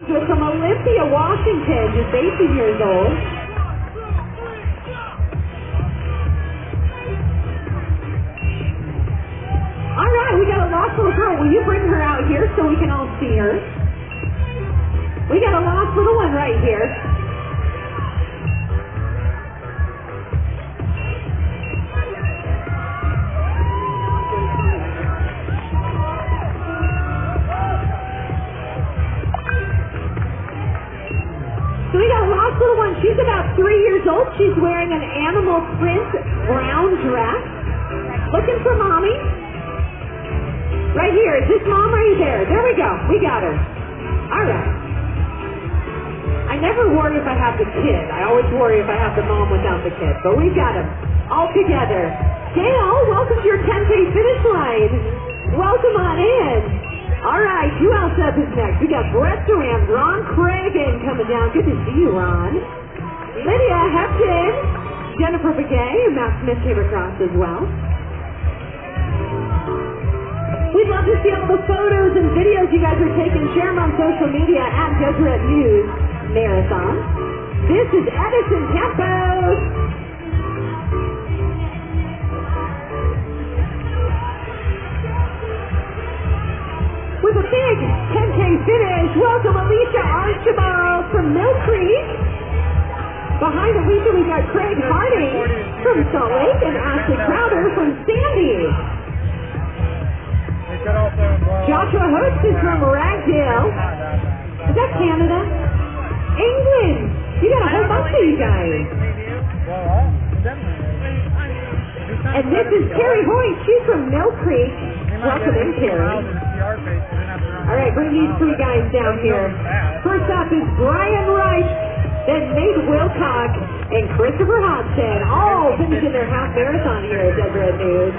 So from Olympia, Washington, just 18 years old. All right, we got a lost little girl. Will you bring her out here so we can all see her? We got a lost little one right here. So we got a lost little one. She's about 3 years old. She's wearing an animal print brown dress. Looking for mommy. Right here. Is this mom right there? There we go. We got her. All right. I never worry if I have the kid. I always worry if I have the mom without the kid. But we got them all together. Gail, welcome to your 10K finish line. Welcome on in. All right, who else up is next? We got Brett Duran, Ron Cragen coming down. Good to see you, Ron. Lydia Hepton, Jennifer Begay, and Matt Smith came across as well. We'd love to see all the photos and videos you guys are taking. Share them on social media at Deseret News Marathon. This is Edison Campos. With a big 10K finish, welcome Alicia Archibald from Mill Creek. Behind Alicia, we got Craig Harding from Salt Lake and Ashley Crowder from Sandy. Joshua Hooks is from Ragdale. Is that Canada? England. You got a whole bunch of you guys. And this is Carrie Hoyt. She's from Mill Creek. Welcome in, Carrie. All right, bring these three guys down here. First up is Brian Reich, then Nate Wilcock, and Christopher Hodgson, all finishing their half marathon here at Deseret News.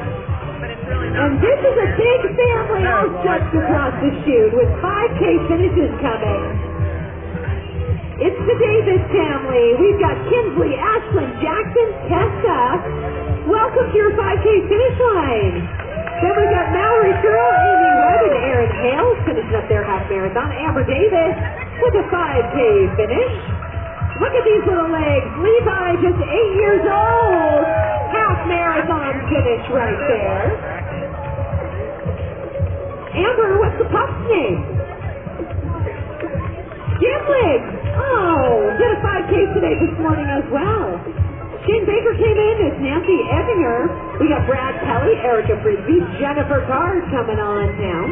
And this is a big family all stretched across the chute with 5K finishes coming. It's the Davis family. We've got Kinsley, Ashlyn, Jackson, Tessa. Welcome to your 5K finish line. Then we got Mallory Sherrill, Amy Webb, and Aaron Hale finishing up their half marathon. Amber Davis with a 5K finish. Look at these little legs. Levi, just 8 years old. Half marathon finish right there. Amber, what's the pup's name? Skimlegs. Oh, did a 5K today this morning as well. Shane Baker came in as Nancy Evinger. We got Brad Kelly, Erica Frisbee, Jennifer Card coming on down.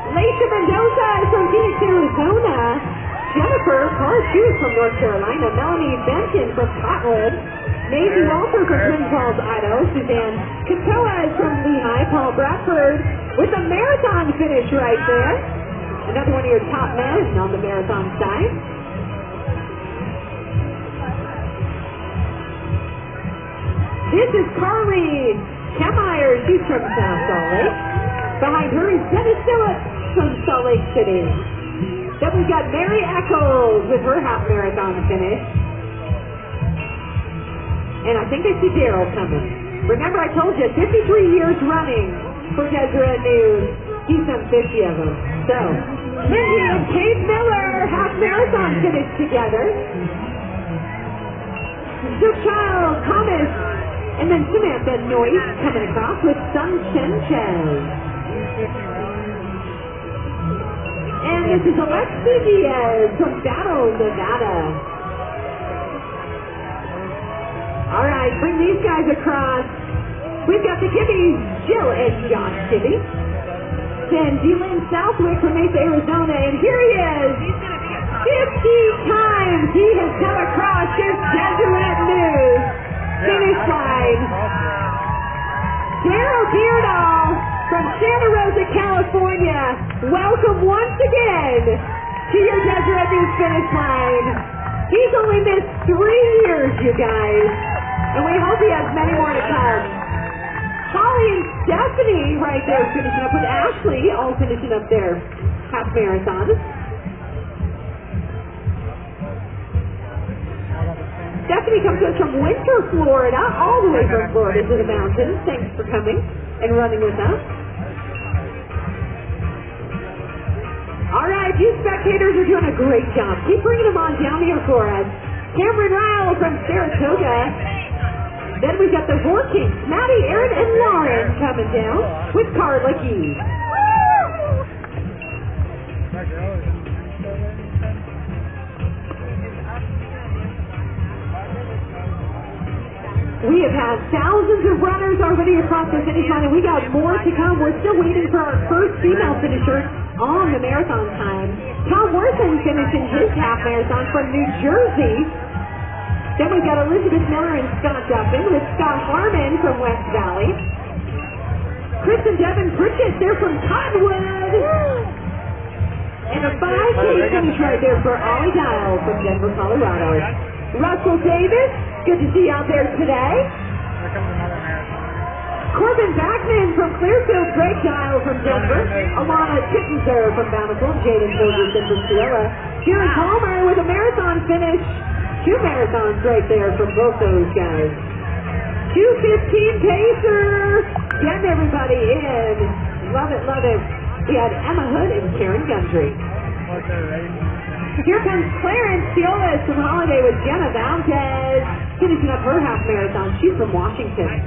Laisha Mendoza is from Phoenix, Arizona. Jennifer Card, she was from North Carolina. Melanie Benton from Cottonwood. Maisie Walter from Twin Falls, Idaho. Suzanne Katoa is from Lehigh. Paul Bradford with a marathon finish right there. Another one of your top men on the marathon side. This is Carly Kemeyer. She's from South Salt Lake. Behind her is Dennis Phillips from Salt Lake City. Then we've got Mary Eccles with her half marathon finish. And I think I see Daryl coming. Remember I told you, 53 years running for Deseret News. He's done 50 of them. So, Lindsay and Kate Miller, half marathon finished together. Sue Child, Thomas, and then Samantha Noyce coming across with Sun Chenchez. And this is Alexi Diaz from Battle, Nevada. All right, bring these guys across. We've got the Kibbies, Jill and Josh Kibby. Then D-Lynn Southwick from Mesa, Arizona. And here he is. 50 times he has come across this Deseret News finish line. Daryl Deardahl from Santa Rosa, California. Welcome once again to your Deseret News finish line. He's only missed 3 years, you guys. And we hope he has many more to come. Holly and Stephanie right there finishing up with Ashley, all finishing up their half marathon. Stephanie comes to us from Winter, Florida, all the way from Florida to the mountains. Thanks for coming and running with us. You spectators are doing a great job. Keep bringing them on down here for us. Cameron Ryle from Saratoga. Then we've got the Four Kings, Maddie, Aaron, and Lauren coming down with Carla Key. We have had thousands of runners already across the finish line, and we got more to come. We're still waiting for our first female finisher on the marathon time. Tom Worthen finishing his half marathon from New Jersey. Then we've got Elizabeth Miller and Scott Duffin with Scott Harmon from West Valley. Chris and Devin Pritchett, they're from Cottonwood. And a 5K finish right there for Ollie Dial from Denver, Colorado. Russell Davis, good to see you out there today. Corbin Backman from Clearfield, Greg Dial from Denver. Alana Tittenser from Bountiful, Jaden Ferguson from Ciela. Jared Palmer with a marathon finish. 2 marathons right there from both those guys. 2:15 pacer. Getting everybody in. Love it, love it. We had Emma Hood and Karen Gundry. Here comes Clarence Ciolas from Holiday with Jenna Valdez, finishing up her half marathon. She's from Washington.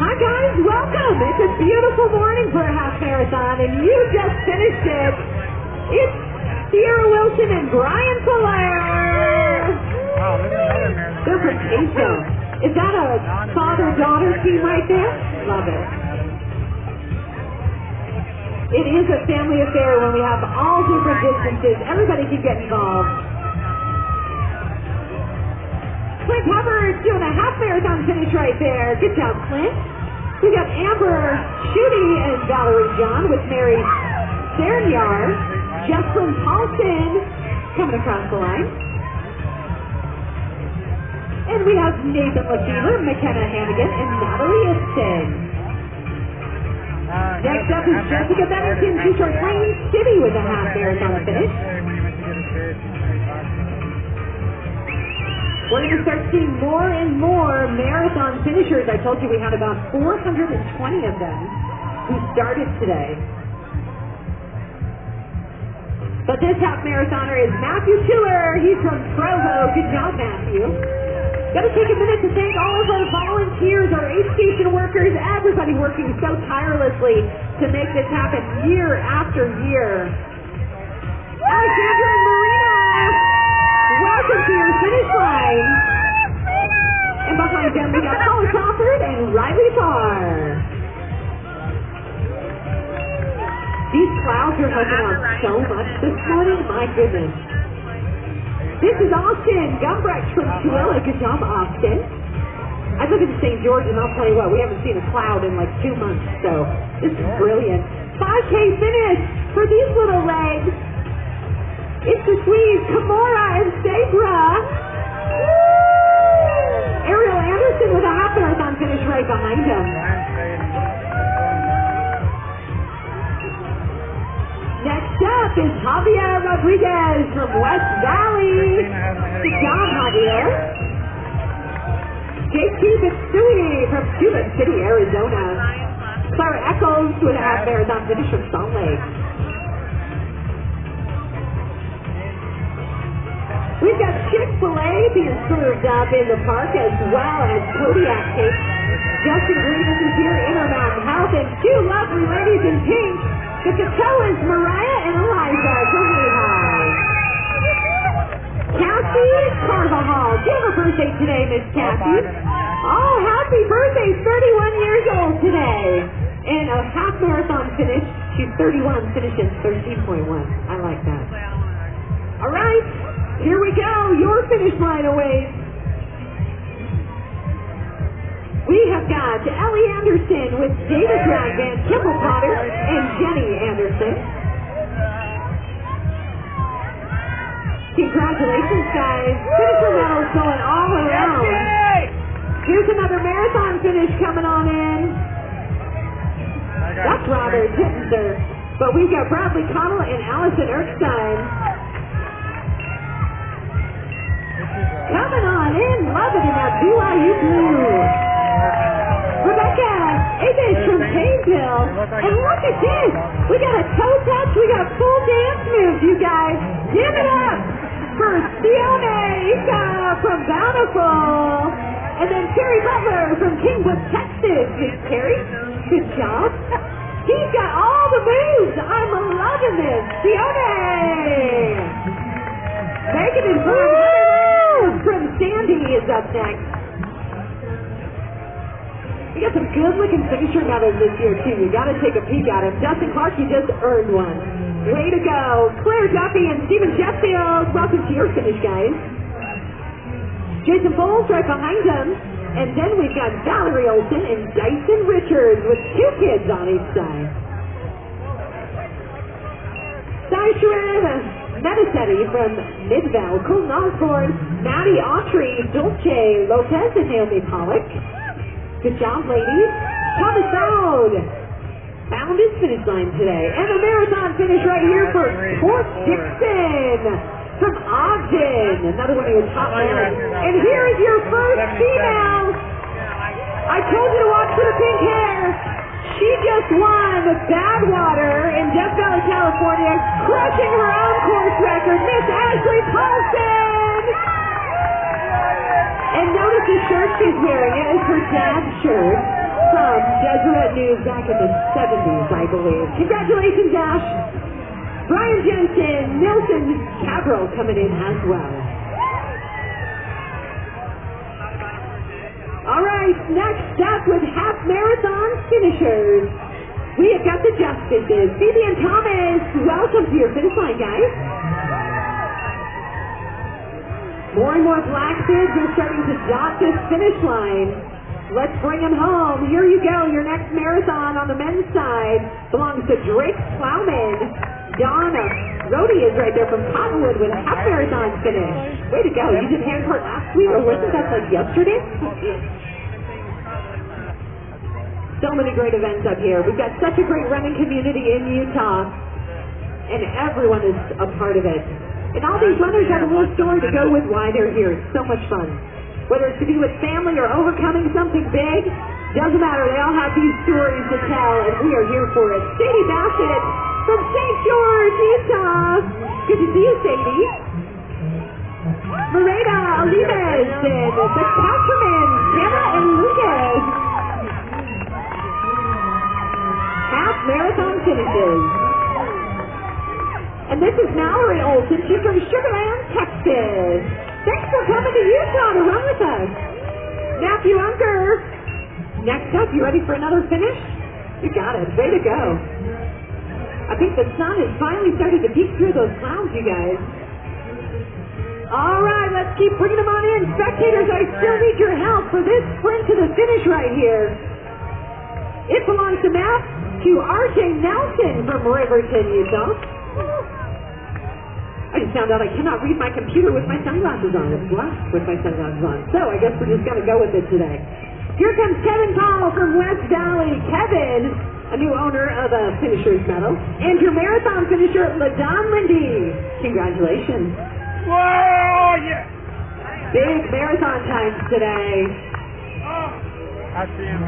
Hi guys, welcome. It's a beautiful morning for a half marathon, and you just finished it. It's Sierra Wilson and Brian Polaire. They're from Queso. Is that a father-daughter team right there? Love it. It is a family affair when we have all different distances. Everybody can get involved. Clint Hubbard's doing a half marathon finish right there. Good job, Clint. We got Amber Schutte and Valerie John with Mary Cernyar. Justin Paulson coming across the line. And we have Nathan Lefevre, McKenna Hannigan, and Natalie Iston. Next up is Jessica Bennington, Detroit Plains City with a half marathon finish. We're going to start seeing more and more marathon finishers. I told you we had about 420 of them who started today. But this half marathoner is Matthew Tiller. He's from Provo. Good job, Matthew. Got to take a minute to thank all of our volunteers, our aid station workers, everybody working so tirelessly to make this happen year after year. Alexandra and Marina, welcome to your finish line. And behind them we got Paula Crawford and Riley Farr. These clouds are helping out so much this morning, my goodness. This is Austin Gumbrecht from Chihuahua. Good job, Austin. I look at St. George and I'll tell you what, we haven't seen a cloud in like 2 months, so this is brilliant. 5K finish for these little legs. It's the Swedes, Kamora and Sabra. Ariel Anderson with a half marathon finish right behind him. Next up is Javier Rodriguez from West Valley. Good job, Javier. JT Bitsui from Cuba City, Arizona. Clara Echols with a half marathon finish from Salt Lake. We've got Chick-fil-A being served up in the park as well as Kodiak cake. Justin Grievous is here, Intermountain Health, and 2 lovely ladies in pink. The Catellas, Mariah and Eliza from Lehigh. Cassie Carvajal. Do you have a birthday today, Miss Cassie? Oh, happy birthday. 31 years old today. And a half marathon finish. She's 31, finishing 13.1. I like that. All right. Here we go. Your finish line awaits. We have got Ellie Anderson with David Dragman, Kimball Potter, and Jenny Anderson. Congratulations, guys. Finisher medals going all around. Here's another marathon finish coming on in. That's Robert Tittenser. But we've got Bradley Connell and Allison Erkstein. Coming on in, loving in that BYU blue. Rebecca Abish from Paynesville. And look at this. We got a toe touch, we got a full dance, you guys. Give it up for Sione Ika from Bountiful. And then Terry Butler from Kingwood, Texas. Terry, good job. He's got all the moves. I'm loving this. Sione. Making it from Sandy is up next. We got some good-looking finisher medals this year, too. You got to take a peek at them. Dustin Clark, you just earned one. Way to go. Claire Duffy and Stephen Sheffield, welcome to your finish, guys. Jason Bowles right behind them. And then we've got Valerie Olsen and Dyson Richards with 2 kids on each side. Saishrin Medicetti from Midvale, Colton Osborne, Maddie Autry, Dulce Lopez, and Naomi Pollock. Good job, ladies. Thomas Dowd found his finish line today. And a marathon finish right here for Court Dixon from Ogden. Another one of your top men. And here is your first female. I told you to watch for the pink hair. She just won Badwater in Death Valley, California, crushing her own course record. Miss Ashley Paulson. And notice the shirt she's wearing. It is her dad's shirt from Deseret News back in the 70s, I believe. Congratulations, Ash. Brian Jensen, Nelson Cabral coming in as well. All right, next up with half marathon finishers. We have got the Justices. Phoebe and Thomas, welcome to your finish line, guys. More and more black bids are starting to dot this finish line. Let's bring them home. Here you go. Your next marathon on the men's side belongs to Drake Plowman. Donna Rhodey is right there from Cottonwood with a half marathon finish. Way to go. You did Hancourt last week, or wasn't that like yesterday? So many great events up here. We've got such a great running community in Utah, and everyone is a part of it. And all these runners have a little story to go with why they're here. It's so much fun. Whether it's to be with family or overcoming something big, doesn't matter. They all have these stories to tell, and we are here for it. Sadie Bassett from St. George, Utah. Good to see you, Sadie. Morena Olives and the Countrymen, Gemma and Lucas. Half marathon finishes. And this is Mallory Olsen. She's from Sugar Land, Texas. Thanks for coming to Utah to run with us. Matthew Unker. Next up, you ready for another finish? You got it. Way to go. I think the sun is finally starting to peek through those clouds, you guys. All right, let's keep bringing them on in. Spectators, I still need your help for this sprint to the finish right here. It belongs to to RJ Nelson from Riverton, Utah. I just found out I cannot read my computer with my sunglasses on. It's black with my sunglasses on. So I guess we're just going to go with it today. Here comes Kevin Paul from West Valley. Kevin, a new owner of a finisher's medal. And your marathon finisher, LaDon Lindy. Congratulations. Whoa, yeah. Big marathon times today. I see him.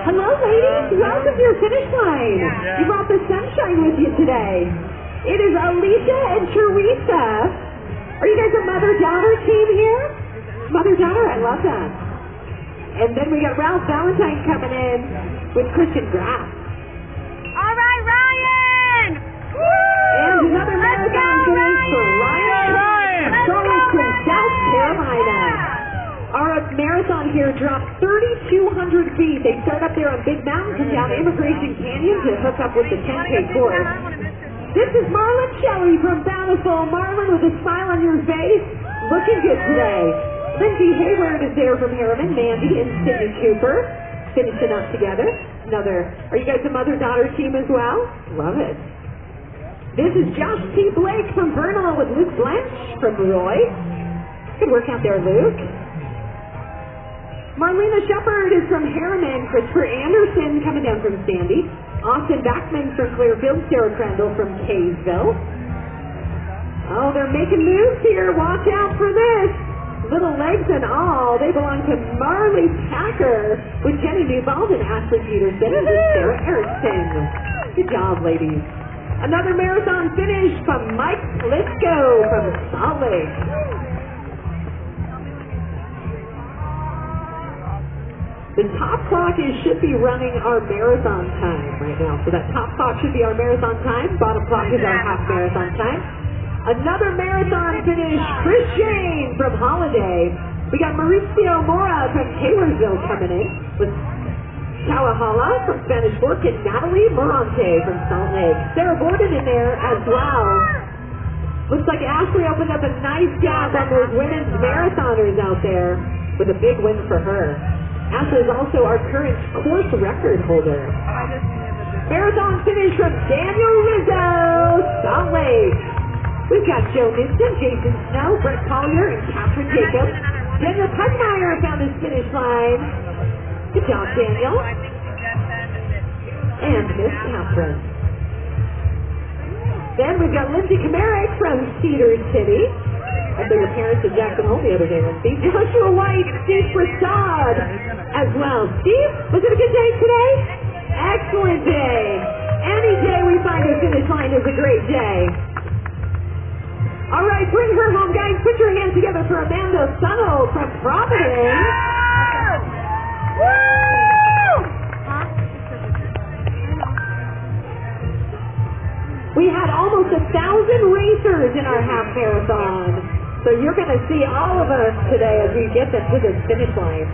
Hello, ladies. Welcome to your finish line. Yeah. You brought the sunshine with you today. It is Alicia and Teresa. Are you guys a mother-daughter team here? Mother-daughter? I love that. And then we got Ralph Valentine coming in with Christian Graff. All right, Ryan! Woo! And another marathon finish for Ryan from South Carolina. Our marathon here dropped 3,200 feet. They start up there on Big Mountain, come down Immigration Canyon to hook up with the 10K course. This is Marlon Shelley from Bountiful. Marlon with a smile on your face, looking good today. Lindsay Hayward is there from Harriman. Mandy and Sydney Cooper finishing up together. Are you guys a mother-daughter team as well? Love it. This is Josh T. Blake from Bernal with Luke Blanche from Roy. Good work out there, Luke. Marlena Shepard is from Harriman. Christopher Anderson coming down from Sandy. Austin Backman from Clearfield. Sarah Crandall from Kaysville. Oh, they're making moves here. Watch out for this. Little legs and all. They belong to Marley Packer with Jenny Newbald and Ashley Peterson and Sarah Erickson. Good job, ladies. Another marathon finish from Mike Lisco from Salt Lake. The top clock should be running our marathon time right now. So that top clock should be our marathon time. Bottom clock is our half marathon time. Another marathon finish, Chris Shane from Holiday. We got Mauricio Mora from Taylorsville coming in with Tawahala from Spanish Fork and Natalie Morante from Salt Lake. Sarah Borden in there as well. Looks like Ashley opened up a nice gap on those women's marathoners out there with a big win for her. Ashley is also our current course record holder. Marathon finish from Daniel Rizzo, Salt Lake. We've got Joe Minton, Jason Snow, Brett Collier, and Catherine Jacobs. Daniel Pugmeyer found his finish line. Good job, Daniel. And Miss Catherine. Then we've got Lindsay Kamarick from Cedar City. I saw your parents in Jackson Hole the other day, Lindsay. Joshua White, Steve Prasad as well. Steve, was it a good day today? Excellent day. Any day we find a finish line is a great day. All right, bring her home, guys. Put your hands together for Amanda Sunnell from Providence. Woo! We had almost 1,000 racers in our half marathon. So you're going to see all of us today as we get them to this finish line.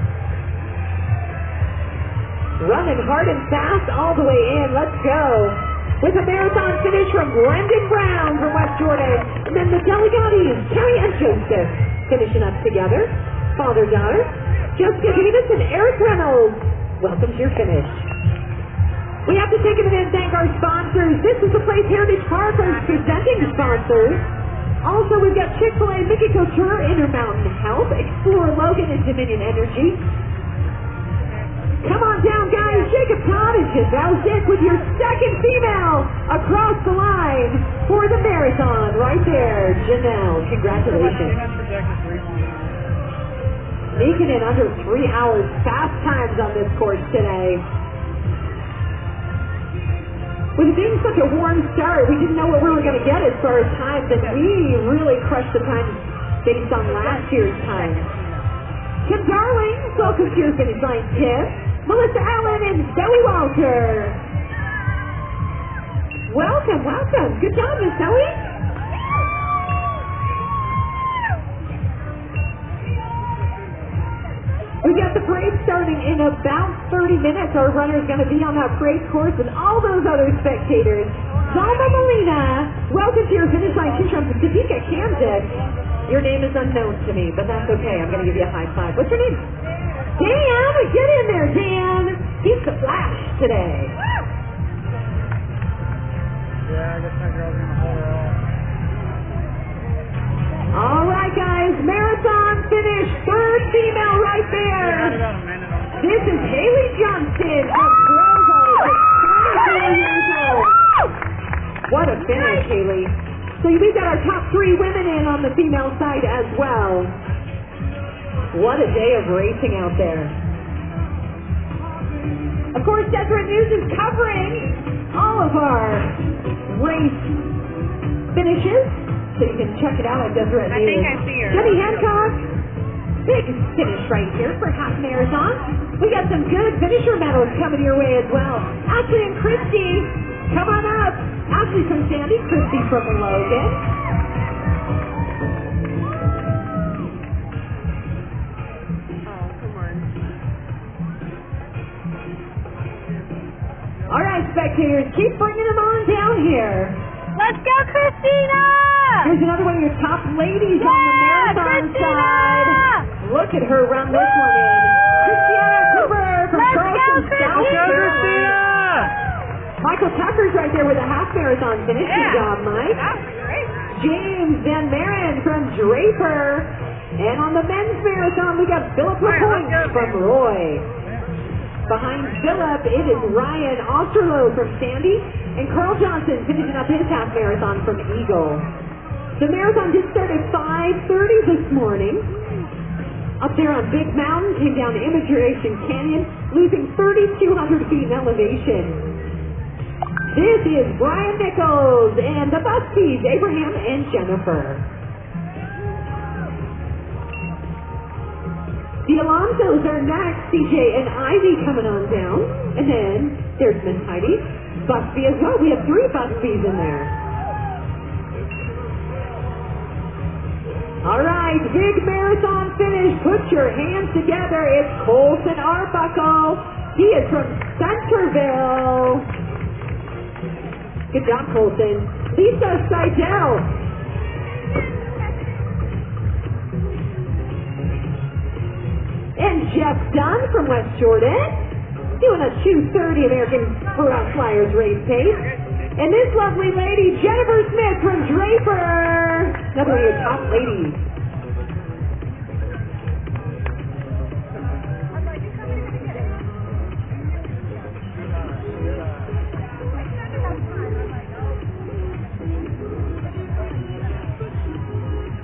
Running hard and fast all the way in. Let's go. With a marathon finish from Brendan Brown from West Jordan. And then the Delegates, Carrie and Joseph, finishing up together. Father-daughter. Jessica Davis and Eric Reynolds. Welcome to your finish. We have to take a minute and thank our sponsors. This is the Place Heritage Park, our presenting sponsors. Also, we've got Chick-fil-A, Mickey Couture, Intermountain Health, Explorer Logan, and Dominion Energy. Come on down, guys. Jacob Cottage is Dick with your second female across the line for the marathon. Right there, Janelle. Congratulations. Making it under 3 hours. Fast times on this course today. With it being such a warm start, we didn't know what we were going to get as far as times, and we really crushed the times based on last year's time. Kim Darling, welcome to your finish line, Kim. Melissa Allen and Zoe Walter. Welcome, welcome. Good job, Miss Zoe. We've got the parade starting in about 30 minutes. Our runner is going to be on that parade course with all those other spectators. Zalma Molina, welcome to your finish line. She's from Topeka, Kansas. Your name is unknown to me, but that's okay. I'm going to give you a high five. What's your name? Dan! Get in there, Dan! He's the flash today. Yeah, I guess my girl's going to hold her off. All right, guys. Marathon finish. Third female right there. This is Haley Johnston from Provo. 24 years old. What a finish, Haley. So we've got our top 3 women in on the female side as well. What a day of racing out there. Of course, Deseret News is covering all of our race finishes. So you can check it out at Deseret News. I think I see her. Debbie Hancock, big finish right here for half marathon. We got some good finisher medals coming your way as well. Ashley and Christy, come on up. Ashley from Sandy, Christy from Logan. Oh, come on. All right, spectators, keep bringing them on down here. Let's go, Christina! Here's another one of your top ladies on the marathon side. Look at her run this one in. Christiana Cooper from Charleston, South Carolina. Michael Tucker's right there with a half marathon finish. Good job, Mike. James Van Maren from Draper. And on the men's marathon, we got Philip LaPointe from Roy. Behind Philip, it is Ryan Osterloh from Sandy. And Carl Johnson finishing up his half marathon from Eagle. The marathon did start at 5:30 this morning. Up there on Big Mountain, came down to Immigration Canyon, losing 3,200 feet in elevation. This is Brian Nichols and the Buskies, Abraham and Jennifer. The Alonsos are next, CJ and Ivy coming on down. And then there's Miss Heidi, Busby as well. We have 3 Buskies in there. All right, big marathon finish. Put your hands together. It's Colson Arbuckle. He is from Centerville. Good job, Colson. Lisa Seidel. And Jeff Dunn from West Jordan. Doing a 2:30 American Flyers race pace. And this lovely lady, Jennifer Smith from Draper. Another one of your top ladies.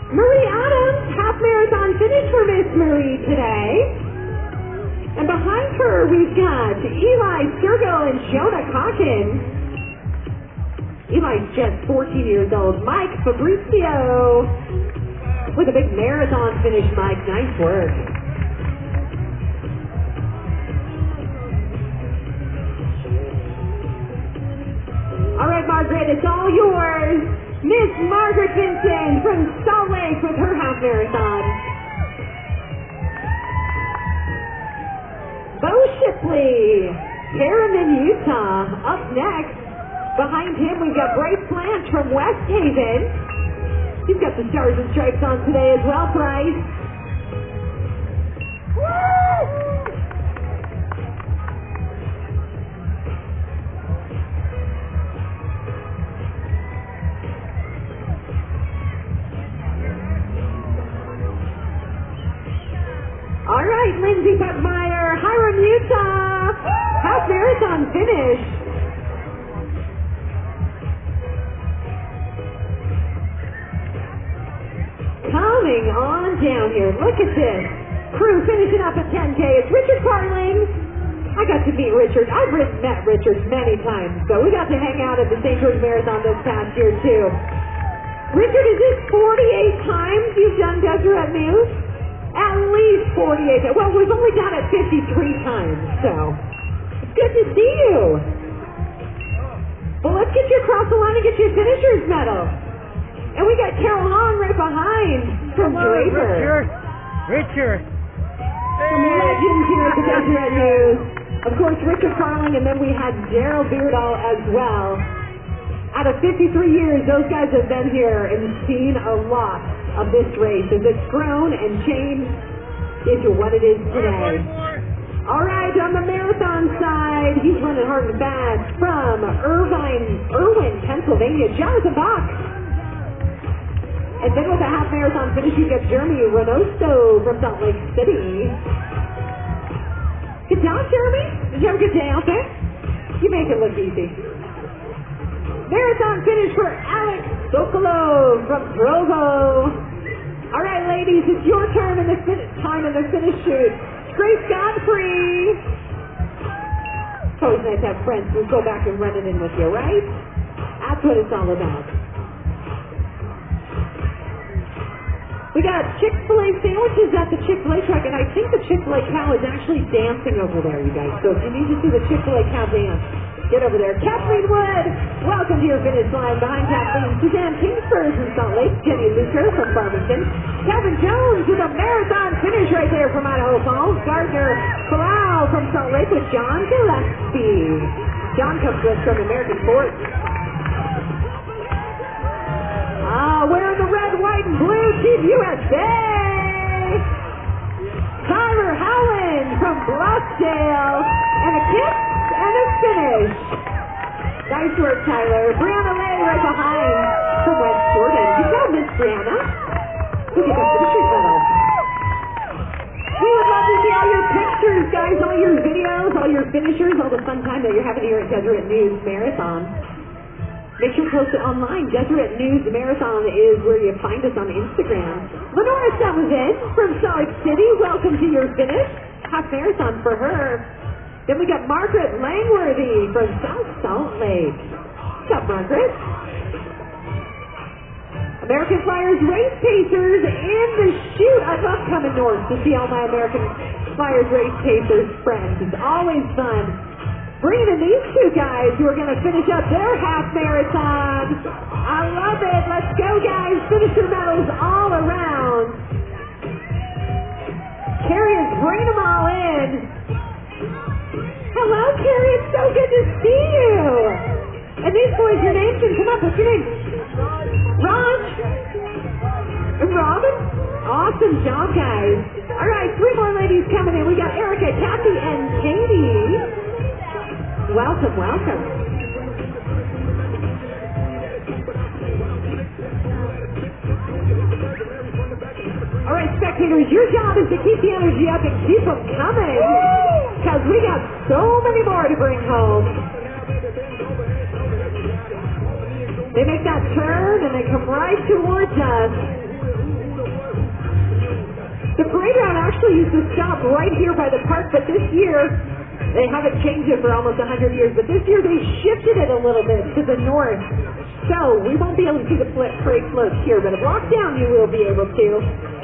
Marie Adams, half marathon finish for Miss Marie today. And behind her, we've got Eli Sergo and Jonah Calkins. Eli's just 14 years old. Mike Fabrizio with a big marathon finish, Mike. Nice work. All right, Margaret, it's all yours. Miss Margaret Vincent from Salt Lake with her half marathon. Bo Shipley, Harriman, Utah, up next. Behind him, we've got Bryce Blanche from West Haven. He's got the Stars and Stripes on today as well, Bryce. Woo! All right, Lindsay Putmeyer, Hiram, Utah. Half marathon finish. Coming on down here. Look at this. Crew finishing up at 10K. It's Richard Carling. I got to meet Richard. I've met Richard many times, so we got to hang out at the St. George Marathon this past year, too. Richard, is this 48 times you've done Deseret News? At least 48. Well, we've only done it 53 times, so it's good to see you. Well, let's get you across the line and get you a finisher's medal. And we got Carol Hong right behind from Draper. Richard. Some legends here at the Deseret News. Of course, Richard Carling, and then we had Daryl Beardall as well. Out of 53 years, those guys have been here and seen a lot of this race as it's grown and changed into what it is today. All right, on the marathon side, he's running hard and fast from Irwin, Pennsylvania, Jonathan Bach. And then with a half marathon finish, you get Jeremy Renosto from Salt Lake City. Good job, Jeremy. Did you have a good day out there? You make it look easy. Marathon finish for Alex Sokolov from Provo. All right, ladies, it's your turn in the time in the finish shoot. Grace Godfrey. It's always nice to have friends who go back and run it in with you, right? That's what it's all about. We got Chick-fil-A sandwiches at the Chick-fil-A truck, and I think the Chick-fil-A cow is actually dancing over there, you guys. So if you need to see the Chick-fil-A cow dance, get over there. Kathleen Wood, welcome to your finish line. Behind Kathleen, Suzanne Kingsford from Salt Lake, Jenny Luker from Farmington, Calvin Jones with a marathon finish right there from Idaho Falls, Gardner Palau from Salt Lake with John Gillespie. John comes to us from American Fort. Wearing the red, white, and blue, Team USA. Tyler Howland from Bluffdale. And a kiss and a finish. Nice work, Tyler. Brianna Lay right behind from West Jordan. Good job, Miss Brianna. Look at the finishers medal. We would love to see all your pictures, guys, all your videos, all your finishers, all the fun time that you're having here at Deseret News Marathon. Make sure to post it online. Deseret News Marathon is where you find us on Instagram. Lenora Salazin from Salt Lake City, welcome to your finish. Half marathon for her. Then we got Margaret Langworthy from South Salt Lake. Margaret. American Flyers race pacers in the chute. I love coming north to see all my American Flyers race pacers friends. It's always fun. Bringing in these two guys who are going to finish up their half marathon. I love it. Let's go, guys. Finish your medals all around. Carrie is bringing them all in. Hello, Carrie. It's so good to see you. And these boys, your names can come up. What's your name? Raj? And Robin? Awesome job, guys. All right, 3 more ladies coming in. We got Erica, Kathy, and Katie. Welcome, welcome. All right, spectators, your job is to keep the energy up and keep them coming. Because we got so many more to bring home. They make that turn and they come right towards us. The parade route actually used to stop right here by the park, but this year, they haven't changed it for almost 100 years, but this year they shifted it a little bit to the north. So we won't be able to see the parade floats here, but if locked down, you will be able to.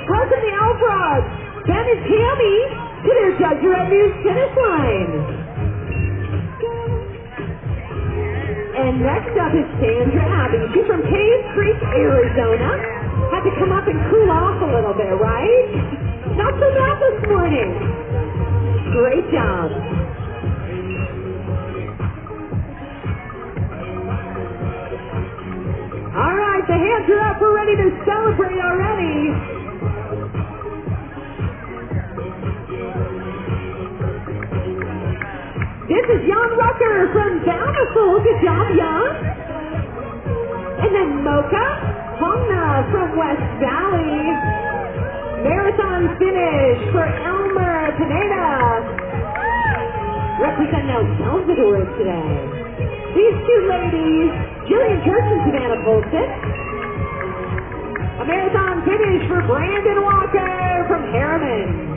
Welcome the Alfrogs, Ben and Tammy, to their Deseret News finish line. And next up is Sandra Abbey. She's from Cave Creek, Arizona. Had to come up and cool off a little bit, right? Not so bad this morning. Great job. All right, the hands are up. We're ready to celebrate already. This is Jan Rucker from Bountiful. Good job, Jan. And then Mocha Hongna from West Valley. Marathon finish for Elmer Pineda. Representing El Salvador today. These two ladies, Jillian Church and Savannah Polson. A marathon finish for Brandon Walker from Harriman.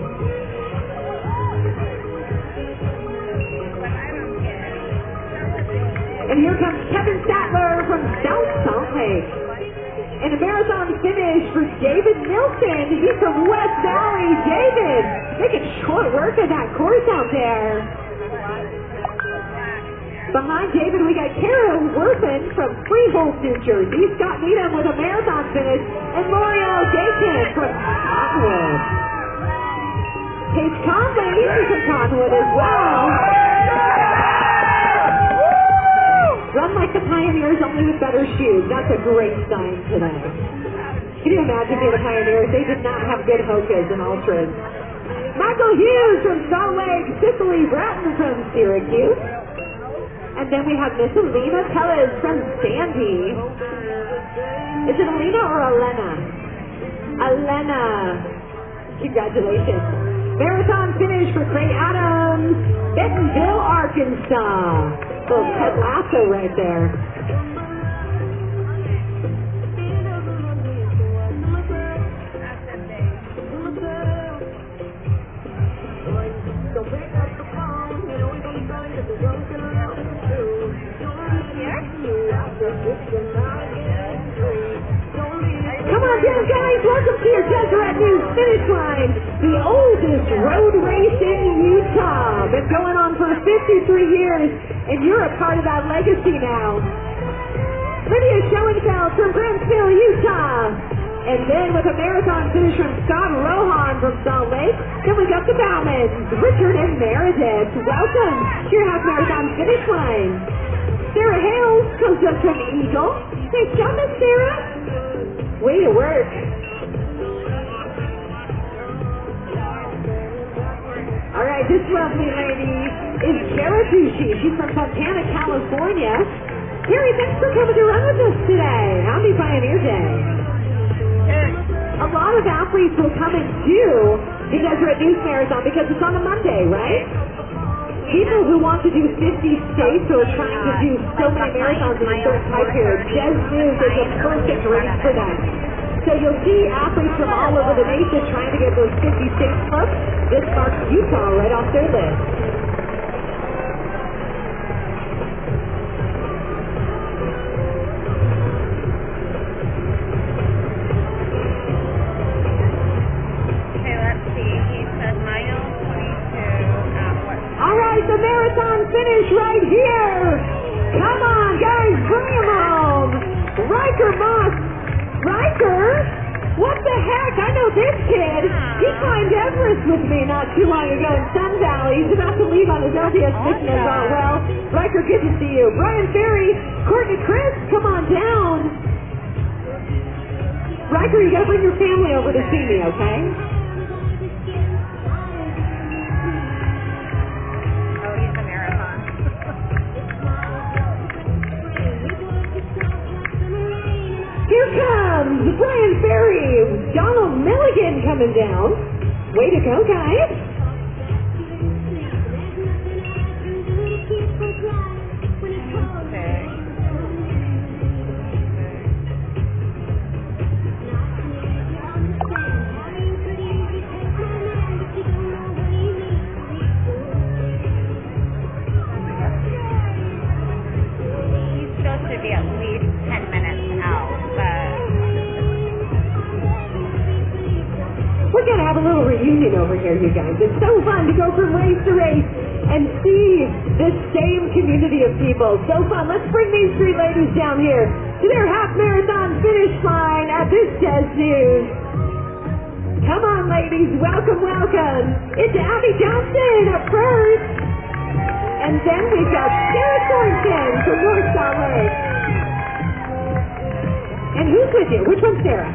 And here comes Kevin Statler from South Salt Lake. And a marathon finish for David Nilsson. He's from West Valley. David, making short work of that course out there. Behind David, we got Kara Worthen from Freehold, New Jersey. Scott Needham with a marathon finish. And L'Oreal Dakin from Cottonwood. Paige Conley, she's from Cottonwood as well. Run like the Pioneers, only with better shoes. That's a great sign today. Can you imagine being the Pioneers? They did not have good Hokas and Ultras. Michael Hughes from Salt Lake, Cicely Bratton from Syracuse. And then we have Miss Alina Tellez from Sandy. Is it Alina or Elena? Elena. Congratulations. Marathon finish for Craig Adams, Bentonville, Arkansas. Little Ted Lasso right there. Come on down, guys. Welcome to your Deseret News finish line. The oldest road race in Utah. Been going on for 53 years, and you're a part of that legacy now. Lydia Schoenfeld from Grantsville, Utah. And then with a marathon finish from Scott Rohan from Salt Lake, then we got the Bowmans, Richard and Meredith. Welcome to your half marathon finish line. Sarah Hales comes up from Eagle. Nice job, Miss Sarah. Way to work. All right, this lovely lady is Jarabushi. She's from Fontana, California. Carrie, thanks for coming to run with us today. Happy Pioneer Day. A lot of athletes will come and do the Deseret News Marathon because it's on a Monday, right? People who want to do 50 states or are trying to do so many marathons in a certain time period, Des News is a perfect race for them. So you'll see athletes from all over the nation trying to get those 50 states plus. This marks Utah right off their list. Riker Moss. Riker? What the heck? I know this kid. He climbed Everest with me not too long ago in Sun Valley. He's about to leave on his LDS mission as well. Riker, good to see you. Brian Ferry, Courtney Chris, come on down. Riker, you gotta bring your family over to see me, okay? Oh, he's a marathon. Here comes Brian Ferry, Donald Milligan coming down. Way to go, guys. He's supposed to be at least 10 minutes out, but We're going to have a little reunion over here, you guys. It's so fun to go from race to race and see this same community of people. So fun. Let's bring these three ladies down here to their half marathon finish line at this Des News. Come on, ladies. Welcome, welcome. It's Abby Johnson up first. And then we've got Sarah Thornton from North Salt Lake. And who's with you? Which one's Sarah?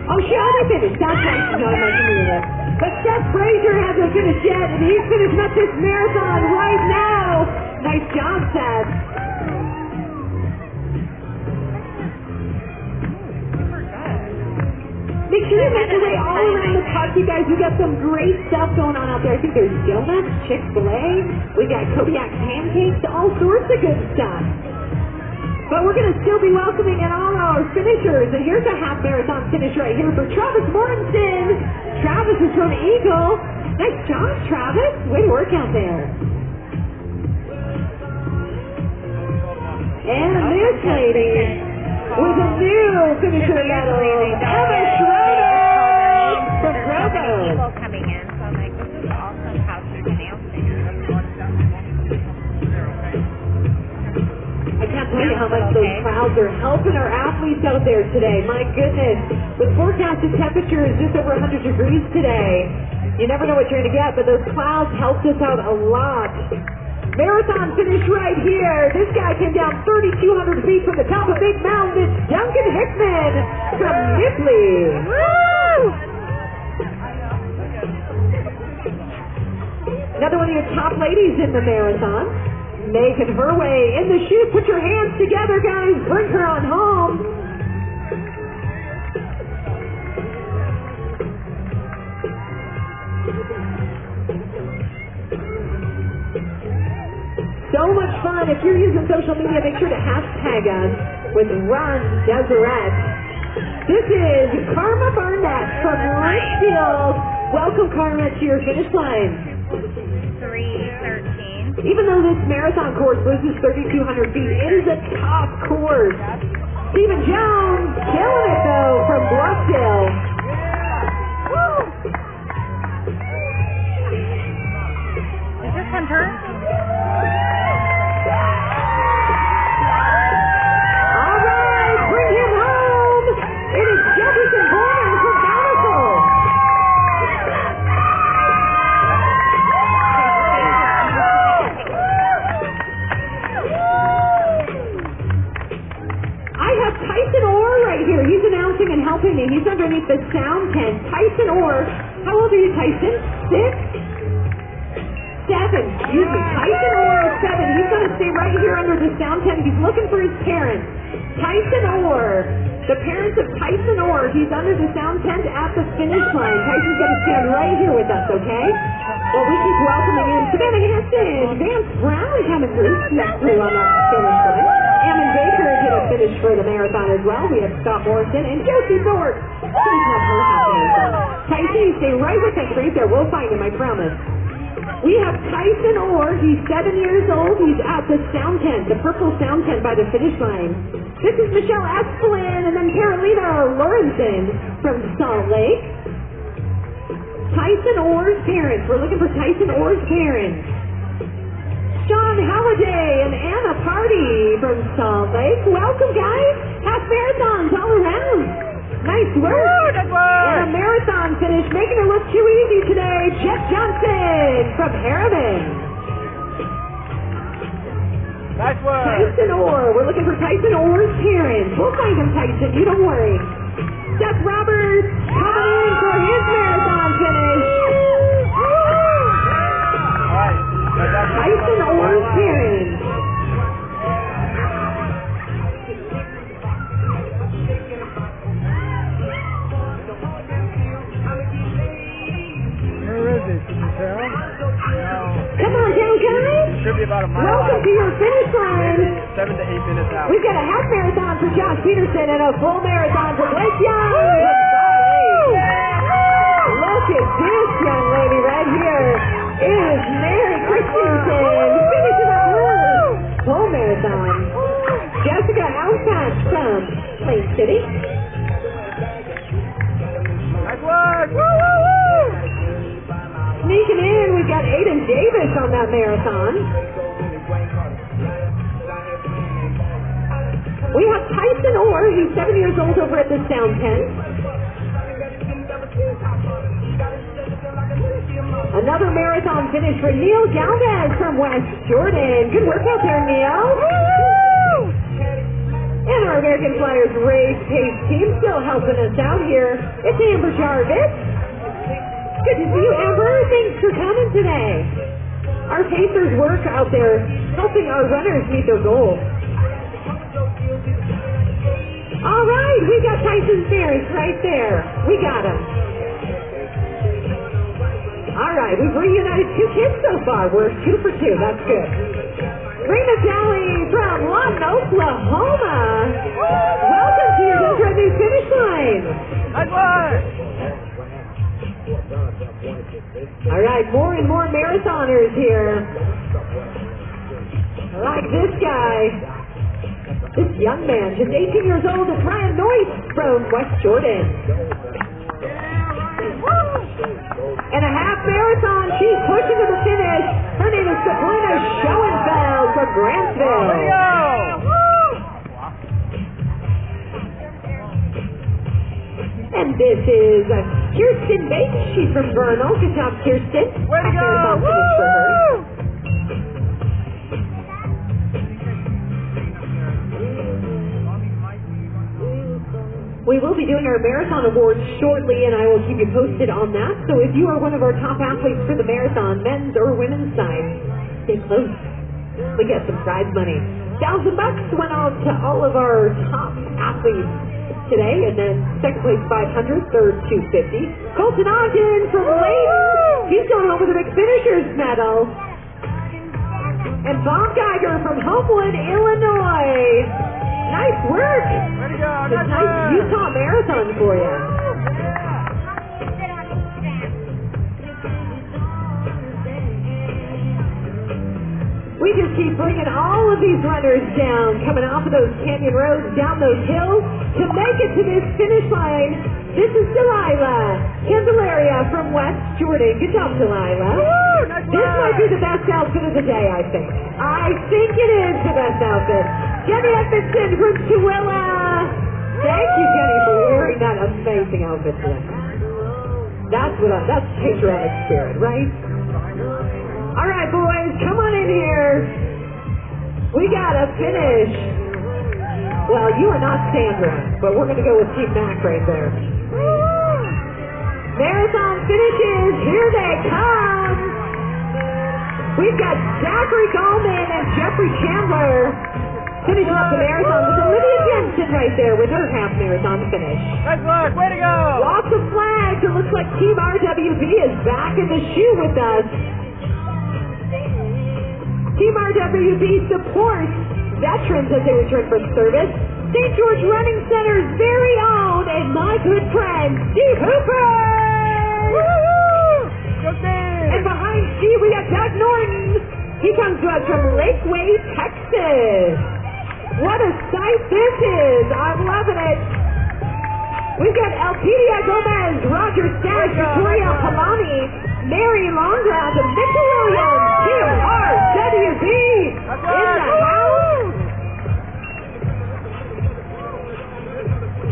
Oh, she already finished. That's right. She's not mentioning it. But Seth Fraser hasn't finished yet, and he's finishing up this marathon right now. Nice job, Seth. Make sure you make your way all around the park, you guys. We got some great stuff going on out there. I think there's donuts, Chick-fil-A. We got Kodiak pancakes, all sorts of good stuff. But we're going to still be welcoming in all our finishers. And here's a half marathon finish right here for Travis Mortensen. Travis is from Eagle. Nice job, Travis. Way to work out there. And this lady with a new finisher medal, Emma Schroeder from Provo. people coming in, so I'm like, this is awesome how she's announcing it. I can't tell you how much those clouds are helping our athletes out there today. My goodness. With forecasted temperatures just over 100 degrees today, you never know what you're going to get, but those clouds helped us out a lot. Marathon finish right here. This guy came down 3,200 feet from the top of Big Mountain. It's Duncan Hickman from Nipley. Woo! Another one of your top ladies in the marathon. Making her way in the chute. Put your hands together, guys. Bring her on home. So much fun. If you're using social media, make sure to hashtag us with Run Deseret. This is Karma Barnett from Litchfield. Welcome, Karma, to your finish line. 3:13. Even though this marathon course loses 3,200 feet, it is a tough course. Stephen Jones, killing it though, from Bluffdale. Woo! Is this Hunter? All right, bring him home. It is Jefferson Bourne from Bountiful. I have Tyson Orr right here. He's announcing and helping me. He's underneath the sound tent. Tyson Orr. How old are you, Tyson? 6? 7. Excuse me. Tyson Orr is 7. He's going to stay right here under the sound tent. He's looking for his parents. Tyson Orr. The parents of Tyson Orr. He's under the sound tent at the finish line. Tyson's going to stand right here with us, okay? Well, we keep welcoming in Savannah Hanson. Vance Brown coming through. Snuck through on that finish line. Ammon Baker did a finish for the marathon as well. We have Scott Morrison and Josie Thorpe. She's not her half marathon. Tyson, you stay right with us right there. We'll find him, I promise. We have Tyson Orr. He's 7 years old. He's at the sound tent, the purple sound tent by the finish line. This is Michelle Esplin and then Carolina Lorenzen from Salt Lake. Tyson Orr's parents. We're looking for Tyson Orr's parents. Sean Halliday and Anna Party from Salt Lake. Welcome, guys. Half marathons all around. Nice work. Woo, good work. And a marathon finish, making it look too easy today. Jeff Johnson from Harriman. Nice work. Tyson Orr. We're looking for Tyson Orr's parents. We'll find him, Tyson. You don't worry. Seth Roberts coming in for his marathon finish. All right. Tyson Orr's parents. Where is it? Can you tell? No. Come on down, guys. Should be about a mile Welcome out. to your finish line. 7 to 8 minutes out. We've got a half marathon for Josh Peterson and a full marathon for Blake Young. Look at this young lady right here. It is Mary Christensen finishing up her full marathon. Jessica Alpatch from Plain City. Nice work. Woo, woo, woo. Sneaking in, we've got Aiden Davis on that marathon. We have Tyson Orr, he's 7 years old over at the Sound Tent. Another marathon finish for Neil Galvez from West Jordan. Good work out there, Neil. Woo! And our American Flyers race pace team still helping us out here. It's Amber Jarvis. Good to see you, Amber. Thanks for coming today. Our pacers work out there helping our runners meet their goals. All right, we got Tyson's parents right there. We got them. All right, we've reunited 2 kids so far. We're 2 for 2. That's good. Rena Talley from Lawton, Oklahoma. Welcome to your Deseret News finish line. Nice work. All right, more and more marathoners here. Like this guy. This young man, just 18 years old, is Ryan Noyce from West Jordan. And a half marathon, she's pushing to the finish. Her name is Sabrina Schoenfeld from Grantsville. And this is Kirsten Bates. She's from Vernal. Good job, Kirsten. Way to go! Marathon finish for her. We will be doing our marathon awards shortly, and I will keep you posted on that. So if you are one of our top athletes for the marathon, men's or women's side, stay close. We get some prize money. $1,000 went out to all of our top athletes today, and then second place 500, third 250. Colton Ogden from Layton, he's going home with a big finishers medal. And Bob Geiger from Homeland, Illinois. Nice work. Way to go. It's a nice Utah marathon for you. We just keep bringing all of these runners down, coming off of those canyon roads, down those hills, to make it to this finish line. This is Delilah Candelaria from West Jordan. Good job, Delilah. Woo, nice This might be the best outfit of the day, I think. I think it is the best outfit. Jenny Edmondson from Tooele. Thank you, Jenny, for wearing that amazing outfit today. That's patriotic spirit, right? All right, boys, come on in here. We got a finish. Well, you are not Sandra, but we're going to go with Team Mac right there. Marathon finishes. Here they come. We've got Zachary Gallman and Jeffrey Chandler finishing up the marathon with Olivia Jensen right there with her half marathon finish. Nice work. Way to go. Lots of flags. It looks like Team RWB is back in the shoe with us. Team RWB supports veterans as they return from service. St. George Running Center's very own and my good friend, Steve Hooper! Woo! Go Steve! And behind Steve, we got Doug Norton. He comes to us from Lakeway, Texas. What a sight this is. I'm loving it. We've got Elpidia Gomez, Roger Stash, Victoria Palani, Mary Longround, and Mitchell Williams, Team RWB. That's in the house.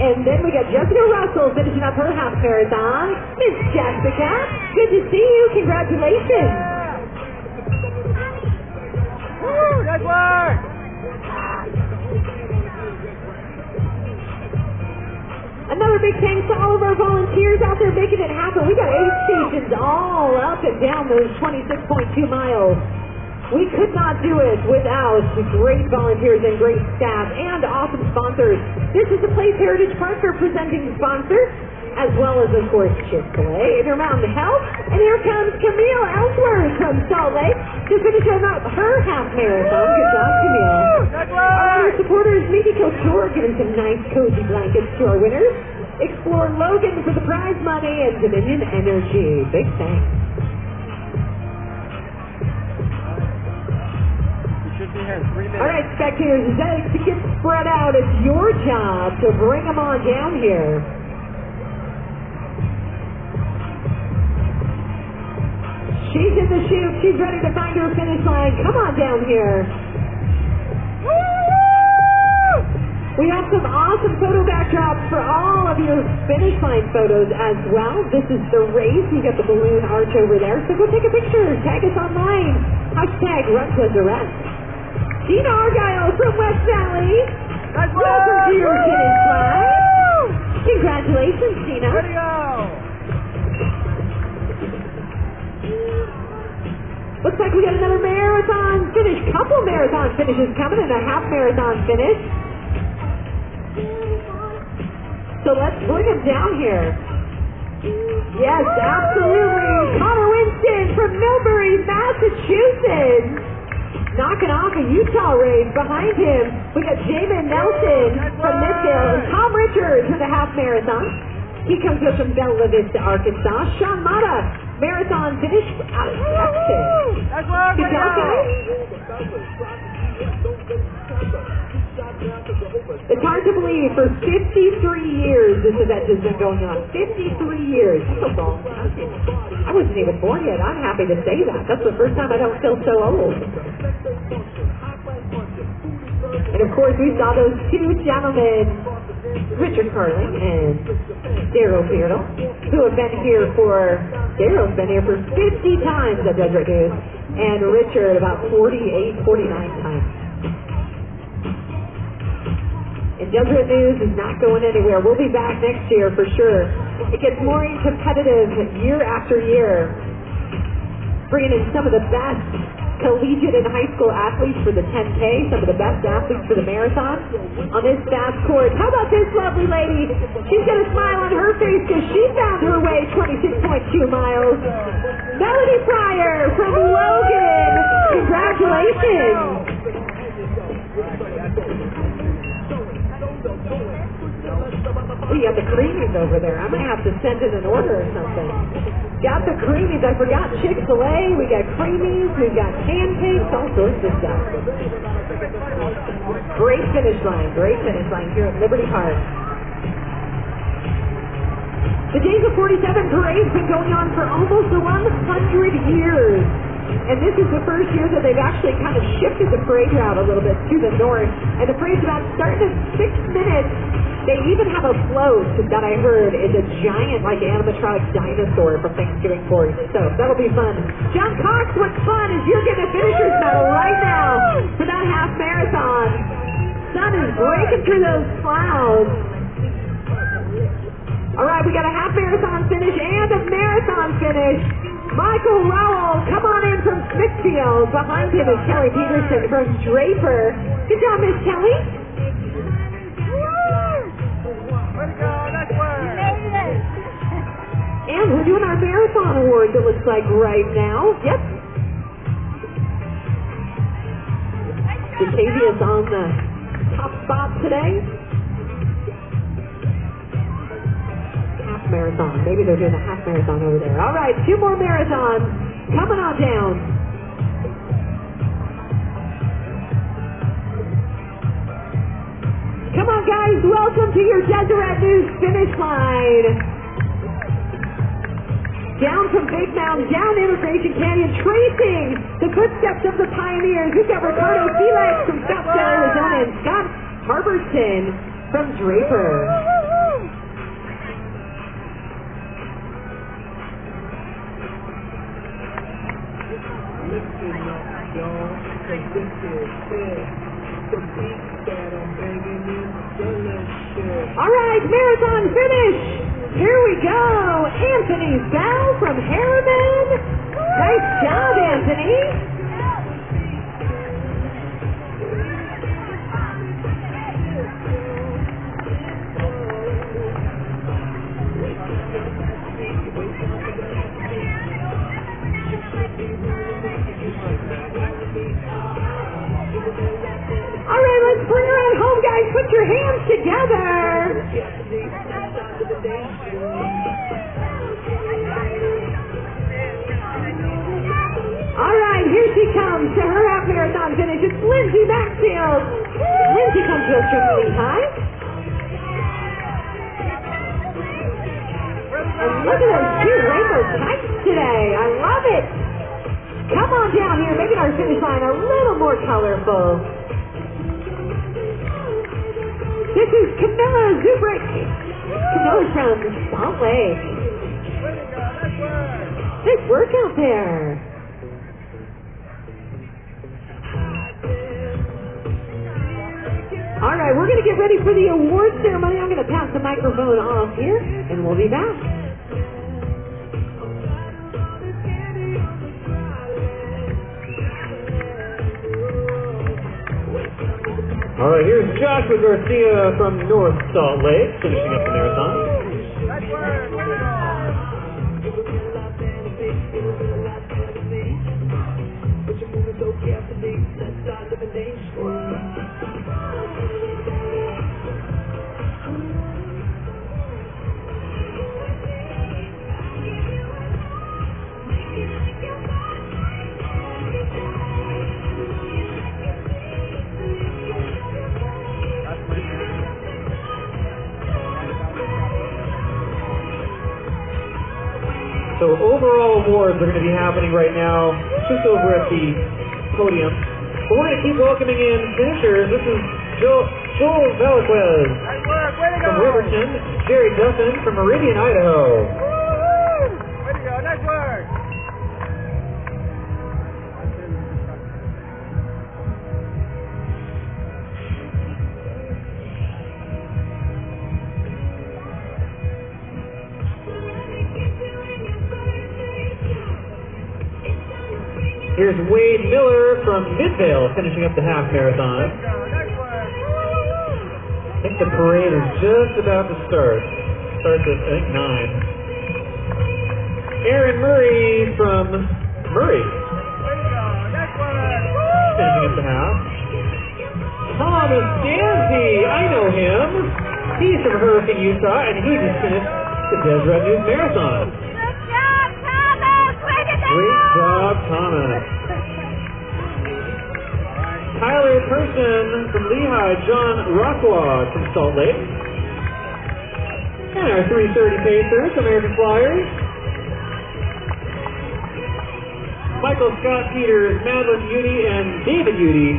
And then we got Jessica Russell finishing up her half marathon. Miss Jessica, good to see you. Congratulations. Woo! Nice work! Another big thanks to all of our volunteers out there making it happen. We got aid stations all up and down those 26.2 miles. We could not do it without great volunteers and great staff and awesome sponsors. This is the Place Heritage Partner presenting sponsor, as well as, of course, Chick-fil-A, Intermountain Health. And here comes Camille Ellsworth from Salt Lake to finish up her half marathon. Good job, Camille. Our supporters, Maybe Couture, giving some nice cozy blankets to our winners. Explore Logan for the prize money and Dominion Energy. Big thanks. All right, spectators, as to get spread out, it's your job to bring them on down here. She's in the chute. She's ready to find her finish line. Come on down here. We have some awesome photo backdrops for all of your finish line photos as well. This is the race. You got the balloon arch over there. So go take a picture. Tag us online. # Run Deseret. Gina Argyle from West Valley. Welcome to your finish line. Congratulations, Gina. Way to go. Looks like we got another marathon finish. Couple marathon finishes coming and a half marathon finish. So let's bring them down here. Yes, absolutely. Connor Winston from Millbury, Massachusetts. Knocking off a Utah race. Behind him, we got Jamin Nelson from Midvale and Tom Richards for the half marathon. He comes up from Bella Vista, Arkansas. Sean Mata, marathon finish out of Texas. Good job, guys. It's hard to believe, for 53 years this event has been going on. 53 years. That's a long time. I wasn't even born yet. I'm happy to say that. That's the first time I don't feel so old. And of course, we saw those two gentlemen, Richard Carling and Daryl Beardle, who have been here for, Daryl's been here for 50 times at Deseret News, and Richard about 48, 49 times. And Deseret News is not going anywhere. We'll be back next year for sure. It gets more competitive year after year, bringing in some of the best collegiate and high school athletes for the 10K, some of the best athletes for the marathon on this fast course. How about this lovely lady? She's got a smile on her face because she found her way 26.2 miles. Melody Pryor from Logan. Congratulations. We got the creamies over there. I might have to send in an order or something. Got the creamies. I forgot Chick-fil-A. We got creamies. We've got pancakes. All sorts of stuff. Great finish line. Great finish line here at Liberty Park. The Days of 47 parade's been going on for almost 100 years. And this is the first year that they've actually kind of shifted the parade route a little bit to the north. And the parade's about starting at 6 minutes. They even have a float that I heard is a giant, like, animatronic dinosaur from Thanksgiving Force. So that'll be fun. John Cox, what's fun is you're getting a finisher's medal right now for that half marathon. Sun is breaking through those clouds. All right, we got a half marathon finish and a marathon finish. Michael Rowell, come on in from Smithfield. Behind him is Kelly Peterson from Draper. Good job, Miss Kelly. And we're doing our marathon awards, it looks like, right now. Yep. Datavia's on the top spot today. Half marathon. Maybe they're doing a half marathon over there. All right, 2 more marathons coming on down. Come on, guys. Welcome to your Deseret News finish line. Down from Big Mountain, down Immigration Canyon, tracing the footsteps of the pioneers. We've got Ricardo Felix from Scottsdale, Arizona, and Scott Harberson from Draper. All right, marathon finish. Here we go. Anthony Bell from Harriman. Nice job, Anthony. All right, let's bring her on home, guys. Put your hands together. All right, here she comes to her half marathon finish. It's Lindsay Maxfield. Lindsay comes to us from Lehigh. And look at those two rainbow tights today. I love it. Come on down here, making our finish line a little more colorful. This is Camilla Zubrick. Camilla's from Salt Lake. Nice work out there. All right, we're going to get ready for the award ceremony. I'm going to pass the microphone off here, and we'll be back. All right, here's Joshua Garcia from North Salt Lake, finishing up the marathon. So overall awards are going to be happening right now just over at the podium. But we're going to keep welcoming in finishers. This is Joel Velasquez from Riverton, Jerry Duffin from Meridian, Idaho. Way to go, nice work. Here's Wade Miller from Midvale finishing up the half marathon. I think the parade is just about to start. Starts at, I think, 9. Aaron Murray from Murray finishing up the half. Thomas Gansey, I know him. He's from Hurricane, Utah, and he just finished the Deseret News Marathon. Great job, Thomas. Tyler Person from Lehigh, John Rockwad from Salt Lake. And our 3:30 pacers, American Flyers. Michael Scott Peters, Madeline Udy, and David Udy.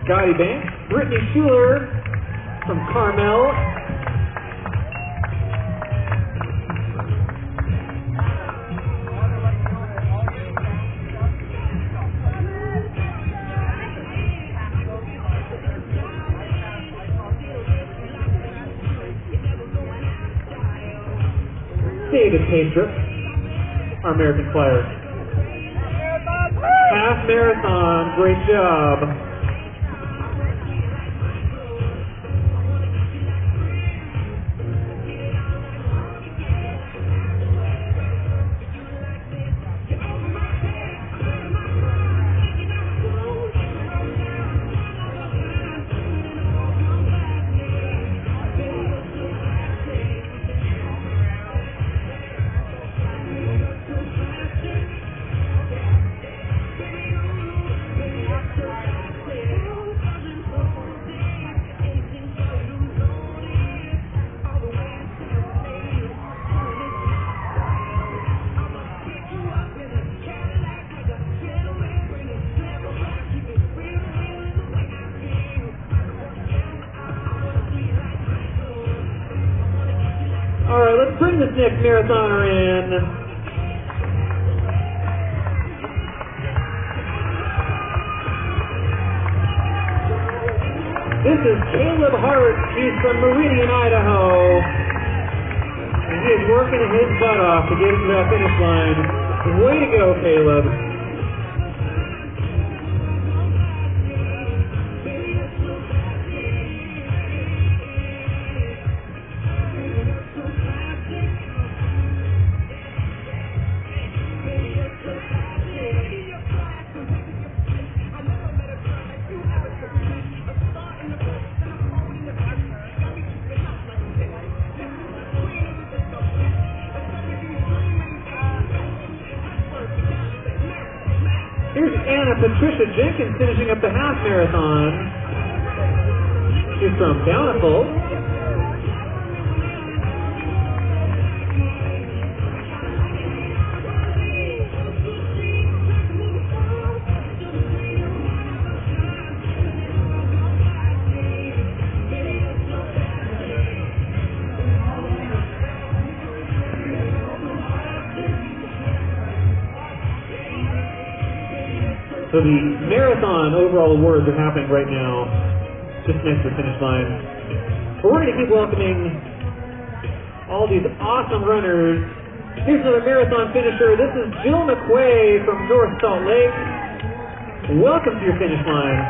Scotty Banks, Brittany Schuler from Carmel. David Pastrup, our American Flyer. Half marathon, great job. Alright, let's bring this next marathoner in. This is Caleb Hart. He's from Meridian, Idaho. And he is working his butt off to get to that finish line. Way to go, Caleb. Here's Anna Patricia Jenkins finishing up the half marathon. She's from Bountiful. So the marathon overall awards are happening right now, just next to the finish line. But we're going to keep welcoming all these awesome runners. Here's another marathon finisher. This is Jill McQuay from North Salt Lake. Welcome to your finish line.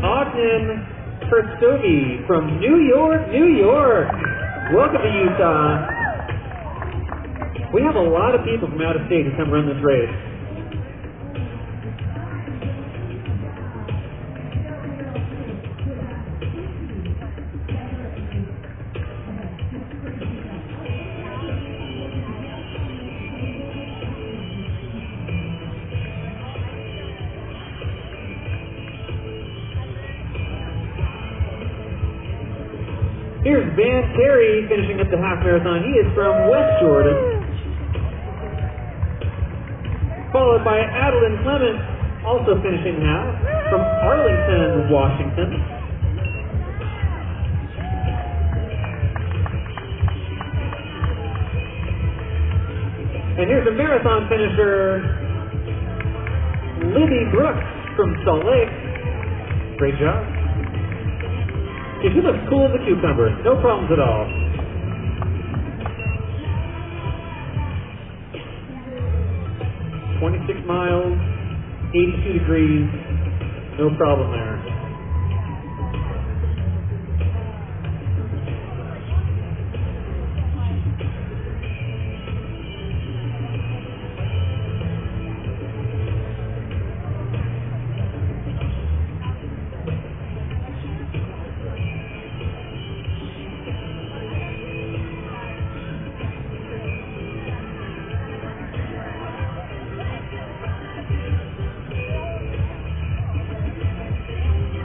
Ogden Kerstogi from New York, New York. Welcome to Utah. We have a lot of people from out of state who come run this race. Here's Van Terry finishing up the half marathon. He is from West Jordan. Followed by Adeline Clement, also finishing half, from Arlington, Washington. And here's a marathon finisher, Libby Brooks from Salt Lake. Great job. She looks cool as a cucumber. No problems at all. "26 miles, 82 degrees, no problem there.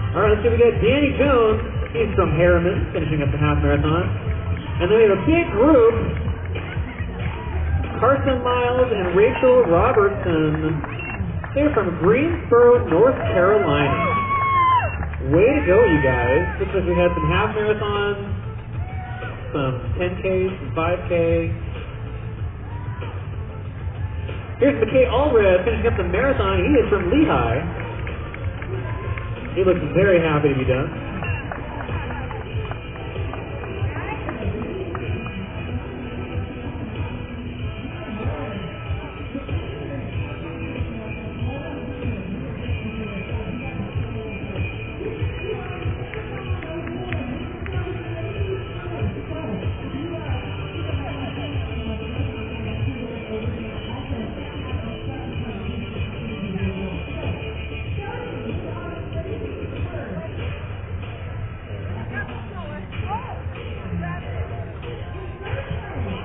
Alright, let's see, we got Danny Jones. He's from Harriman, finishing up the half marathon. And then we have a big group. Carson Miles and Rachel Robertson. They're from Greensboro, North Carolina. Way to go, you guys. Looks like we had some half marathons, some 10Ks, some 5K. Here's McKay Allred finishing up the marathon. He is from Lehigh. He looks very happy to be done.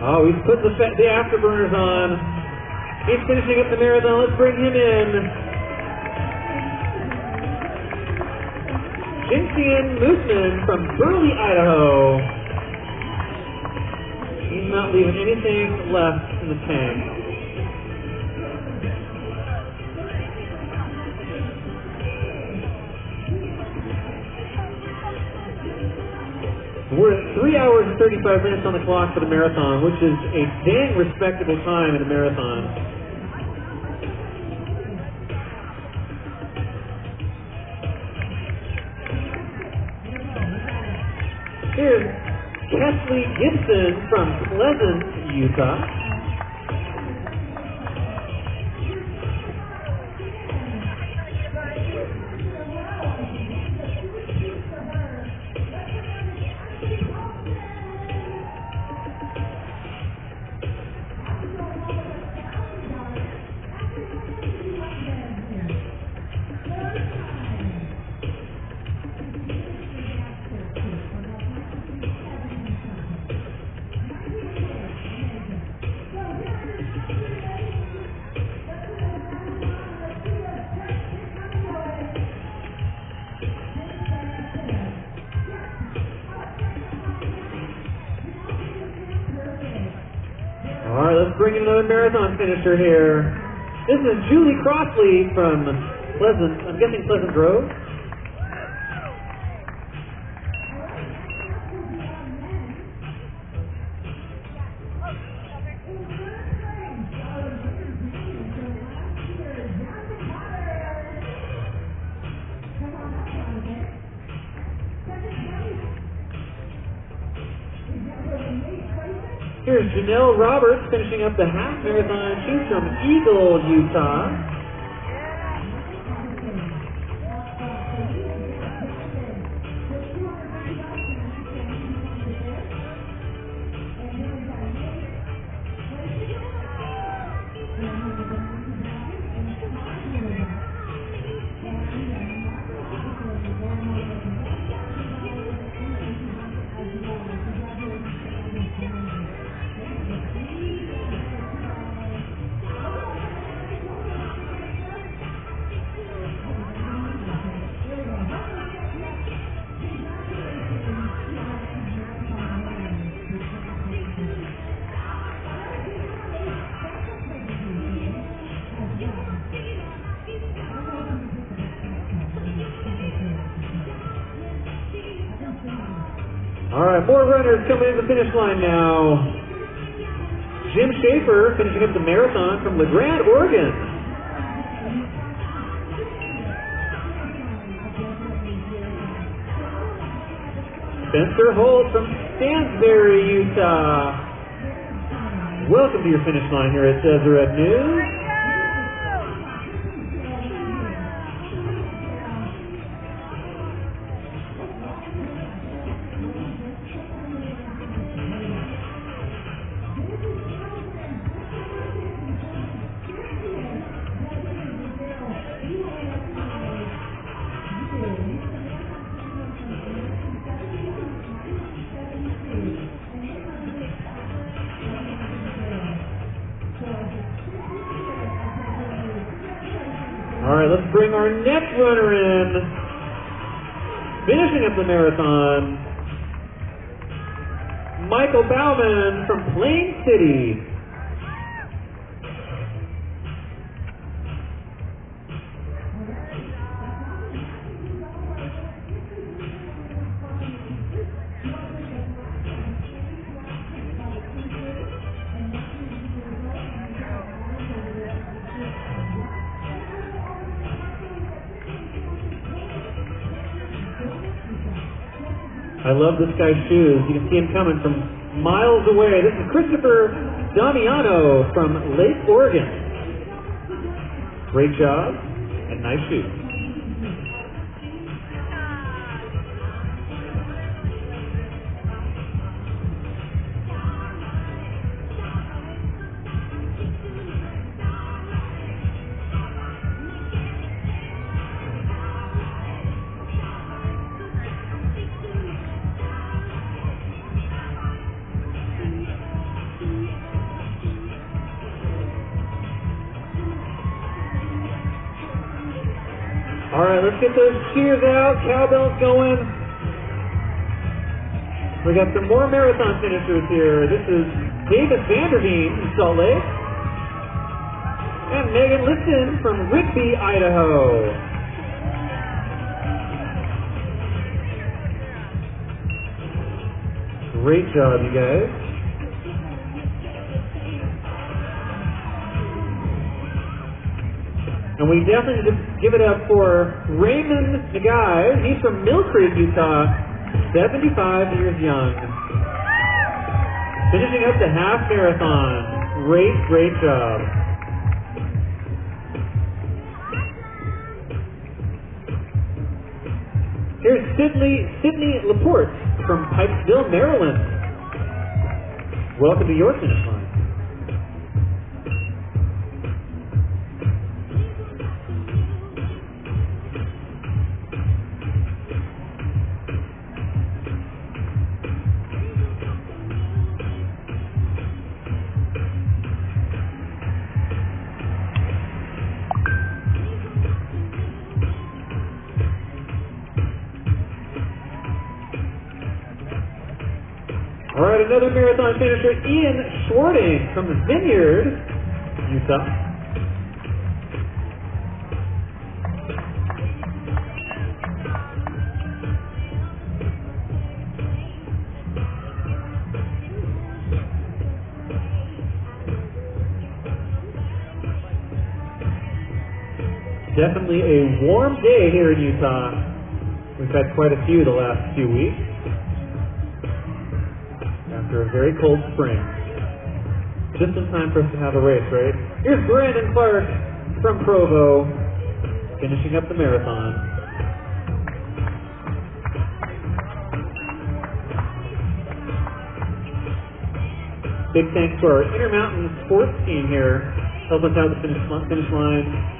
Oh, he's putting the afterburners on. He's finishing up the marathon. Let's bring him in. Jinxian Mooseman from Burley, Idaho. He's not leaving anything left in the tank. We're at 3 hours and 35 minutes on the clock for the marathon, which is a dang respectable time in a marathon. Here's Kesley Gibson from Pleasant, Utah. Alright, let's bring in another marathon finisher here. This is Julie Crossley from Pleasant, I'm guessing Pleasant Grove. Here's Janelle Roberts finishing up the half marathon. She's from Eagle, Utah. Alright, more runners coming in the finish line now. Jim Schaefer finishing up the marathon from LeGrand, Oregon. Spencer Holt from Stansbury, Utah. Welcome to your finish line here at Deseret News. Alright, let's bring our next runner in. Finishing up the marathon, Michael Bauman from Plain City. I love this guy's shoes. You can see him coming from miles away. This is Christopher Damiano from Lake Oregon. Great job and nice shoes. All right, let's get those cheers out, cowbells going. We got some more marathon finishers here. This is David Vanderveen from Salt Lake. And Megan Lipton from Rigby, Idaho. Great job, you guys. And we definitely need to give it up for Raymond Nagai. He's from Mill Creek, Utah, 75 years young. Finishing up the half marathon. Great job. Here's Sydney Laporte from Pikesville, Maryland. Welcome to your finish line. All right, another marathon finisher, Ian Schwarting from Vineyard, Utah. Definitely a warm day here in Utah. We've had quite a few the last few weeks. After a very cold spring. Just in time for us to have a race, right? Here's Brandon Clark from Provo, finishing up the marathon. Big thanks to our Intermountain Sports team here, helping us out the finish line.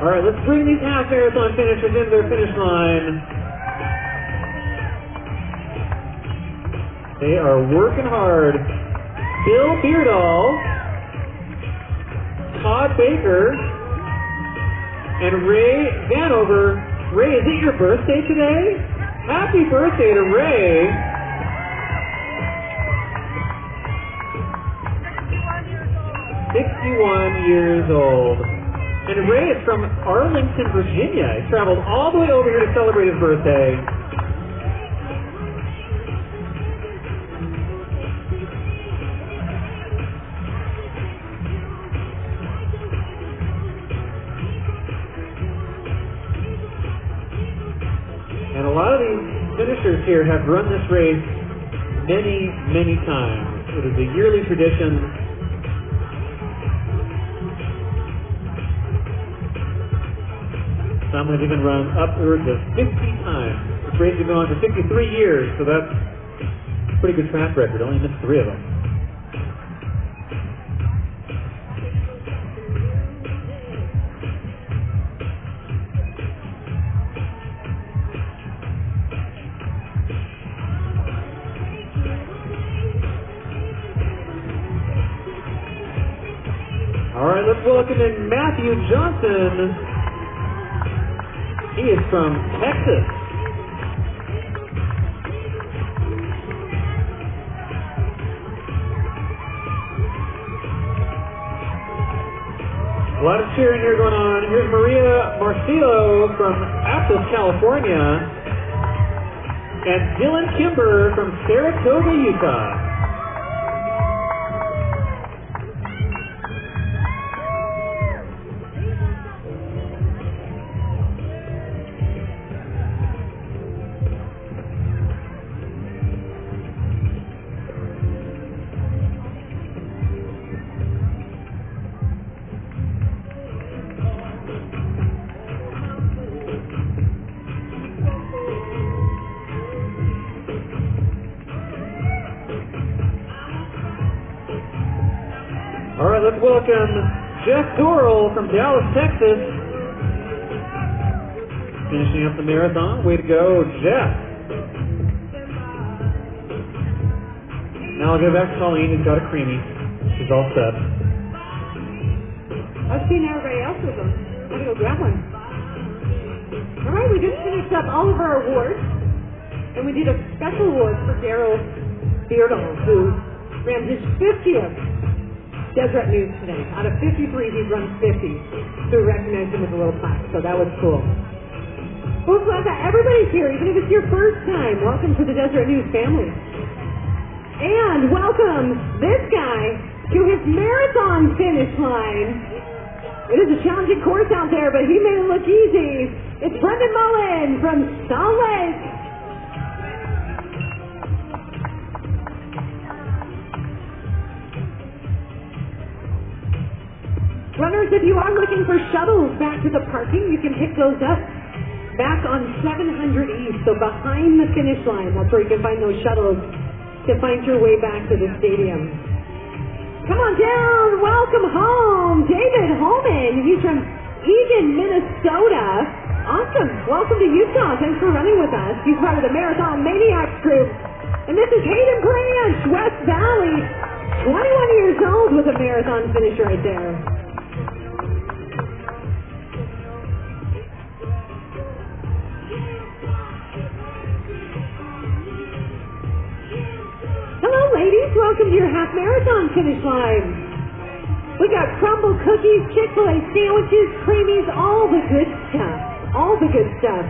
All right, let's bring these half marathon finishers into their finish line. They are working hard. Bill Beardall, Todd Baker, and Ray Vanover. Ray, is it your birthday today? Happy birthday to Ray. 61 years old. And Ray is from Arlington, Virginia. He traveled all the way over here to celebrate his birthday. And a lot of these finishers here have run this race many times. It is a yearly tradition. Some have even run upwards of 50 times. This race has been on for 53 years, so that's a pretty good track record. Only missed 3 of them. All right, let's welcome in Matthew Johnson. He is from Texas. A lot of cheering here going on. Here's Maria Marcillo from Aptos, California. And Dylan Kimber from Saratoga, Utah. All right, let's welcome Jeff Dorrell from Dallas, Texas. Finishing up the marathon. Way to go, Jeff. Now I'll go back to Colleen, who's got a creamy. She's all set. I've seen everybody else with them. I'm going to go grab one. All right, we just finished up all of our awards. And we did a special award for Daryl Beardall, who ran his 50th Deseret News today. Out of 53, he's run 50. So we recognized him with a little plaque. So that was cool. Well, glad that everybody's here, even if it's your first time. Welcome to the Deseret News family. And welcome this guy to his marathon finish line. It is a challenging course out there, but he made it look easy. It's Brendan Mullen from Salt Lake. Runners, if you are looking for shuttles back to the parking, you can pick those up back on 700 East, so behind the finish line. That's where you can find those shuttles to find your way back to the stadium. Come on down, welcome home, David Holman. He's from Eagan, Minnesota. Awesome, welcome to Utah. Thanks for running with us. He's part of the Marathon Maniacs group. And this is Hayden Branch, West Valley, 21 years old with a marathon finish right there. Hello, ladies. Welcome to your half marathon finish line. We got crumble cookies, Chick-fil-A sandwiches, creamies, all the good stuff. All the good stuff.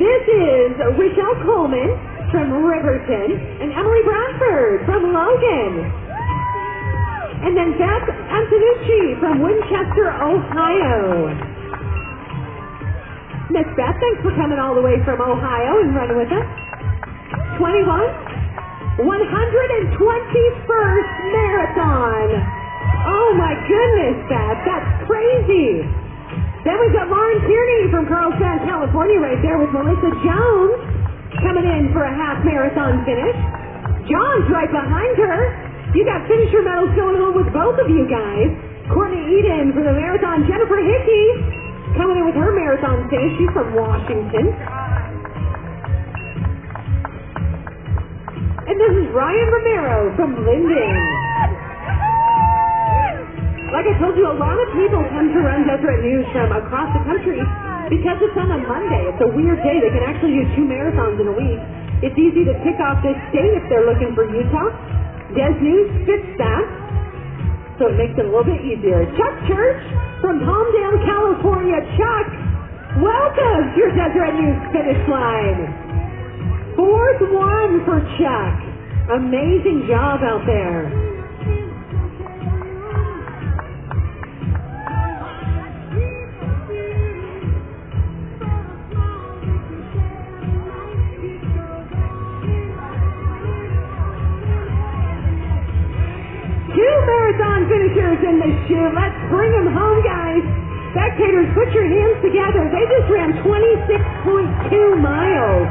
This is Rochelle Coleman from Riverton and Emily Bradford from Logan. And then Beth Antonucci from Winchester, Ohio. Miss Beth, thanks for coming all the way from Ohio and running with us. 21. 121st marathon. Oh my goodness, that's crazy. Then we've got Lauren Tierney from Carlsbad, California right there with Melissa Jones coming in for a half marathon finish. John's right behind her. You got finisher medals going home with both of you guys. Courtney Eden for the marathon. Jennifer Hickey coming in with her marathon finish. She's from Washington. And this is Ryan Romero from Linden. Like I told you, a lot of people come to run Deseret News from across the country because it's on a Monday. It's a weird day. They can actually do 2 marathons in a week. It's easy to pick off this state if they're looking for Utah. Des News fits that, so it makes it a little bit easier. Chuck Church from Palmdale, California. Chuck, welcome to your Deseret News finish line. 4th one for Chuck. Amazing job out there. Two marathon finishers in the chute. Let's bring them home, guys. Spectators, put your hands together. They just ran 26.2 miles.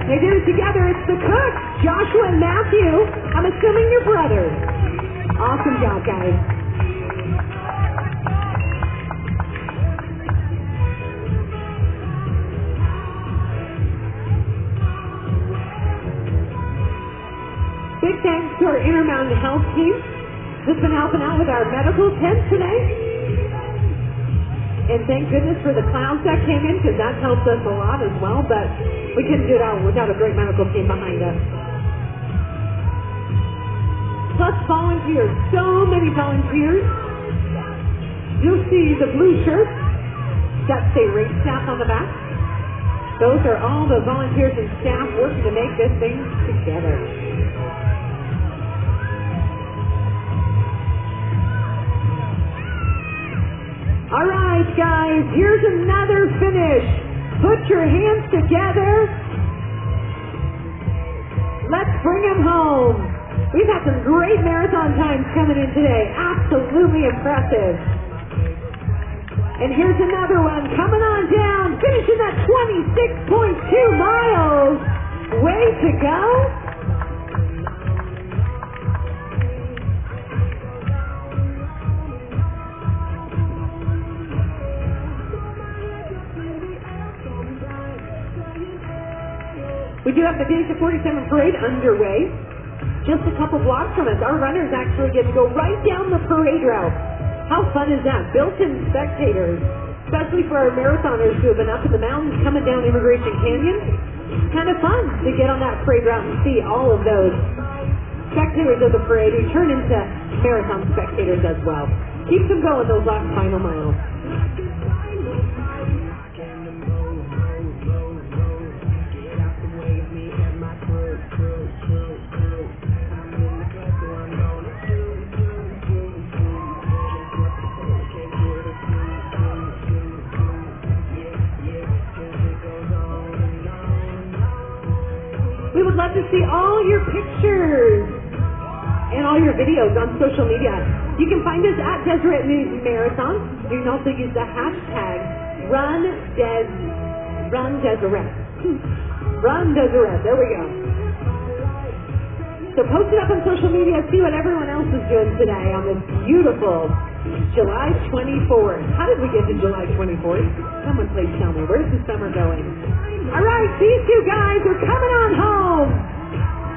They did it together. It's the Cooks, Joshua and Matthew. I'm assuming your brothers. Awesome job, guys. Big thanks to our Intermountain Health team that's been helping out with our medical tent today. And thank goodness for the clowns that came in, because that helped us a lot as well, but we couldn't do it all without a great medical team behind us. Plus volunteers, so many volunteers. You'll see the blue shirts that say race staff on the back. Those are all the volunteers and staff working to make this thing together. All right, guys, here's another finish. Put your hands together. Let's bring them home. We've had some great marathon times coming in today. Absolutely impressive. And here's another one coming on down, finishing at 26.2 miles. Way to go. We do have the Days of 47 parade underway. just a couple blocks from us. Our runners actually get to go right down the parade route. How fun is that? Built-in spectators, especially for our marathoners who have been up in the mountains coming down Immigration Canyon. It's kind of fun to get on that parade route and see all of those spectators of the parade who turn into marathon spectators as well. Keeps them going those last final miles. We would love to see all your pictures and all your videos on social media. You can find us at Deseret News Marathon. You can also use the hashtag RunDeseret. RunDeseret. There we go. So post it up on social media. See what everyone else is doing today on this beautiful July 24th. How did we get to July 24th? Someone please tell me. Where's the summer going? All right, these two guys are coming on home.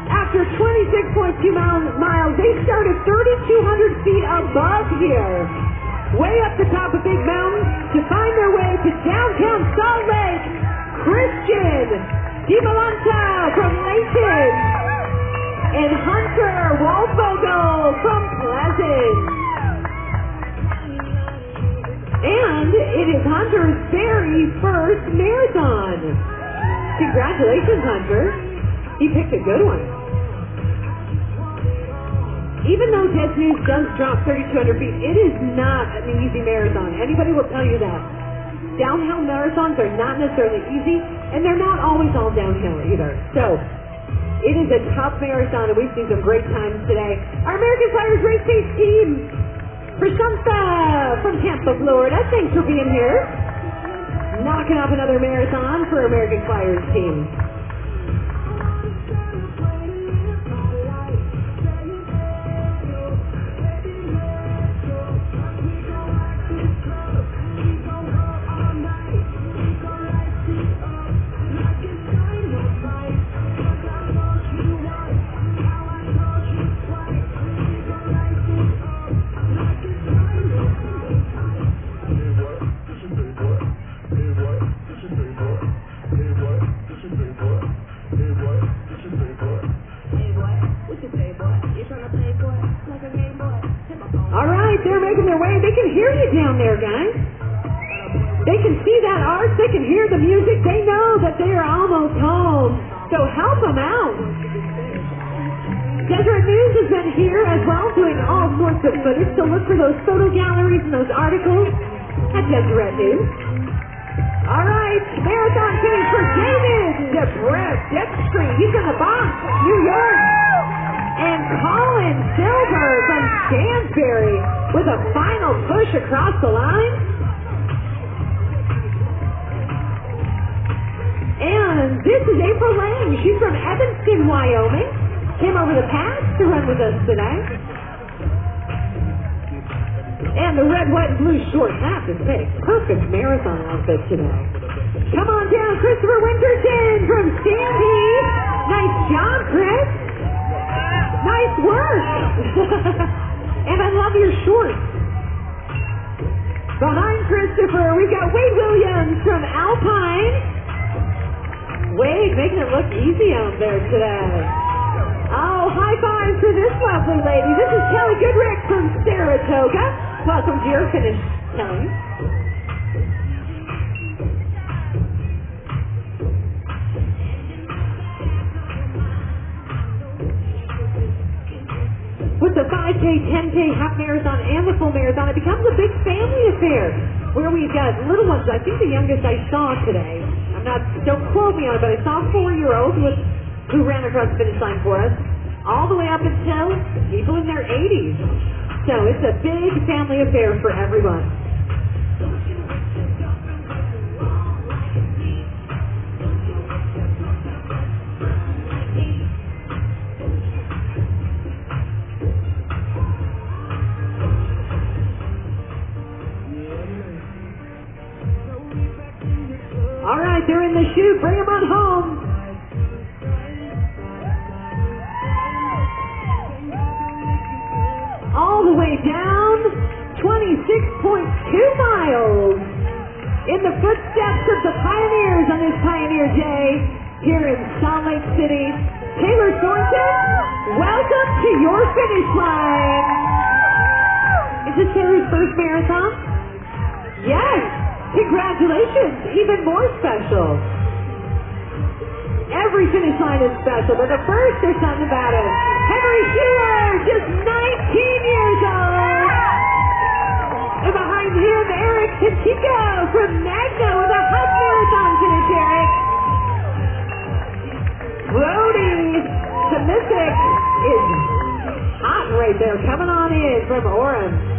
After 26.2 miles, they started 3,200 feet above here, way up the top of Big Mountain to find their way to downtown Salt Lake. Christian DiMolanta from Layton and Hunter Walfogel from Pleasant. And it is Hunter's very first marathon. Congratulations, Hunter. He picked a good one. Even though Des News does drop 3,200 feet, it is not an easy marathon. Anybody will tell you that. Downhill marathons are not necessarily easy, and they're not always all downhill either. So, it is a tough marathon, and we've seen some great times today. Our American Flyers Race Day team, Prashanta from Tampa, Florida, thanks for being here. Knocking off another marathon for American Flyers team. They're making their way. They can hear you down there, guys. They can see that arch. They can hear the music. They know that they are almost home. So help them out. Deseret News has been here as well, doing all sorts of footage. So look for those photo galleries and those articles at Deseret News. All right, marathon finish for David Dextree. He's in the Bronx, New York. And Colin Silver from Stansbury with a final push across the line. And this is April Lang. She's from Evanston, Wyoming. Came over the pass to run with us today. And the red, white, and blue short hat is picked. Perfect marathon outfit today. Come on down, Christopher Winterton from Sandy. Nice job, Chris. Nice work. And I love your shorts. Behind Christopher, we've got Wade Williams from Alpine. Wade making it look easy out there today. Oh, high fives for this lovely lady. This is Kelly Goodrick from Saratoga. Welcome to your finish, Kelly. With the 5K, 10K, half marathon, and the full marathon, it becomes a big family affair where we've got little ones. I think the youngest I saw today, don't quote me on it, but I saw a 4-year-old who ran across the finish line for us, all the way up until people in their 80s. So it's a big family affair for everyone. All right, they're in the chute. Bring them on home. down 26.2 miles in the footsteps of the pioneers on this Pioneer Day here in Salt Lake City. Taylor Thornton, welcome to your finish line. Is this Taylor's first marathon? Yes. Congratulations. Even more special. Every finish line is special, but the first, there's something about it. Henry Shearer, just 19 years old. And behind him, Eric Tachiko from Magna with a half marathon finish, Eric. Brody Tomisic is hot right there, coming on in from Orem.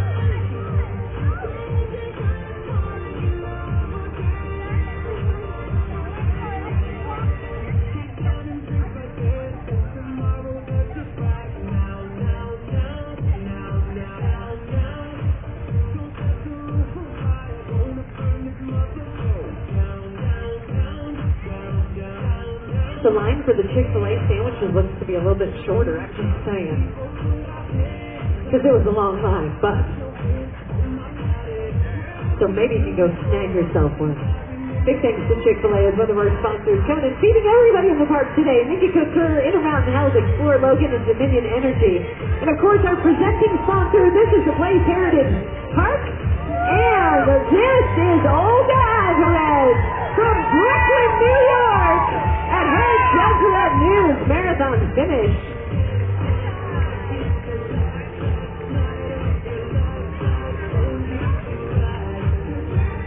The line for the Chick-fil-A sandwiches looks to be a little bit shorter, I'm just saying. Because it was a long line, but. So maybe you can go snag yourself one. Big thanks to Chick-fil-A as one of our sponsors, coming and feeding everybody in the park today. Nikki Couture, Intermountain Health, Explore Logan, and Dominion Energy. And of course our presenting sponsor, this is the Place Heritage Park. And this is Olga Alvarez from Brooklyn, New York. At her Deseret News Marathon finish.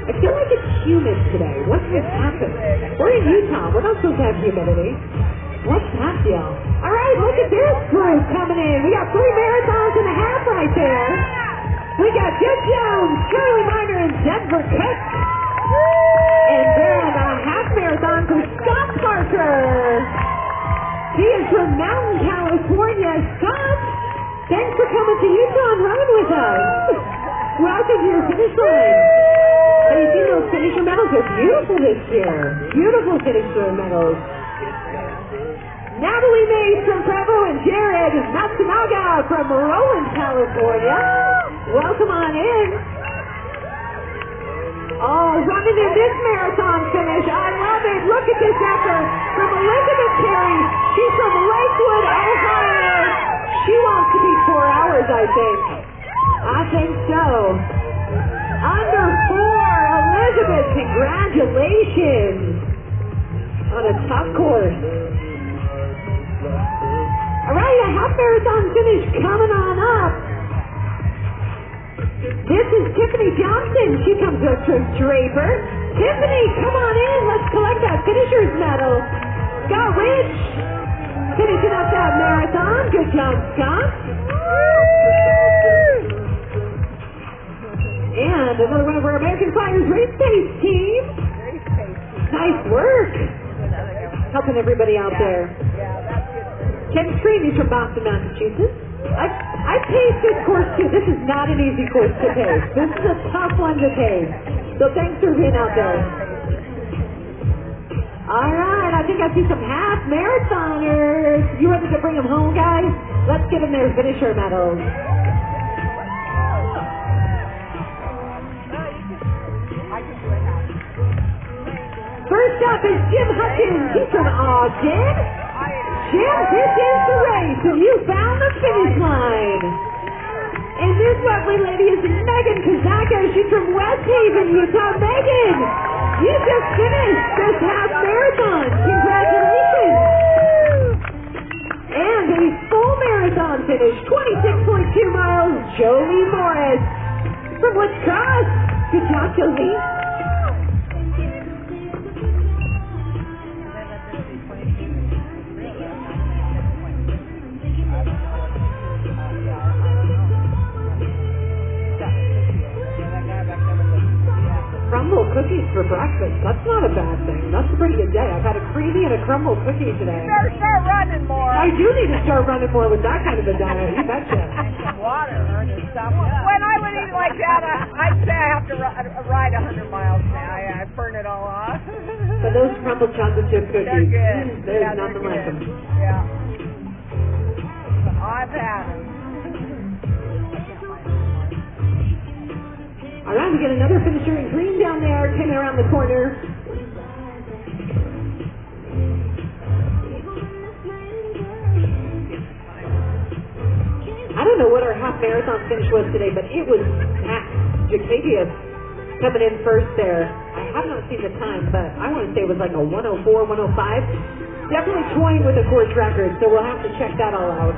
I feel like it's humid today. What has happened? We're in Utah. We're not supposed to have humidity. What's that deal? All right, look at this group coming in. We got 3 marathons and a half right there. We got Jim Jones, Shirley Miner, and Denver Cook. And then a half marathon for Scott Parker. He is from Mountain, California. Scott, thanks for coming to Utah and running with us. Welcome to your finish line. Have you seen those finisher medals? They're beautiful this year. Beautiful finisher medals. Natalie Mays from Prevo and Jared Matsunaga from Roland, California. Welcome on in. Oh, running in this marathon finish. I love it. Look at this effort from Elizabeth Terry. She's from Lakewood, Ohio. She wants to be 4 hours, I think. I think so. Under 4, Elizabeth, congratulations on a tough course. All right, a half marathon finish coming on up. This is Tiffany Johnson. She comes up from Draper. Tiffany, come on in. Let's collect that finisher's medal. Scott Rich, finishing up that marathon. Good job, Scott. And another one of our American Flyers Race Pace team. Nice work. Helping everybody out there. Ken Stream, he's from Boston, Massachusetts. I paced this course too. This is not an easy course to pace. This is a tough one to pace. So thanks for being out there. All right, I think I see some half marathoners. You ready to bring them home, guys? Let's give them their finisher medals. First up is Jim Hutchins. He's from Austin. Jim, this is the race, and you found the finish line. And this lovely lady is Megan Kazaka. She's from West Haven, Utah. Megan, you just finished this half marathon. Congratulations. And a full marathon finish, 26.2 miles, Jolie Morris from Woods Cross. Good job, Jolie. Crumble cookies for breakfast. That's not a bad thing. That's a pretty good day. I've had a creamy and a crumble cookie today. You better start running more. I do need to start running more with that kind of a diet. You betcha. Water and stuff. When I would eat like that, I'd say I have to ride 100 miles now. I burn it all off. But those crumble chocolate chip cookies, They're good. There's nothing like them. Yeah. I've had them. All right, we got another finisher in green down there, coming around the corner. I don't know what our half marathon finish was today, but it was packed. Jacavius coming in first there. I have not seen the time, but I want to say it was like a 104, 105. Definitely toying with a course record, so we'll have to check that all out.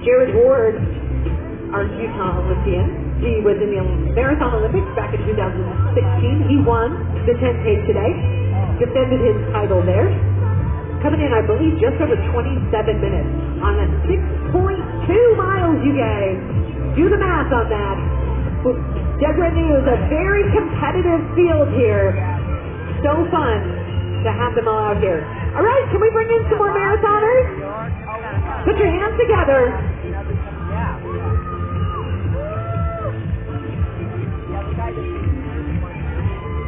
Jared Ward, our Utah Olympian, he was in the Marathon Olympics back in 2016. He won the 10K today, defended his title there. Coming in, I believe, just over 27 minutes on a 6.2 miles, you guys. Do the math on that. Deseret News, a very competitive field here. So fun to have them all out here. All right, can we bring in some more marathoners? Put your hands together.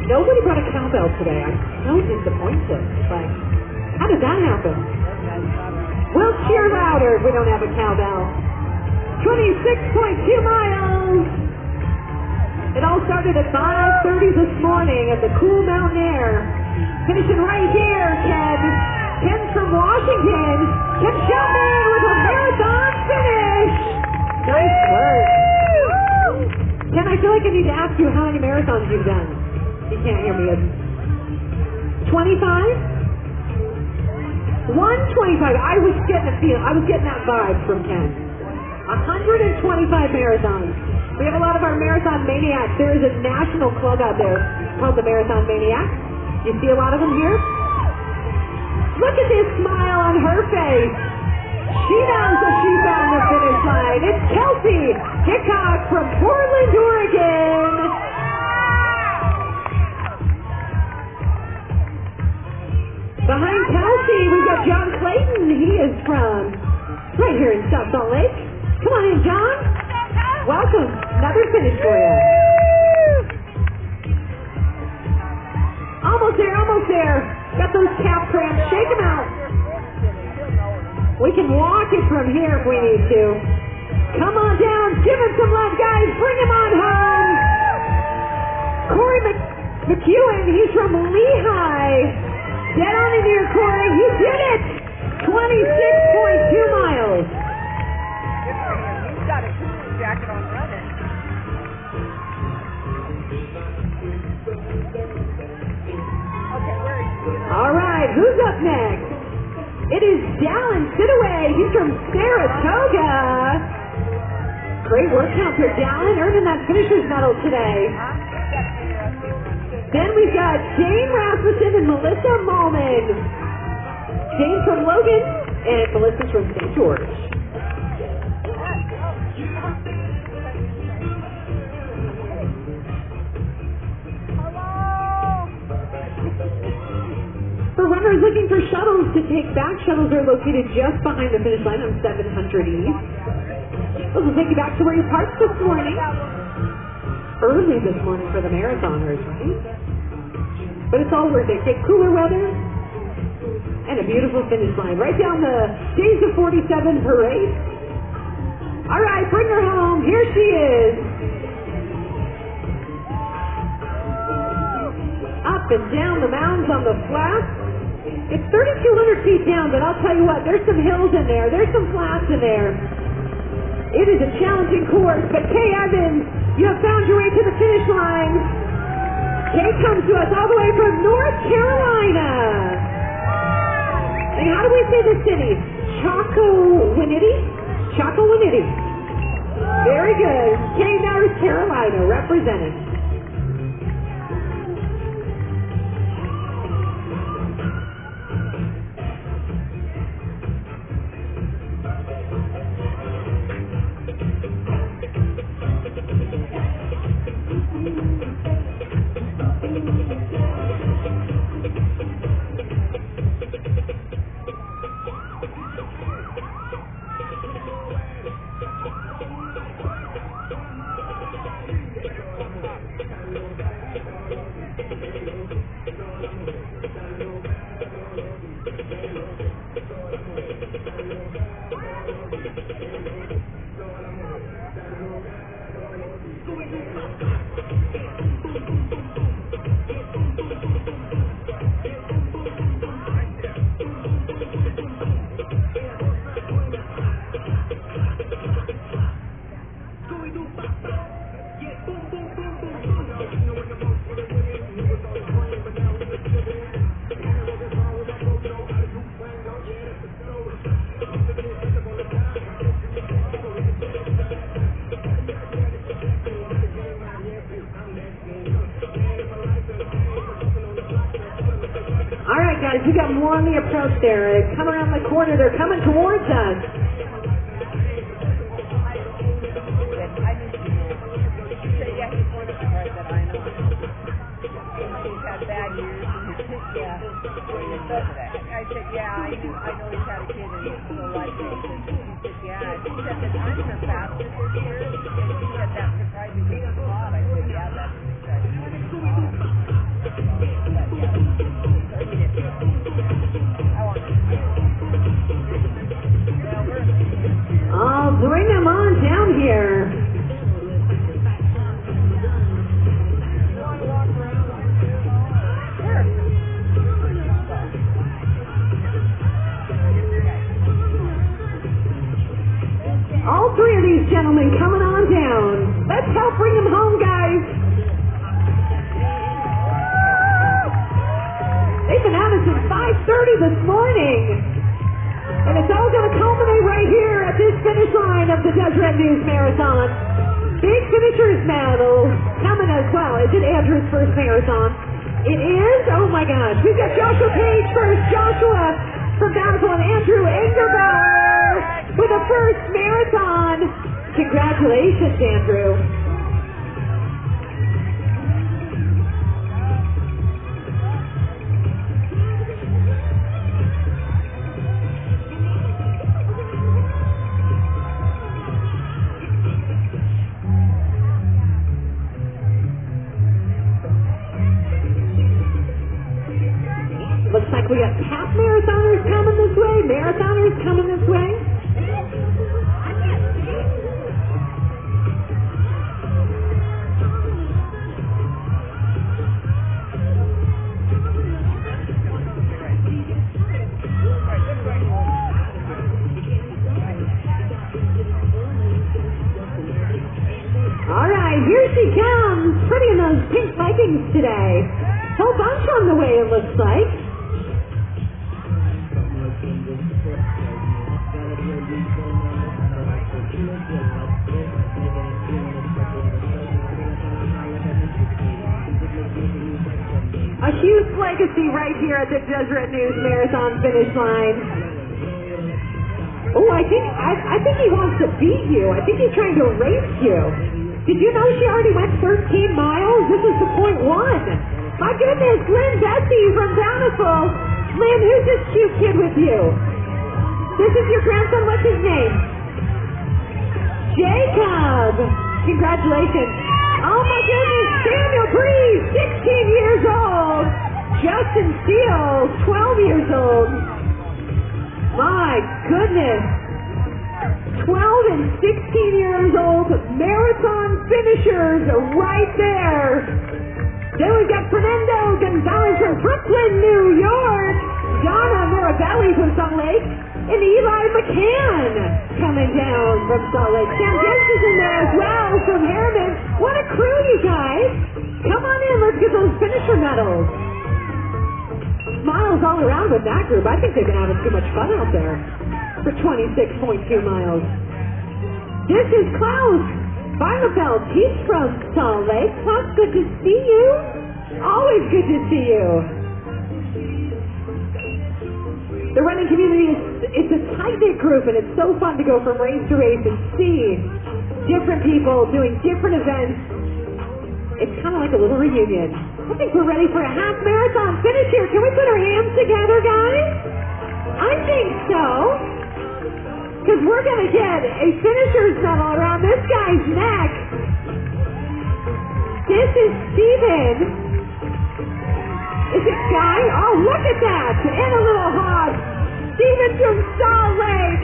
Nobody brought a cowbell today. I'm so disappointed. Like, how did that happen? We'll cheer louder if we don't have a cowbell. 26.2 miles. It all started at 5:30 this morning at the cool mountain air. Finishing right here, Ken. Ken's from Washington. Ken Shelton with a marathon finish. Nice work. Ken, I feel like I need to ask you how many marathons you've done. You can't hear me. 25? 125. I was getting that vibe from Ken. 125 marathons. We have a lot of our marathon maniacs. There is a national club out there called the Marathon Maniacs. You see a lot of them here? Look at this smile on her face. She knows that she found the finish line. It's Kelsey Hickok from Portland, Oregon. Behind Kelsey, we've got John Clayton. He is from right here in South Salt Lake. Come on in, John. Welcome. Another finish for you. Almost there, almost there. Got those calf cramps. Shake them out. We can walk it from here if we need to. Come on down. Give him some love, guys. Bring him on home. Corey McEwen, he's from Lehigh. Get on in here, Corey. You did it. 26.2 miles. He's got a cooling jacket on running. Okay, where are you? All right, who's up next? It is Dallin Sidaway. He's from Saratoga. Great work out for Dallin, earning that finisher's medal today. Then we've got Jane Rasmussen and Melissa Malman. Jane from Logan and Melissa's from St. George. For runners looking for shuttles to take back, shuttles are located just behind the finish line on 700 East. Those will take you back to where you parked this morning. Early this morning for the marathoners, right? But it's all worth it. Get cooler weather and a beautiful finish line. Right down the Days of 47 parade. All right, bring her home. Here she is. Up and down the mountains on the flats. It's 3,200 feet down, but I'll tell you what, there's some hills in there. There's some flats in there. It is a challenging course, but Kay Evans, you have found your way to the finish line. Kay comes to us all the way from North Carolina. And how do we say the city? Chocowinity? Chocowinity. Very good. Kay, North Carolina, represented. All right, guys, we got more on the approach there. Come around the corner. They're coming towards us. I said, yeah, I know he's had a kid in the life stage. And she said, yeah. She said that I'm her fastest this year. And she said that surprising me a lot. I said, yeah, that's surprising me a lot. But yeah, so he didn't. I want to. Yeah, we're I'll bring them on down here. All three of these gentlemen coming on down. Let's help bring them home, guys. They've been out since 5:30 this morning. And it's all going to culminate right here at this finish line of the Deseret News Marathon. Big finishers medal coming as well. Is it Andrew's first marathon? It is? Oh my gosh. We've got Joshua Page first. Joshua from Bountiful and Andrew Engerbauer with a first marathon. Congratulations, Andrew. Looks like we got half marathoners coming this way, marathoners coming this way. All right, here she comes, pretty in those pink leggings today. Whole bunch on the way, it looks like. A huge legacy right here at the Deseret News Marathon finish line. Oh, I think he wants to beat you. I think he's trying to race you. Did you know she already went 13 miles? This is the .1. My goodness, Lynn Bessie from Bountiful. Lynn, who's this cute kid with you? This is your grandson. What's his name? Jacob. Congratulations. Oh my goodness, Samuel Breeze, 16 years old. Justin Steele, 12 years old. My goodness. 12 and 16 years old marathon finishers right there. Then we've got Fernando Gonzalez from Brooklyn, New York. Donna Mirabelli from Salt Lake. And Eli McCann coming down from Salt Lake. Sam Gibbs is in there as well from Harriman. What a crew, you guys. Come on in, let's get those finisher medals. Smiles all around with that group. I think they've been having too much fun out there for 26.2 miles. This is Klaus Barnefeld. He's from Salt Lake. Klaus, good to see you. Always good to see you. The running community it's a tight-knit group, and it's so fun to go from race to race and see different people doing different events. It's kind of like a little reunion. I think we're ready for a half marathon finish here. Can we put our hands together, guys? I think so. Because we're going to get a finisher's medal around this guy's neck. This is Steven. Is it Guy? Oh, look at that. And a little hog. Steven from Salt Lake.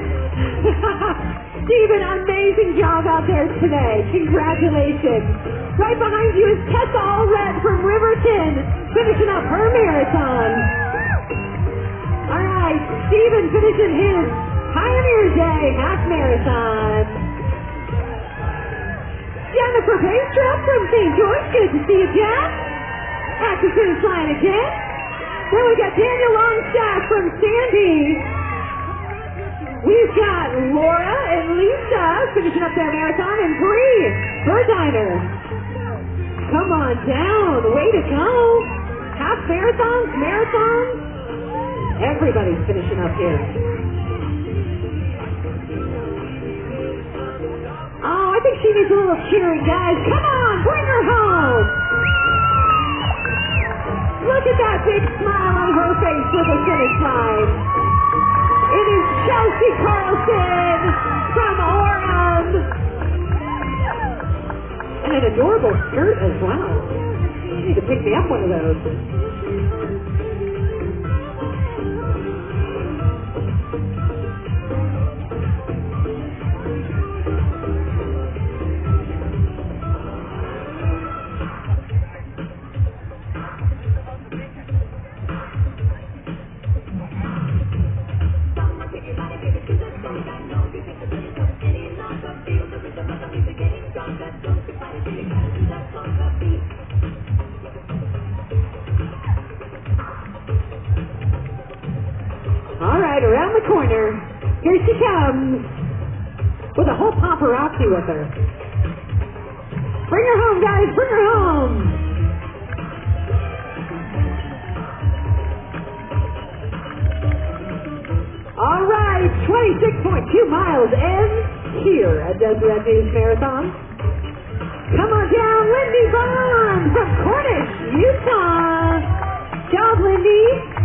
Steven, amazing job out there today. Congratulations. Right behind you is Tessa Allred from Riverton, finishing up her marathon. All right, Steven finishing his Pioneer Day half marathon. Jennifer Pastrop from St. George, good to see you, Jen. At the finish line again. Then we got Daniel Longstaff from Sandy. We've got Laura and Lisa finishing up their marathon, and Bree Burdiner. Come on down, way to go. Half marathons, marathons. Everybody's finishing up here. Oh, I think she needs a little cheering, guys. Come on, bring her home. Look at that big smile on her face with the finish line. It is Chelsea Carlson from Orem. And an adorable skirt as well. You need to pick me up one of those. All right, around the corner. Here she comes. With a whole paparazzi with her. Bring her home, guys. Bring her home. All right, 26.2 miles ends here at Deseret News Marathon. Come on down, Lindy Bond from Cornish, Utah. Job, Lindy.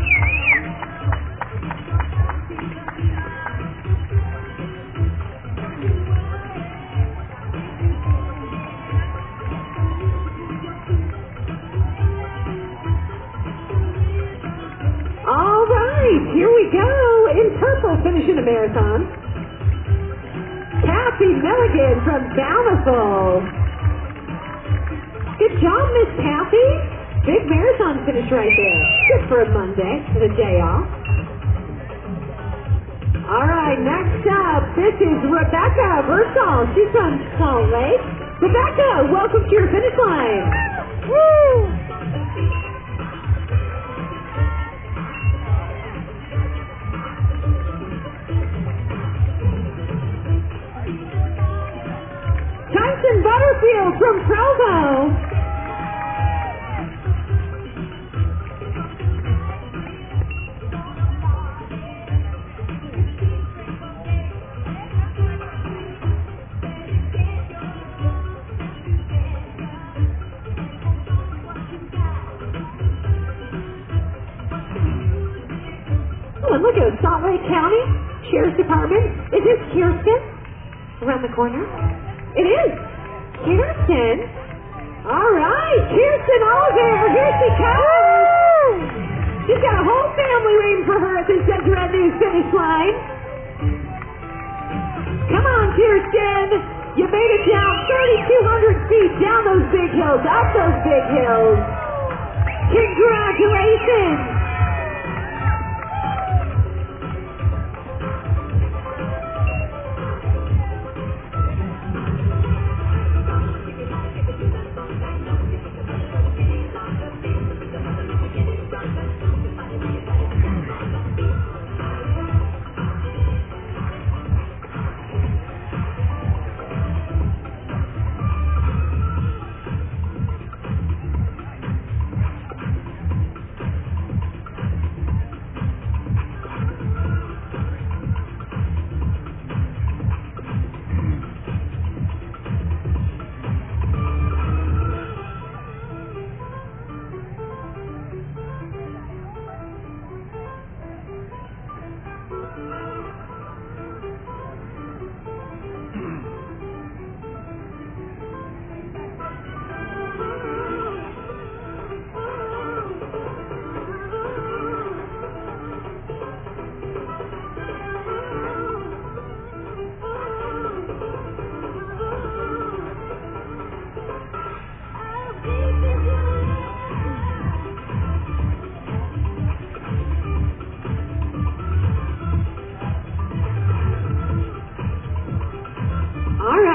All right, here we go. In purple, finishing the marathon. Kathy Milligan from Bountiful. Good job, Miss Kathy. Big marathon finish right there. Good for a Monday, and a day off. All right, next up, this is Rebecca Versal. She's from Salt Lake. Rebecca, welcome to your finish line. Woo! Tyson Butterfield from Provo. Oh, and look at Salt Lake County Sheriff's Department. Is this Kirsten around the corner? It is. Kirsten. All right. Kirsten Oliver. Here she comes. She's got a whole family waiting for her at this Deseret News finish line. Come on, Kirsten. You made it down 3,200 feet, down those big hills, up those big hills. Congratulations.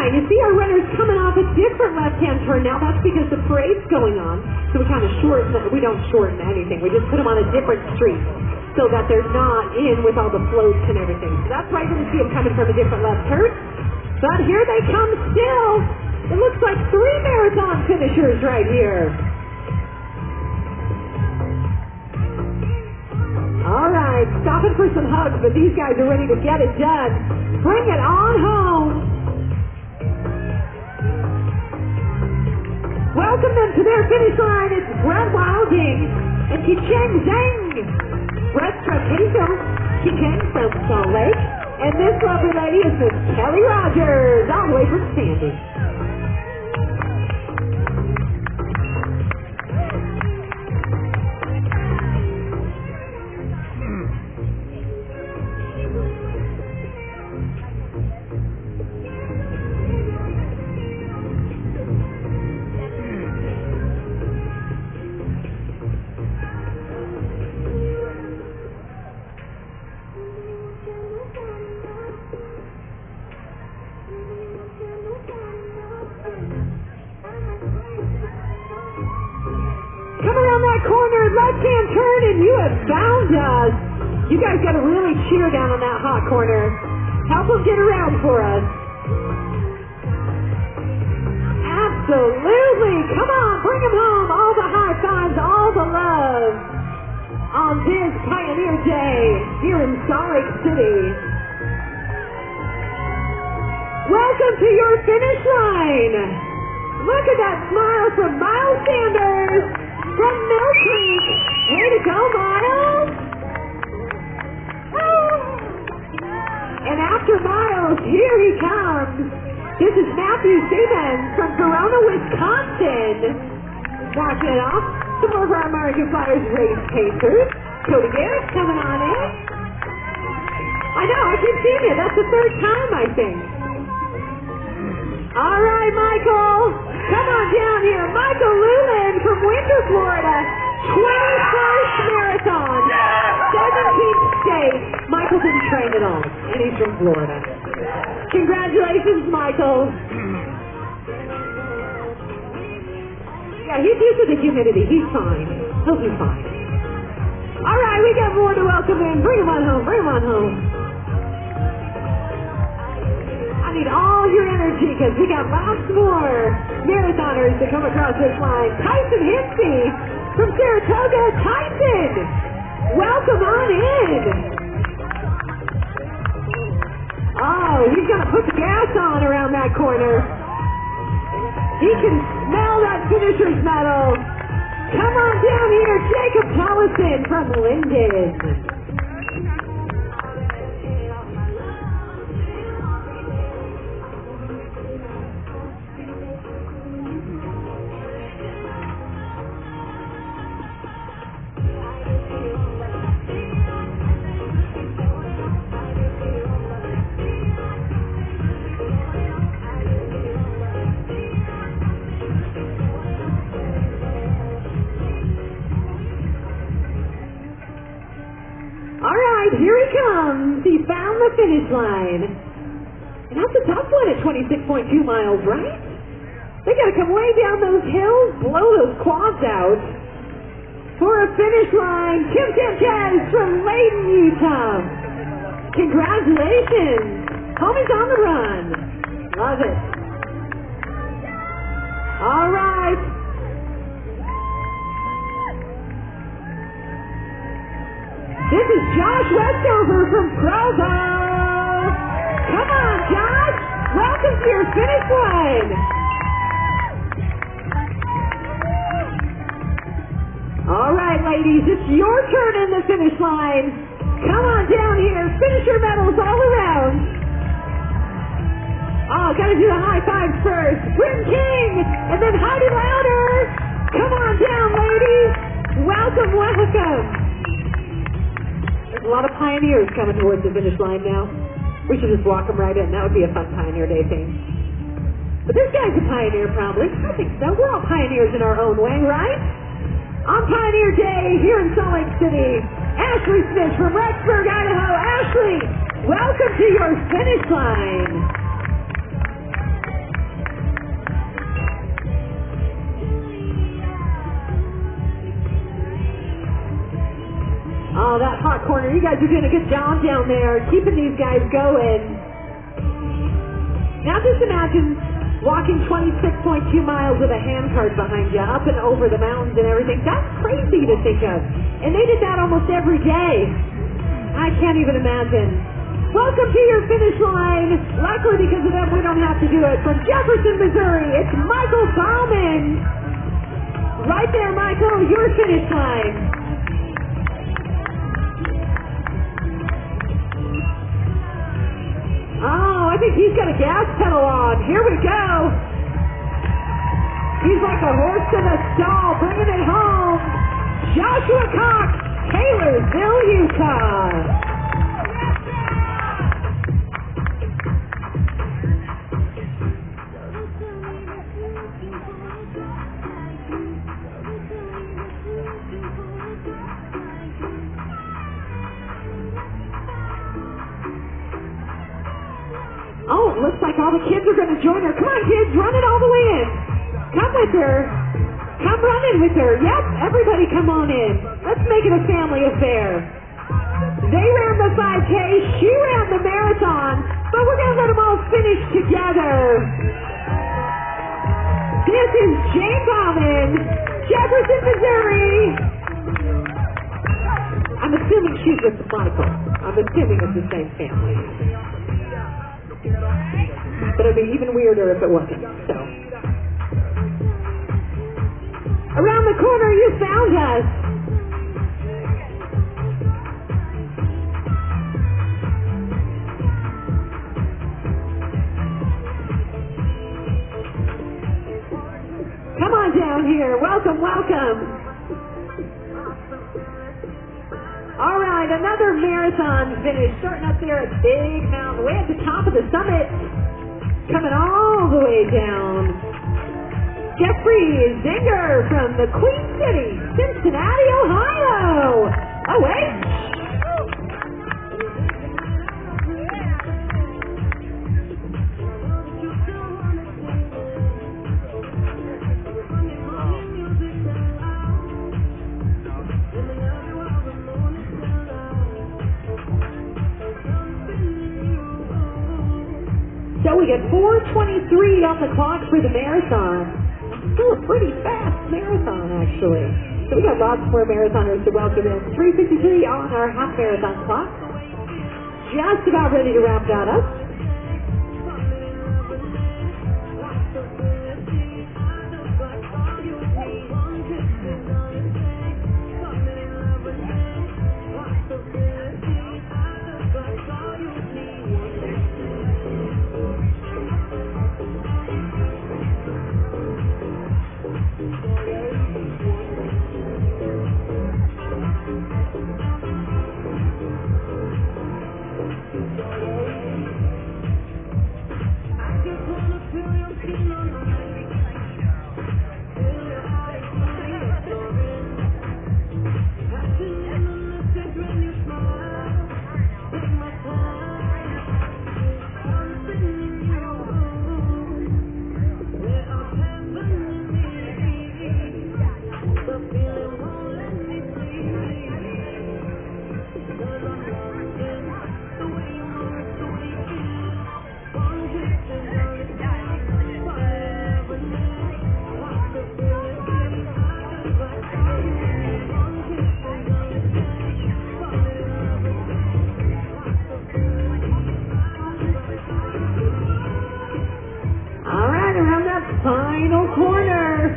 right, you see our runners coming off a different left-hand turn now. That's because the parade's going on, so we kind of we don't shorten anything. We just put them on a different street so that they're not in with all the floats and everything. So that's why you're going to see them coming from a different left turn. But here they come still. It looks like 3 marathon finishers right here. All right, stopping for some hugs, but these guys are ready to get it done. Bring it on home. Welcome them to their finish line. It's Brett Wilding and Kicheng Zhang. Brett's from Hazel, Kicheng from Salt Lake, and this lovely lady is Miss Kelly Rogers, all the way from Sandy. Left-hand turn and you have found us. You guys got to really cheer down on that hot corner. Help them get around for us. Absolutely. Come on, bring them home. All the high fives, all the love on this Pioneer Day here in Salt Lake City. Welcome to your finish line. Look at that smile from Miles Sanders from Mill Creek. Way to go, Miles. And after Miles, here he comes. This is Matthew Siemens from Corona, Wisconsin. Knocking it off. Some of our American Flyers race pacers. Cody Garrett coming on in. I know, I keep seeing it. That's the 3rd time, I think. All right, Michael. Come on down here. Michael Lulin from Winter, Florida. 21st marathon. 17th state. Michael didn't train at all, and he's from Florida. Congratulations, Michael. Yeah, he's used to the humidity. He's fine. He'll be fine. All right, we got more to welcome in. Bring him on home. Bring him on home. I need all your energy because we got lots more marathoners to come across this line. Tyson Hinsey from Saratoga. Tyson, welcome on in. Oh, he's going to put the gas on around that corner. He can smell that finisher's medal. Come on down here, Jacob Tollison from Linden. Here he comes. He found the finish line. And that's a tough one at 26.2 miles, right? They got to come way down those hills, blow those quads out for a finish line. Kim Sanchez from Layton, Utah. Congratulations. Homie's on the run. Love it. All right. This is Josh Westover from Provo. Come on, Josh. Welcome to your finish line. All right, ladies, it's your turn in the finish line. Come on down here. Finisher medals all around. Oh, gotta do the high fives first. Bryn King, and then Heidi Louder. Come on down, ladies. Welcome, welcome. There's a lot of pioneers coming towards the finish line now. We should just walk them right in. That would be a fun Pioneer Day thing. But this guy's a pioneer, probably. I think so. We're all pioneers in our own way, right? On Pioneer Day here in Salt Lake City, Ashley Smith from Rexburg, Idaho. Ashley, welcome to your finish line. You guys are doing a good job down there, keeping these guys going. Now just imagine walking 26.2 miles with a handcart behind you, up and over the mountains and everything. That's crazy to think of. And they did that almost every day. I can't even imagine. Welcome to your finish line. Luckily, because of them, we don't have to do it. From Jefferson, Missouri, it's Michael Bauman. Right there, Michael, your finish line. Oh, I think he's got a gas pedal on. Here we go. He's like a horse in a stall, bringing it home. Joshua Cox, Taylorsville, Utah. Oh, it looks like all the kids are going to join her. Come on, kids, run it all the way in. Come with her. Come running with her. Yep, everybody come on in. Let's make it a family affair. They ran the 5K, she ran the marathon, but we're going to let them all finish together. This is Jane Bauman, Jefferson, Missouri. I'm assuming she's with Michael. I'm assuming it's the same family. But it'd be even weirder if it wasn't, so. Around the corner, you found us. Come on down here. Welcome, welcome. All right, another marathon finish, starting up there at Big Mountain, way at the top of the summit, coming all the way down. Jeffrey Zinger from the Queen City, Cincinnati, Ohio. Oh, wait. So we got 4:23 on the clock for the marathon. Still a pretty fast marathon, actually. So we got lots more marathoners to welcome in. 3:53 on our half marathon clock. Just about ready to wrap that up. Final corner.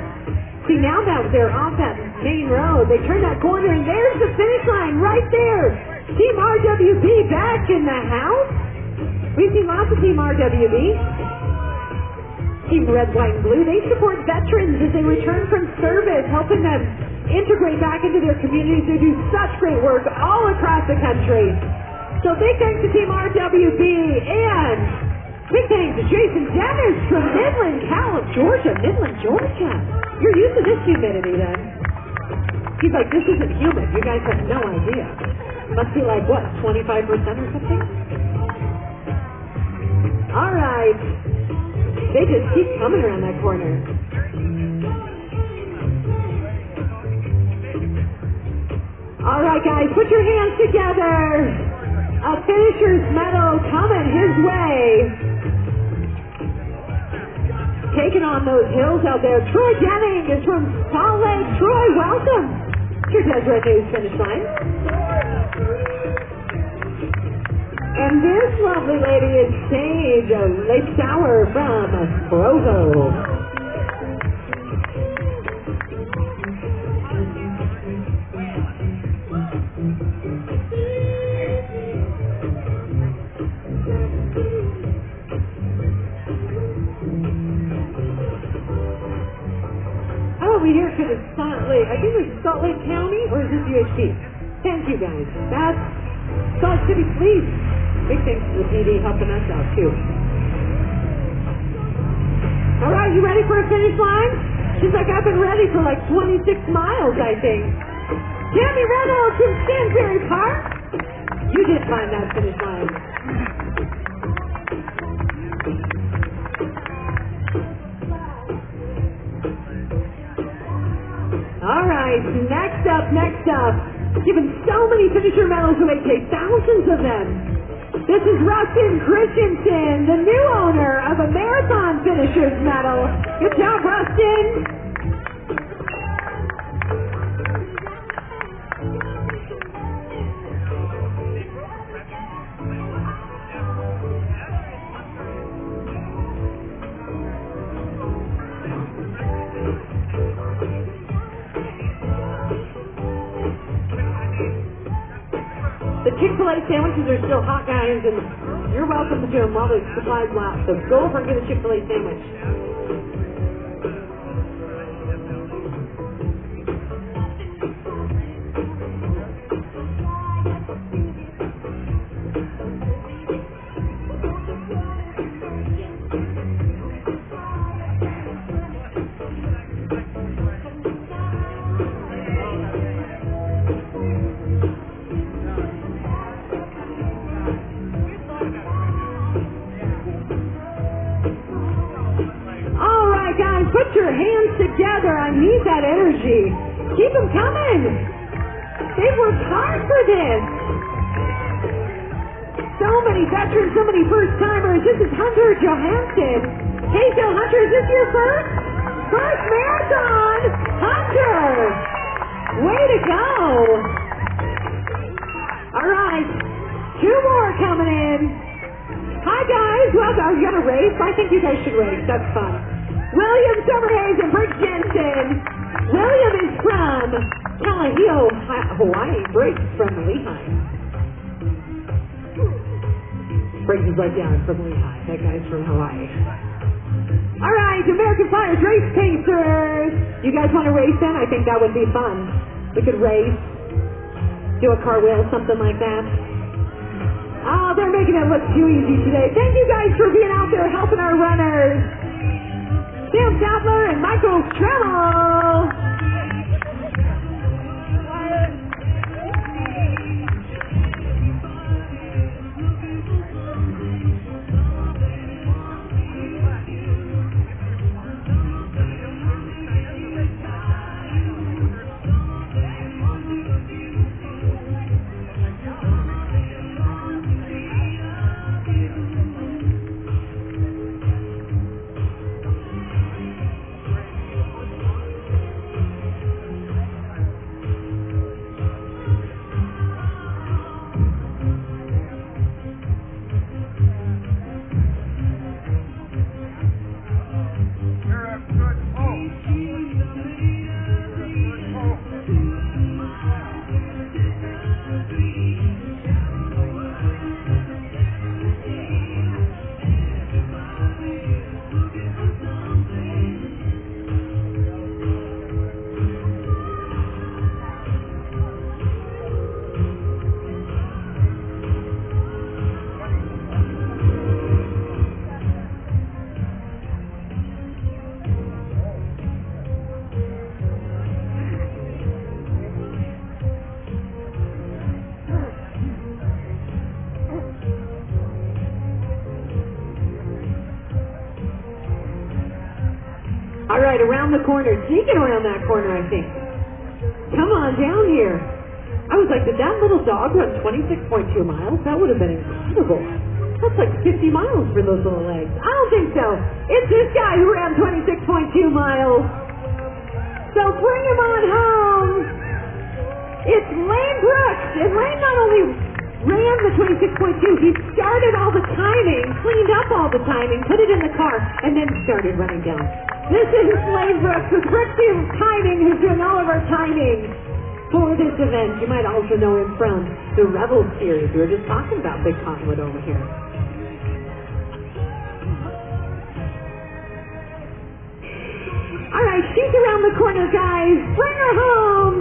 See, now that they're off that main road, they turn that corner and there's the finish line right there. Team RWB back in the house. We've seen lots of Team RWB. Team Red, White, and Blue, they support veterans as they return from service, helping them integrate back into their communities. They do such great work all across the country. So big thanks to Team RWB and big thanks to Jason Dennis from Midland, Georgia. You're used to this humidity then. He's like, this isn't humid. You guys have no idea. Must be like, what, 25% or something? All right. They just keep coming around that corner. All right, guys, put your hands together. A finisher's medal coming his way. Taking on those hills out there. Troy Denning is from Salt Lake. Troy, welcome to Deseret News Finish Line. And this lovely lady is Sage Lake Sour from Provo. We here to the Salt Lake, I think it's Salt Lake County, or is this UHP? Thank you guys. That's Salt City Police. Big thanks to the PD helping us out too. All right, you ready for a finish line? She's like, I've been ready for like 26 miles, I think. Tammy Reynolds from Stansbury Park. You did find that finish line. All right, next up, giving so many finisher medals away today, thousands of them. This is Rustin Christensen, the new owner of a Marathon Finishers Medal. Good job, Rustin. The Chick-fil-A sandwiches are still hot, guys, and you're welcome to them while the supplies last. So go over and get a Chick-fil-A sandwich. Put your hands together. I need that energy. Keep them coming. They've worked hard for this. So many veterans, so many first-timers. This is Hunter Johansson. Hey, so Hunter, is this your first marathon? Hunter! Way to go. All right. 2 more coming in. Hi, guys. Well, are you going to race? I think you guys should race. That's fun. William Summerhays and Briggs Jensen. William is from Kalahio, Hawaii. Briggs from Lehigh. Briggs is like, yeah, I'm from Lehigh. That guy's from Hawaii. All right, American Flyers Race Pacers. You guys want to race then? I think that would be fun. We could race, do a car wheel, something like that. Oh, they're making it look too easy today. Thank you guys for being out there helping our runners. Sam Sadler and Michael Tremel. All right, around the corner. Take it around that corner, I think. Come on down here. I was like, did that little dog run 26.2 miles? That would have been incredible. That's like 50 miles for those little legs. I don't think so. It's this guy who ran 26.2 miles. So bring him on home. It's Lane Brooks. And Lane not only ran the 26.2, he started all the timing, cleaned up all the timing, put it in the car, and then started running down. This is Lane Brooks with Brookfield Timing, who's doing all of our timing for this event. You might also know him from the Rebel series. We were just talking about Big Cottonwood over here. All right, she's around the corner, guys. Bring her home.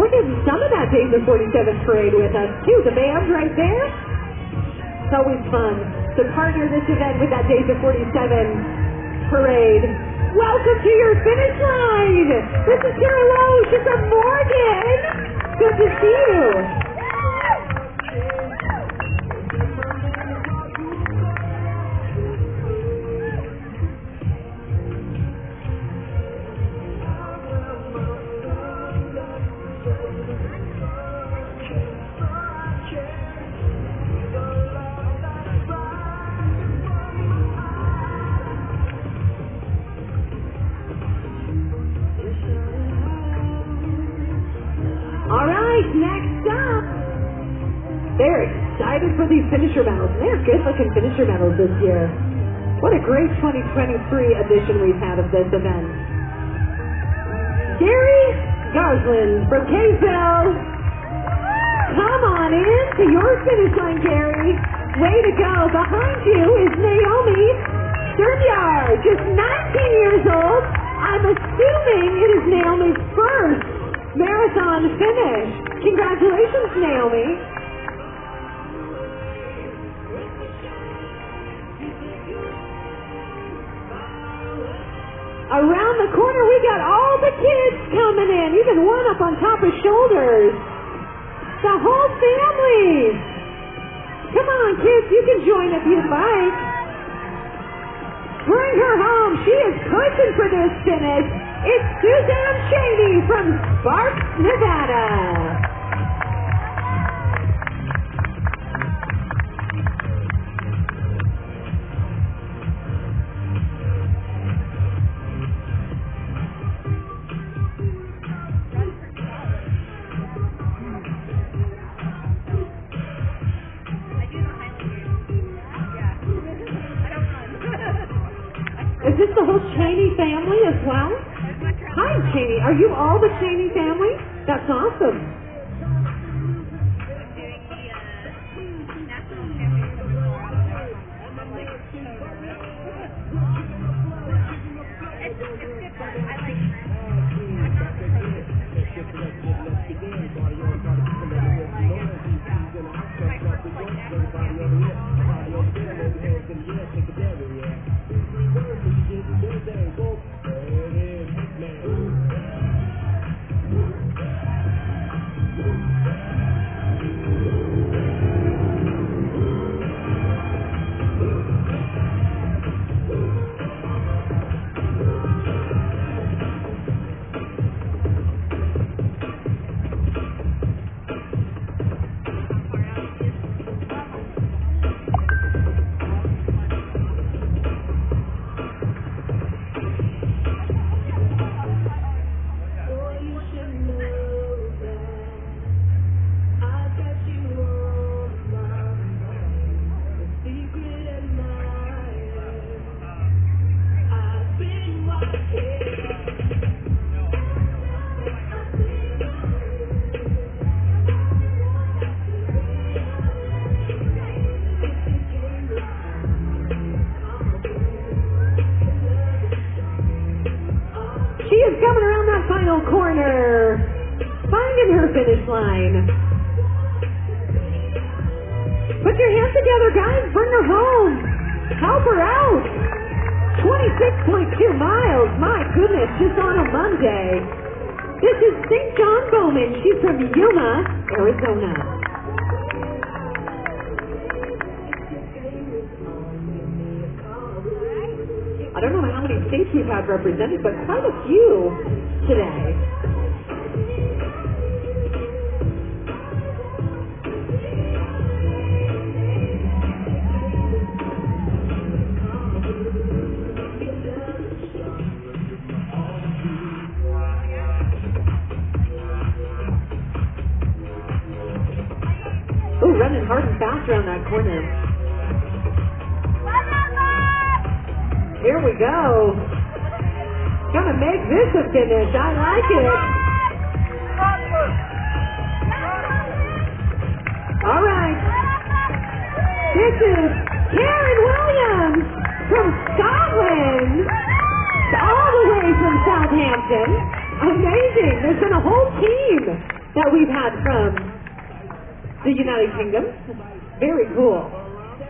We're getting some of that Days of 47 parade with us, too. The band's right there. It's always fun to partner this event with that Days of 47 parade. Welcome to your finish line. This is Carrie Lowe. She's from Morgan. Good to see you. Next up, they're excited for these finisher medals. They're good-looking finisher medals this year. What a great 2023 edition we've had of this event. Gary Goslin from Kaysville. Come on in to your finish line, Gary. Way to go. Behind you is Naomi Surbyard, just 19 years old. I'm assuming it is Naomi's first marathon finish. Congratulations, Naomi. Around the corner, we got all the kids coming in, even one up on top of shoulders. The whole family. Come on, kids, you can join if you'd like. Bring her home. She is pushing for this finish. It's Suzanne Cheney from Sparks, Nevada. Is this the whole Cheney family as well? Hi, Cheney. Are you all the Cheney family? That's awesome. Coming around that final corner, finding her finish line. Put your hands together, guys. Bring her home. Help her out. 26.2 miles. My goodness, just on a Monday. This is St. John Bowman. She's from Yuma, Arizona. I don't know how many states we've had represented, but quite a few today. Ooh, running hard and fast around that corner. Here we go. Gonna make this a finish. I like it. All right. This is Karen Williams from Scotland. All the way from Southampton. Amazing. There's been a whole team that we've had from the United Kingdom. Very cool.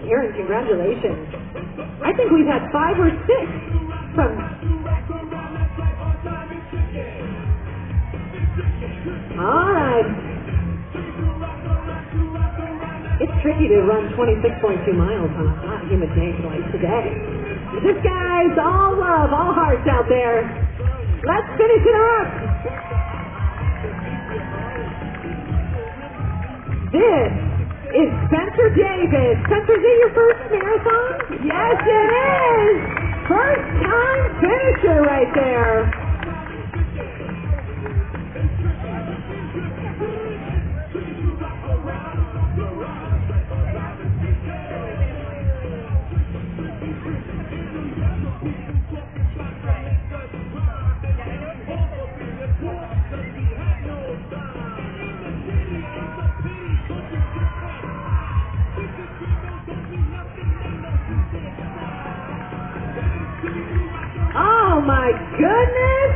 Karen, congratulations. I think we've had 5 or 6 from... All right. It's tricky to run 26.2 miles on a hot, humid day like today. This guy's all love, all hearts out there. Let's finish it up. This is Spencer Davis. Spencer, is it your first marathon? Yes, it is. First time finisher right there. Oh my goodness!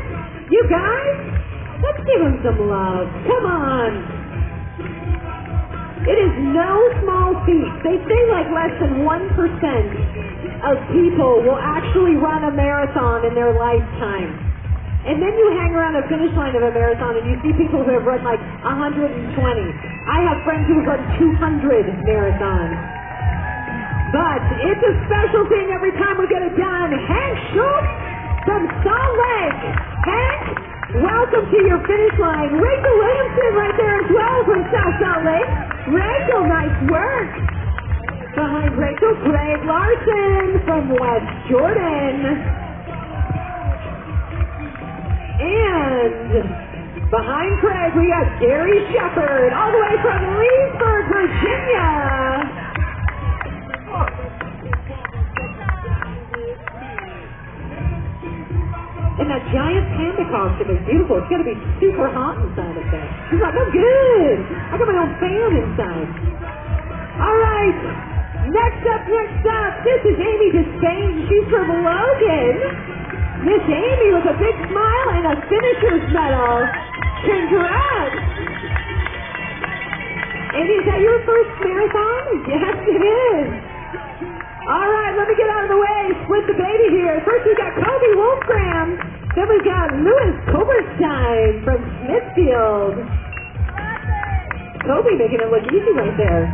You guys, let's give him some love. Come on. It is no small feat. They say like less than 1% of people will actually run a marathon in their lifetime. And then you hang around the finish line of a marathon and you see people who have run like 120. I have friends who have run 200 marathons. But it's a special thing every time we get it done. Hank Schultz from Salt Lake. Hank, welcome to your finish line. Rachel Williamson right there as well from South Salt Lake. Rachel, nice work. Behind Rachel, Craig Larson from West Jordan. And behind Craig, we got Gary Shepard, all the way from Leesburg, Virginia. And that giant panda costume is beautiful. It's going to be super hot inside of there. He's like, I'm good. I got my own fan inside. All right. Next up. This is Amy Despain. She's from Logan. Miss Amy with a big smile and a finisher's medal. Congrats. Amy, is that your first marathon? Yes, it is. All right, let me get out of the way. Split the baby here. First we got Kobe Wolfgram. Then we got Louis Koberstein from Smithfield. Kobe making it look easy right there.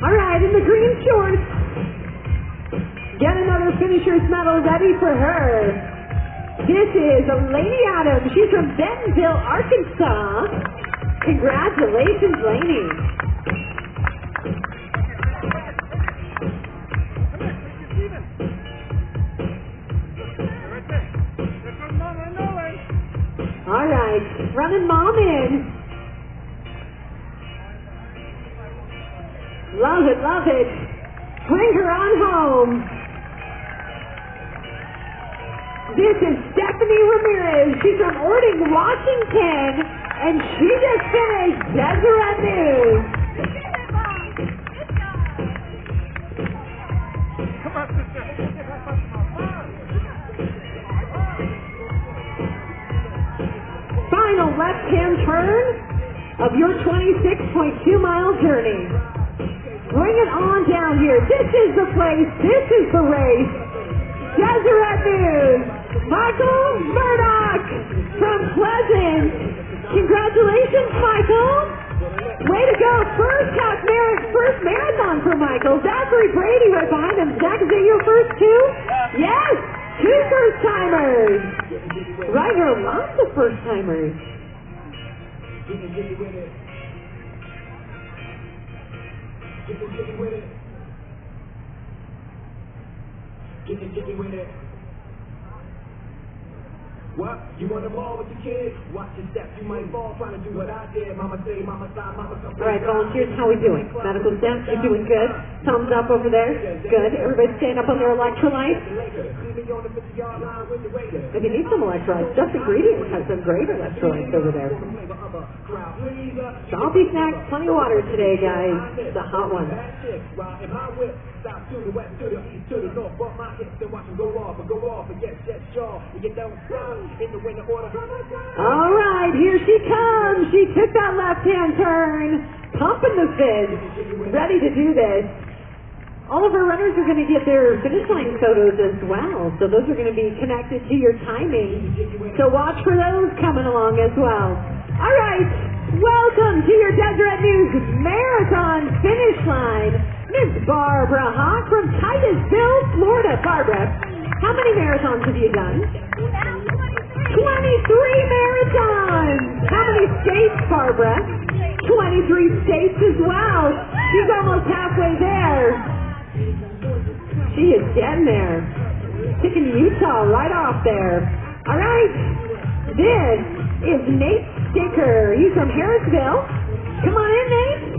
All right, in the green shorts. Get another finisher's medal ready for her. This is Lainey Adams. She's from Bentonville, Arkansas. Congratulations, Lainey. All right, running mom in. Love it, love it. Bring her on home. This is Stephanie Ramirez. She's from Ording, Washington. And she just finished Deseret News. Final left-hand turn of your 26.2-mile journey. Bring it on down here. This is the place. This is the race. Deseret News. Michael Murdoch from Pleasant. Congratulations, Michael. Way to go. First half marathon. first marathon for Michael. Zachary Brady right behind him. Zach, is it your first two? Yes! 2 first-timers! Right here, lots of first-timers. What? You want the ball with the kids? Watch your steps, you might fall trying to do what I did. Mama say, mama side, mama come. All right, volunteers, how we doing? Medical staff, you're doing good? Thumbs up over there. Good. Everybody stand up on their electrolytes. If you need some electrolytes, just ingredients has some great electrolytes over there. Salty snacks, plenty of water today, guys. It's a hot one. South to the west, to the east, to the north, bump my hips and watch them go off, and get that jaw, you get those in the winter order. All right, here she comes. She took that left-hand turn, pumping the fizz, ready to do this. All of our runners are going to get their finish line photos as well, so those are going to be connected to your timing. So watch for those coming along as well. All right, welcome to your Deseret News Marathon finish line. Miss Barbara Hawk from Titusville, Florida. Barbara, how many marathons have you done? 23 marathons! How many states, Barbara? 23 states as well. She's almost halfway there. She is getting there. Taking Utah right off there. All right, this is Nate Sticker. He's from Harrisville. Come on in, Nate.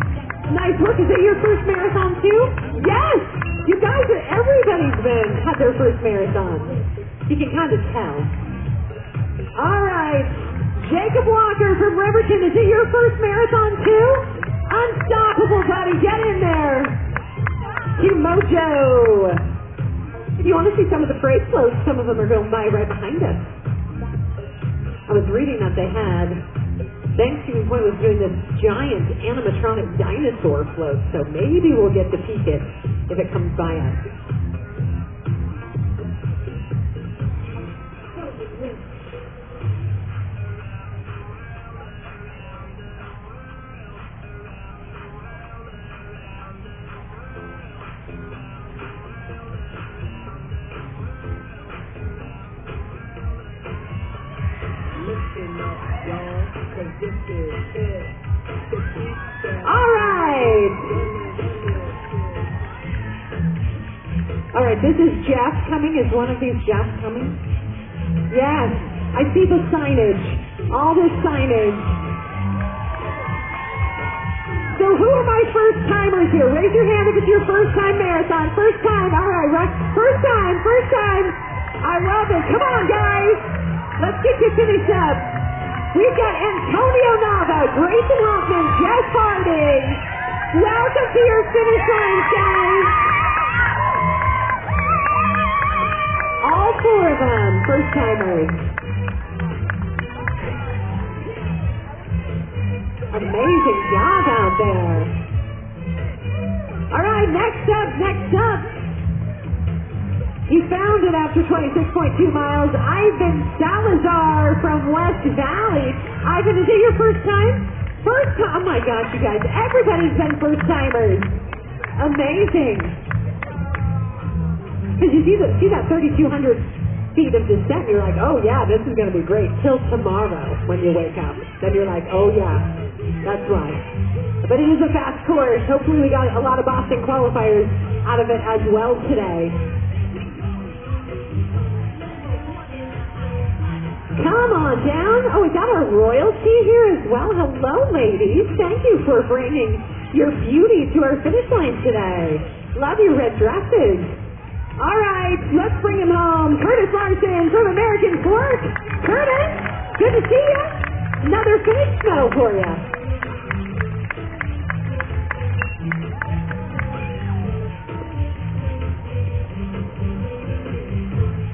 Nice work. Is it your first marathon too? Yes! You guys, everybody's had their first marathon. You can kind of tell. All right. Jacob Walker from Riverton. Is it your first marathon too? Unstoppable, buddy. Get in there. Team Mojo. If you want to see some of the freight floats, some of them are going by right behind us. I was reading that they had... Thanksgiving Point was doing this giant animatronic dinosaur float, so maybe we'll get to peek it if it comes by us. All right, this is Jeff coming. Is one of these Jeff coming? Yes, I see the signage. All this signage. So who are my first timers here? Raise your hand if it's your first time marathon. First time. All right, first time. I love it. Come on, guys. Let's get you finished up. We've got Antonio Nava, Grayson Hoffman, Jeff Harding. Welcome to your finish line, guys. All 4 of them, first timers. Amazing job out there. All right, next up. He found it after 26.2 miles. Ivan Salazar from West Valley. Ivan, is it your first time? First time. Oh my gosh, you guys. Everybody's been first timers. Amazing. Because you see that 3,200 feet of descent, you're like, oh yeah, this is going to be great. Till tomorrow when you wake up. Then you're like, oh yeah, that's right. But it is a fast course. Hopefully we got a lot of Boston qualifiers out of it as well today. Come on down. Oh, we got our royalty here as well. Hello, ladies. Thank you for bringing your beauty to our finish line today. Love your red dresses. All right, let's bring him home. Curtis Larson from American Fork. Curtis, good to see you. Another finish medal for you.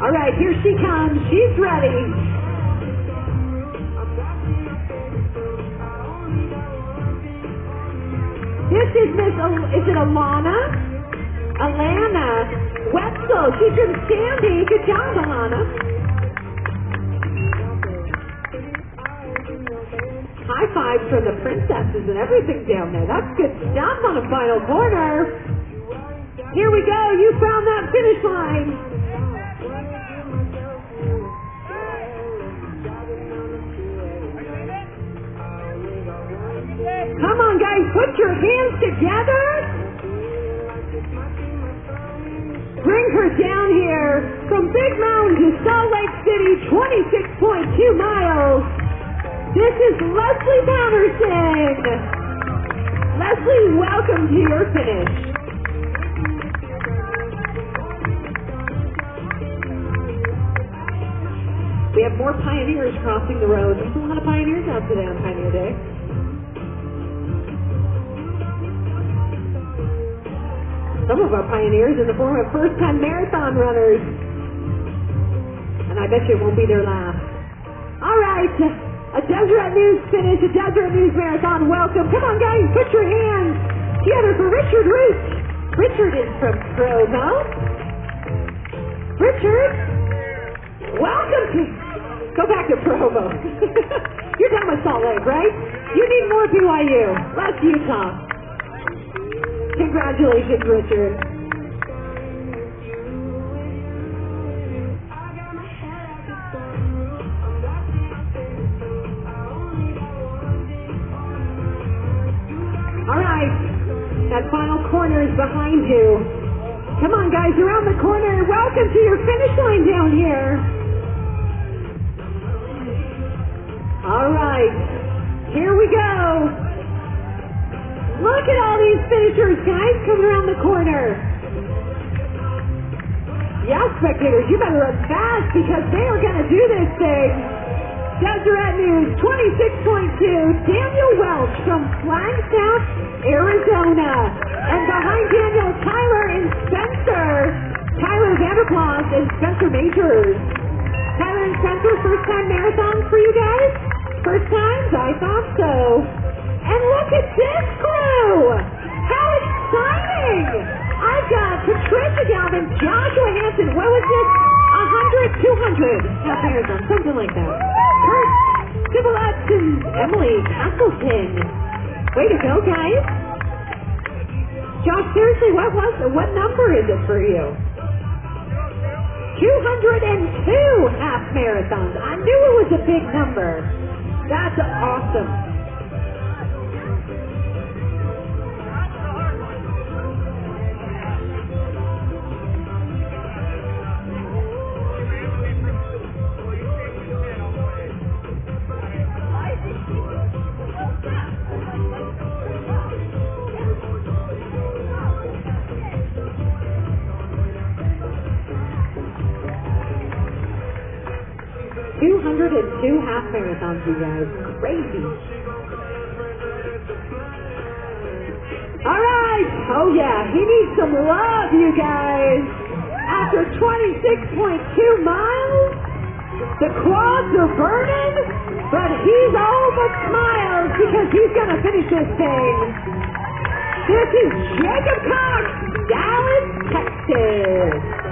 All right, here she comes. She's ready. This is is it Alana Wetzel. She's from Sandy. Good job, Alana. Hi, high fives from the princesses and everything down there. That's good stuff on the final corner. Here we go. You found that finish line. Come on, guys. Put your hands together. Bring her down here from Big Mountain to Salt Lake City, 26.2 miles. This is Leslie Patterson. Leslie, welcome to your finish. We have more pioneers crossing the road. There's a lot of pioneers out today on Pioneer Day. Some of our pioneers in the form of first-time marathon runners. And I bet you it won't be their last. All right, a Deseret News finish, a Deseret News marathon welcome. Come on, guys, put your hands together for Richard Root. Richard is from Provo. Richard, welcome to... Go back to Provo. You're done with Salt Lake, right? You need more BYU. Less Utah. Congratulations, Richard. All right, that final corner is behind you. Come on, guys, around the corner. Welcome to your finish line down here. All right, here we go. Look at all these finishers, guys, coming around the corner. Yeah, spectators, you better run fast because they are going to do this thing. Deseret News 26.2, Daniel Welch from Flagstaff, Arizona. And behind Daniel, Tyler and Spencer. Tyler Vanderplas and Spencer Majors. Tyler and Spencer, first-time marathons for you guys? First times? I thought so. And look at this crew! How exciting! I've got Patricia Galvin, Joshua Hansen. What was this? 100, 200 half marathon, something like that. Kurt Sibilette and Emily Castleton. Way to go, guys! Josh, seriously, what number is it for you? 202 half marathons. I knew it was a big number. That's awesome. Two half marathons, you guys. Crazy. All right. Oh, yeah. He needs some love, you guys. After 26.2 miles, the quads are burning, but he's all but smiles because he's going to finish this thing. This is Jacob Cox, Dallas, Texas.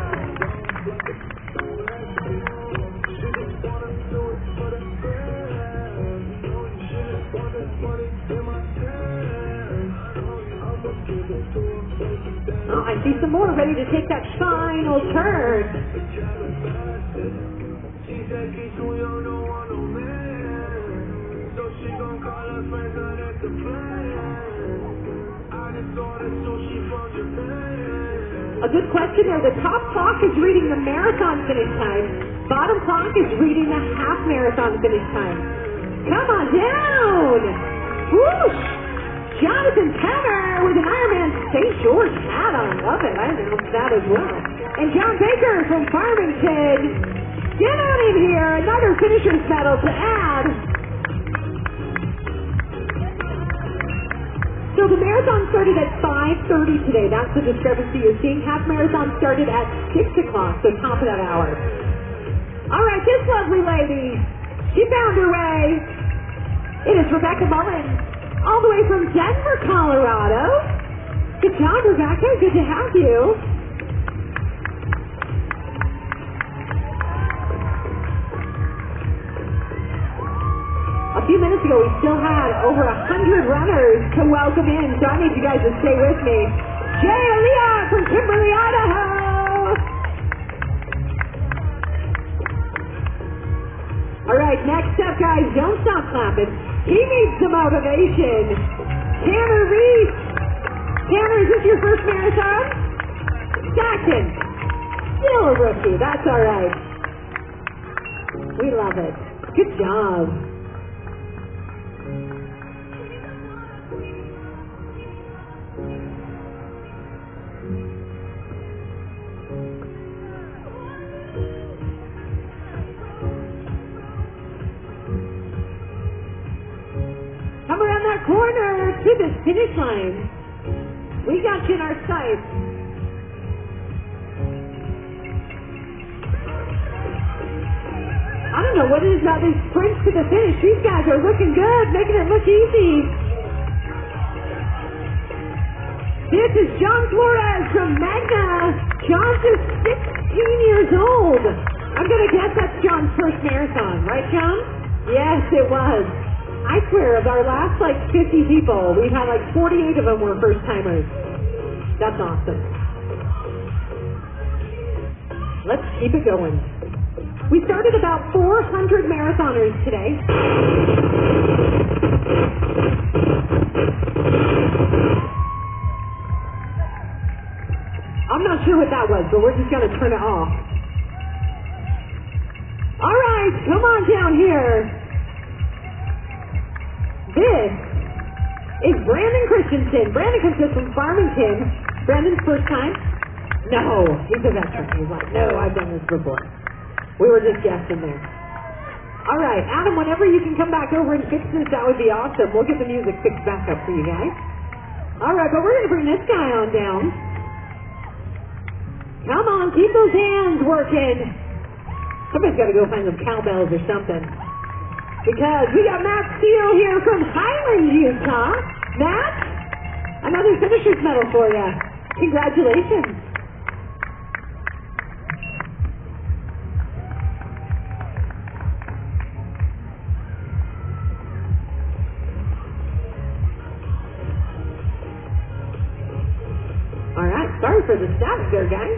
Oh, I see some more ready to take that final turn. A good question there. The top clock is reading the marathon finish time. Bottom clock is reading the half marathon finish time. Come on down! Whoosh! Jonathan Penner with an Ironman St. George hat on. Love it. I noticed that as well. And John Baker from Farmington. Get on in here. Another finisher's medal to add. So the marathon started at 5:30 today. That's the discrepancy you're seeing. Half marathon started at 6 o'clock, so top of that hour. All right, this lovely lady, she found her way. It is Rebecca Mullen, all the way from Denver, Colorado. Good job, Rebecca. Good to have you. A few minutes ago, we still had over 100 runners to welcome in, so I need you guys to stay with me. Jay Leon from Kimberly, Idaho. All right, next up, guys, don't stop clapping. He needs some motivation. Tanner Reese. Tanner, is this your first marathon? Second. Still a rookie. That's all right. We love it. Good job. Come around that corner to the finish line. We got you in our sights. I don't know what it is about these sprints to the finish. These guys are looking good, making it look easy. This is John Flores from Magna. John's just 16 years old. I'm going to guess that's John's first marathon, right, John? Yes, it was. I swear, of our last, 50 people, we've had 48 of them were first-timers. That's awesome. Let's keep it going. We started about 400 marathoners today. I'm not sure what that was, but we're just going to turn it off. All right, come on down here. This is Brandon Christensen. Brandon comes in from Farmington. Brandon's first time? No, he's a veteran. He's like, no, I've done this before. We were just guessing there. All right, Adam, whenever you can come back over and fix this, that would be awesome. We'll get the music fixed back up for you guys. All right, but we're going to bring this guy on down. Come on, keep those hands working. Somebody's got to go find some cowbells or something. Because we got Matt Steele here from Highland, Utah. Matt, another finisher's medal for you. Congratulations. All right, sorry for the static there, guys.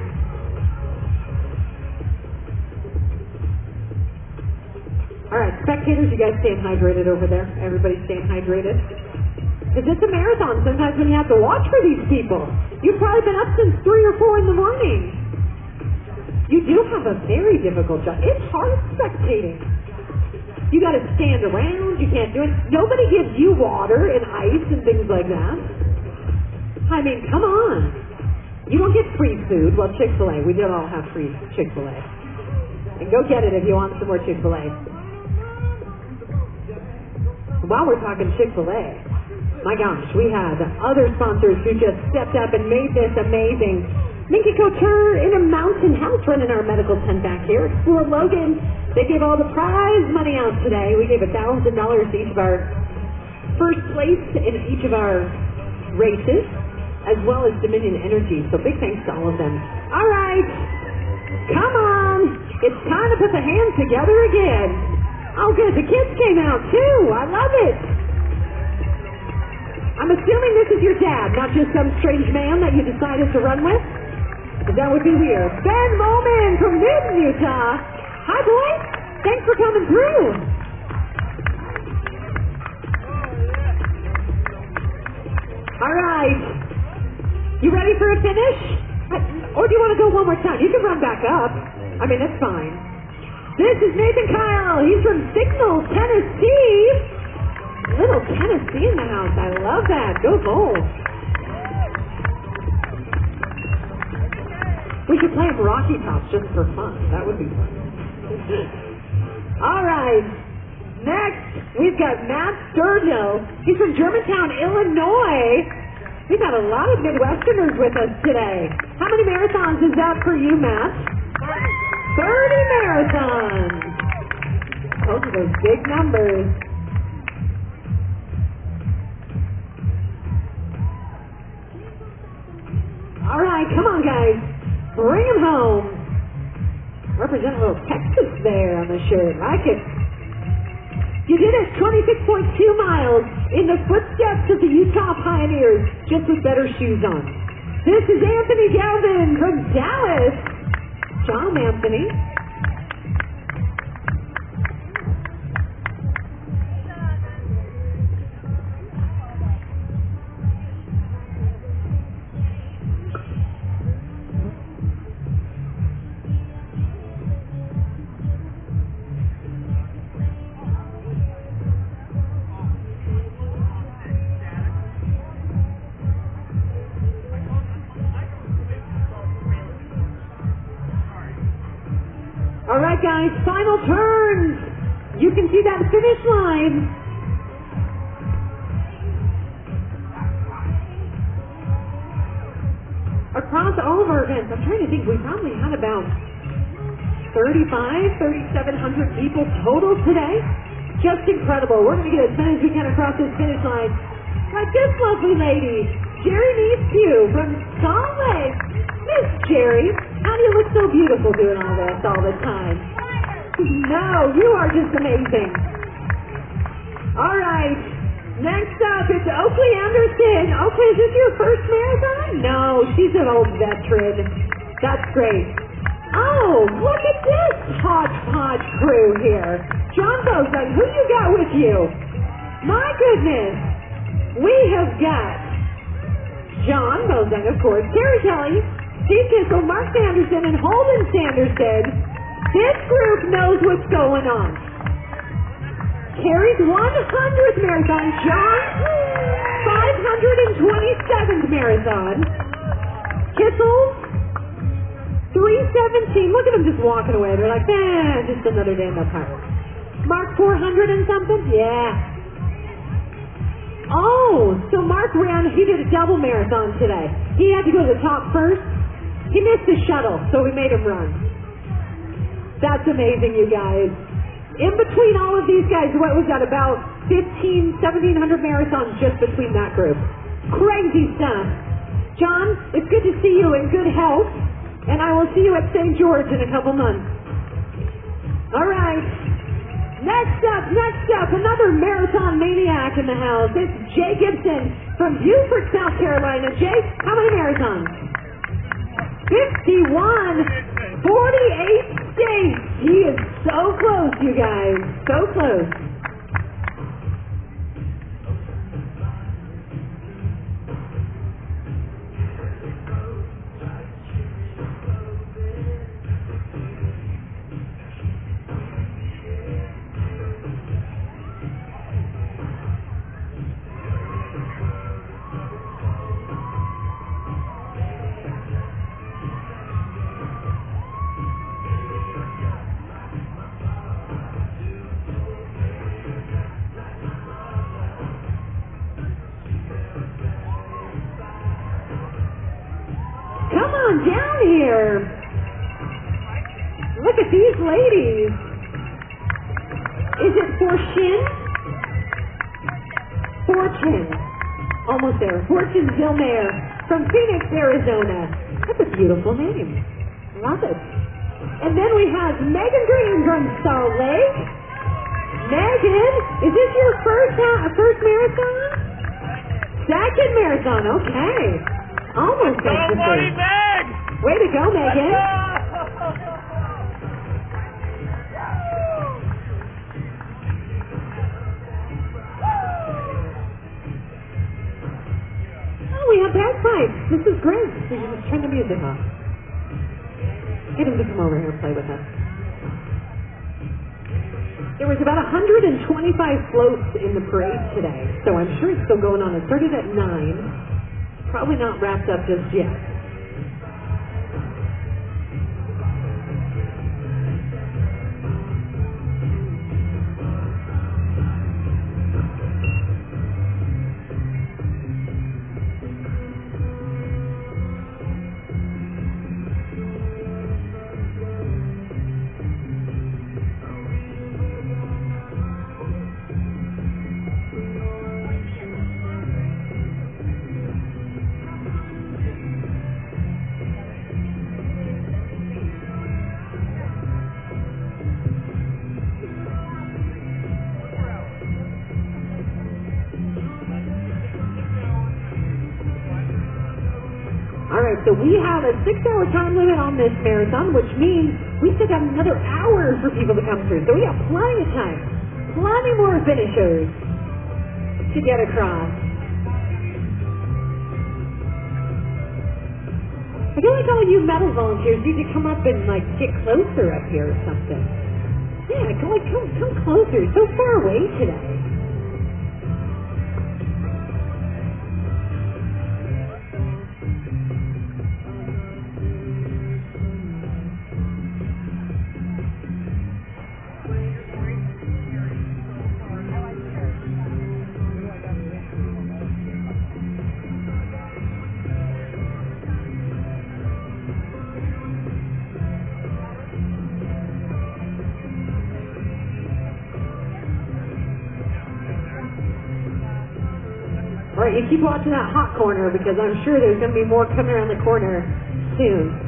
All right, spectators, you guys staying hydrated over there? Everybody staying hydrated? Because it's a marathon. Sometimes when you have to watch for these people, you've probably been up since 3 or 4 in the morning. You do have a very difficult job. It's hard spectating. You got to stand around. You can't do it. Nobody gives you water and ice and things like that. I mean, come on. You don't get free food. Well, Chick-fil-A. We don't all have free Chick-fil-A. And go get it if you want some more Chick-fil-A. While we're talking Chick-fil-A, my gosh, we had other sponsors who just stepped up and made this amazing. Minky Couture in a Mountain House running our medical tent back here. Explore Logan. They gave all the prize money out today. We gave $1,000 to each of our first place in each of our races, as well as Dominion Energy. So big thanks to all of them. All right, come on. It's time to put the hands together again. Oh, good. The kids came out, too. I love it. I'm assuming this is your dad, not just some strange man that you decided to run with. Because that would be weird. Ben Moman from Newton, Utah. Hi, boys. Thanks for coming through. All right. You ready for a finish? Or do you want to go one more time? You can run back up. I mean, that's fine. This is Nathan Kyle. He's from Signal, Tennessee. Little Tennessee in the house. I love that. Go Bulls. We should play him Rocky Tops just for fun. That would be fun. All right. Next, we've got Matt Sturgill. He's from Germantown, Illinois. We've got a lot of Midwesterners with us today. How many marathons is that for you, Matt? 30 marathons. Those are those big numbers. All right, come on, guys. Bring them home. Represent a little Texas there on the shirt. Like it. You did it, 26.2 miles in the footsteps of the Utah Pioneers, just with better shoes on. This is Anthony Galvin from Dallas. John Anthony. All right, guys, final turns. You can see that finish line. Across all of our events, I'm trying to think, we probably had about 3,700 people total today. Just incredible. We're going to get as many as we can across this finish line. Like this lovely lady, Jerry Neves Pugh from Salt Lake. Miss Jerry, how do you look so beautiful doing all this all the time? No, you are just amazing. All right, next up, it's Oakley Anderson. Oakley, is this your first marathon? No, she's an old veteran. That's great. Oh, look at this hodgepodge crew here. John Bozon, who you got with you? My goodness. We have got John Bozon, of course, Terry Kelly, Steve Kissel, Mark Sanderson, and Holden Sanderson. This group knows what's going on. Terry's 100th marathon, John's 527th marathon, Kissel's 317. Look at them just walking away. They're like, just another day in the park. Mark 400 and something? Yeah. Oh, so Mark he did a double marathon today. He had to go to the top first. He missed the shuttle, so we made him run. That's amazing, you guys. In between all of these guys, what was that, about 1,700 marathons just between that group. Crazy stuff. John, it's good to see you in good health, and I will see you at St. George in a couple months. All right. Next up, another marathon maniac in the house. It's Jay Gibson from Beaufort, South Carolina. Jay, how many marathons? 51, 48 states. He is so close, you guys. So close. Come on down here. Look at these ladies. Is it Fortune? Fortune. Almost there. Fortune Zillmayer from Phoenix, Arizona. That's a beautiful name. Love it. And then we have Megan Green from Salt Lake. Megan, is this your first marathon? Second marathon, okay. Almost Go, buddy, Meg! Way to go, Megan. Oh, we have bagpipes. This is great. We should just turn the music off. Get him to come over here and play with us. There was about 125 floats in the parade today, so I'm sure it's still going on. It started at 9. Probably not wrapped up just yet. right, so we have a 6-hour time limit on this marathon, which means we still got another hour for people to come through. So we have plenty of time, plenty more finishers to get across. I feel like all you medal volunteers need to come up and like get closer up here or something. Yeah, come closer. So far away today. All right, you keep watching that hot corner because I'm sure there's going to be more coming around the corner soon.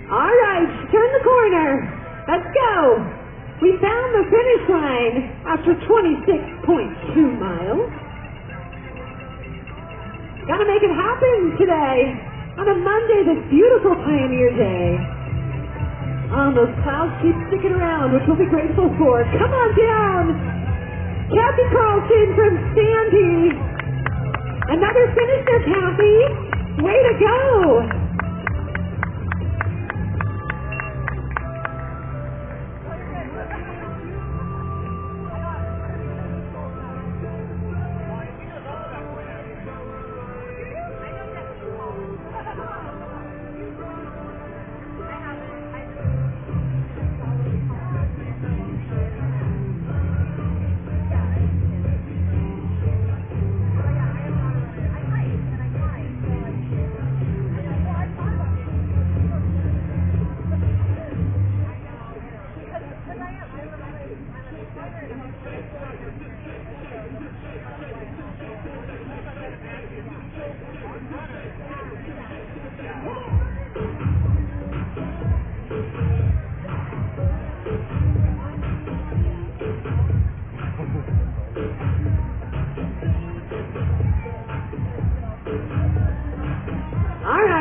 All right, turn the corner. Let's go. We found the finish line after 26.2 miles. Gotta make it happen today on a Monday, this beautiful Pioneer Day. Oh, those clouds keep sticking around, which we'll be grateful for. Come on down. Kathy Carlson from Sandy. Another finisher, Kathy. Way to go.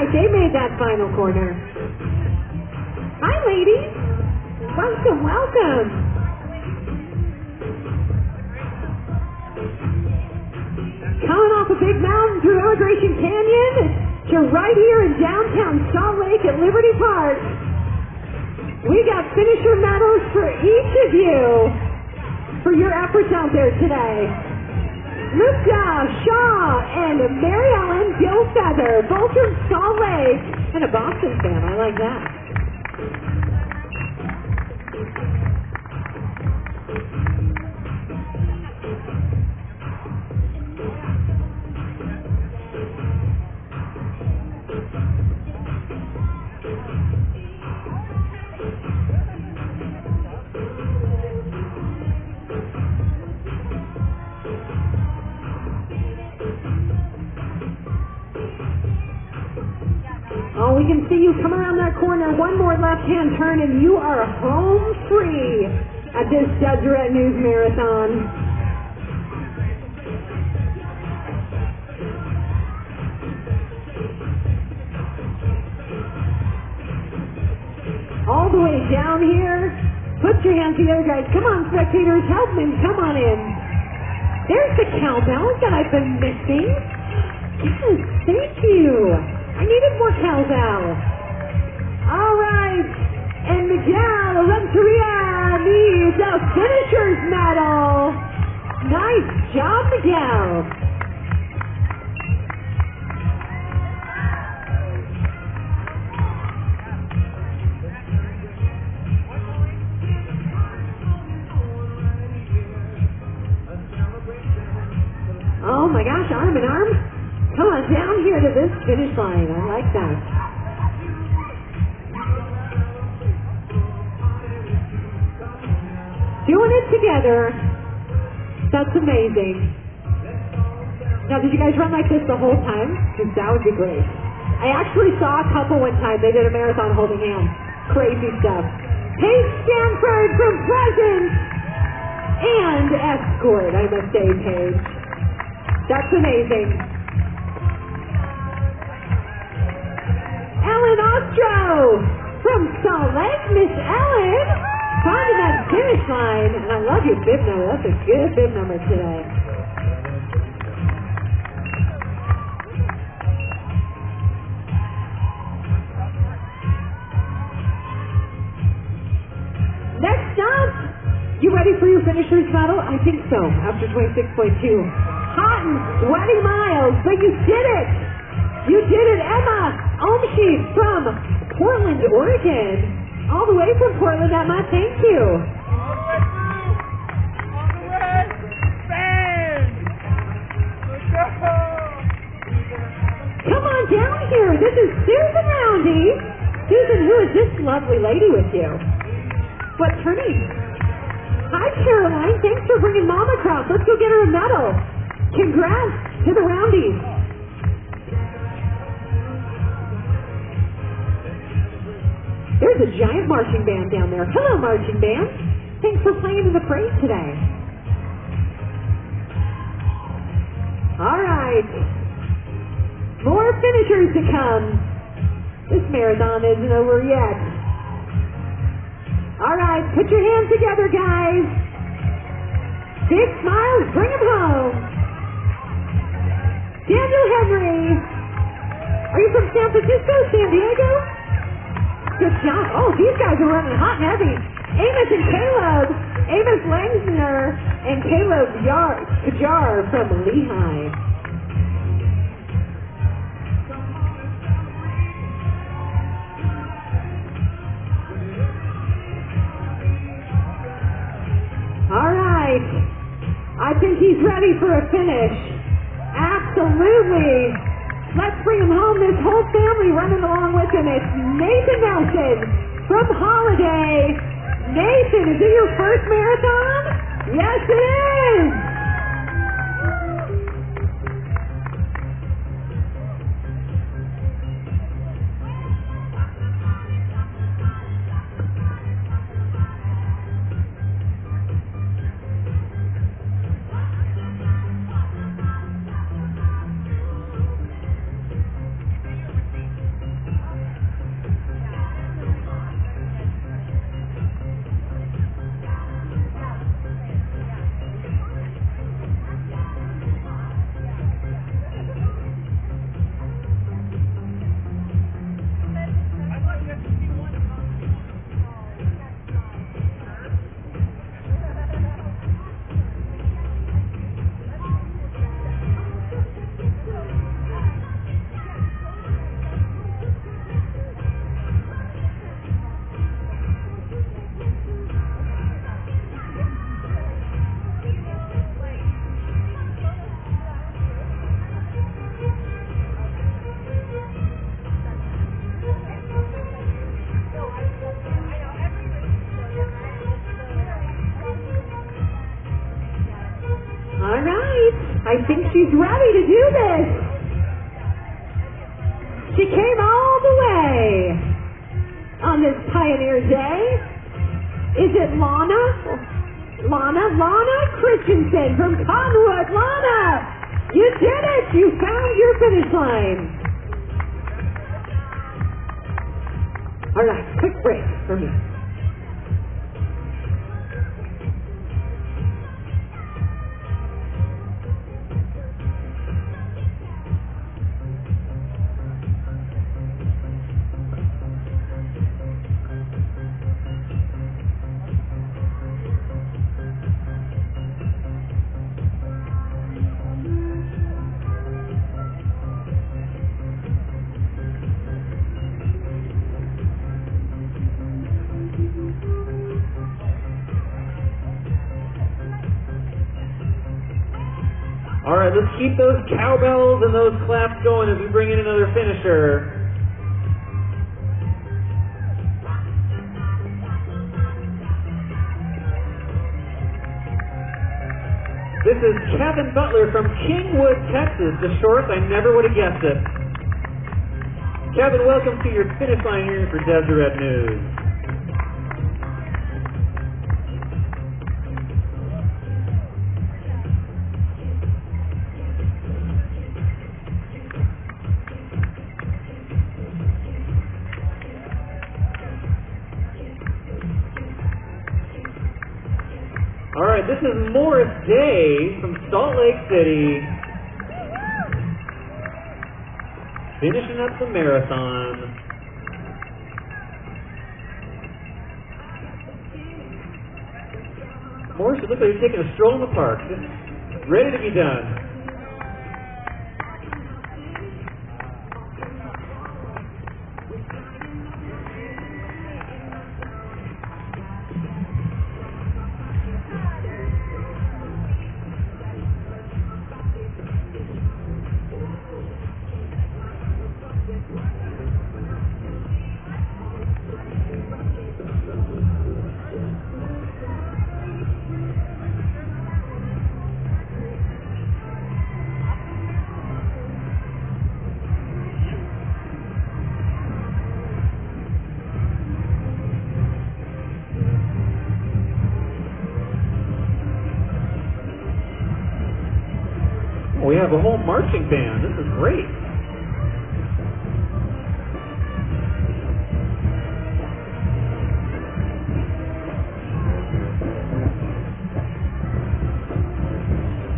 They made that final corner. Hi, ladies. Welcome, welcome. Coming off a big mountain through Immigration Canyon to right here in downtown Salt Lake at Liberty Park. We got finisher medals for each of you for your efforts out there today. Luca, Shaw, and Mary Ellen Gilfeather, both from Salt Lake, and a Boston fan. I like that. Oh, we can see you come around that corner. One more left-hand turn, and you are home free at this Deseret News Marathon. All the way down here. Put your hands together, guys. Come on, spectators. Helpmen, come on in. There's the cowbells that I've been missing. Yes, thank you. I needed more cowbell. All right. And Miguel Renteria needs a finisher's medal. Nice job, Miguel. Oh my gosh, arm in arm. Come on down here to this finish line. I like that. Doing it together. That's amazing. Now, did you guys run like this the whole time? Because that would be great. I actually saw a couple one time. They did a marathon holding hands. Crazy stuff. Paige Stanford from Pleasant and Escort, I must say, Paige. That's amazing. Ellen Ostro from Salt Lake. Miss Ellen, finding that finish line. And I love your bib number. That's a good bib number today. Next up, you ready for your finisher's medal? I think so, after 26.2. Hot and sweaty miles, but you did it! You did it, Emma Omshi from Portland, Oregon. All the way from Portland, Emma, thank you. All the way through. On the way. Bang. Let's go. Come on down here. This is Susan Roundy. Susan, who is this lovely lady with you? What turning? Hi, Caroline. Thanks for bringing Mom across. Let's go get her a medal. Congrats to the Roundies. There's a giant marching band down there. Hello, marching band. Thanks for playing in the parade today. All right. More finishers to come. This marathon isn't over yet. All right, put your hands together, guys. Big smiles, bring them home. Daniel Henry. Are you from San Francisco, San Diego? Good job. Oh, these guys are running hot and heavy. Amos and Caleb. Amos Langsner and Caleb Kajar from Lehigh. All right. I think he's ready for a finish. Absolutely. Let's bring him home. This whole family running along with him. It's Nathan Nelson from Holiday. Nathan, is it your first marathon? Yes, it is. All right. I think she's ready to do this. She came all the way on this Pioneer Day. Is it Lana Christensen from Cottonwood. Lana, you did it. You found your finish line. All right, quick break for me. All right, let's keep those cowbells and those claps going as we bring in another finisher. this is Kevin Butler from Kingwood, Texas. The shorts, I never would have guessed it. Kevin, welcome to your finish line here for Deseret News. All right, this is Morris Day from Salt Lake City, finishing up the marathon. Morris, it looks like you're taking a stroll in the park, just ready to be done. We have a whole marching band. This is great.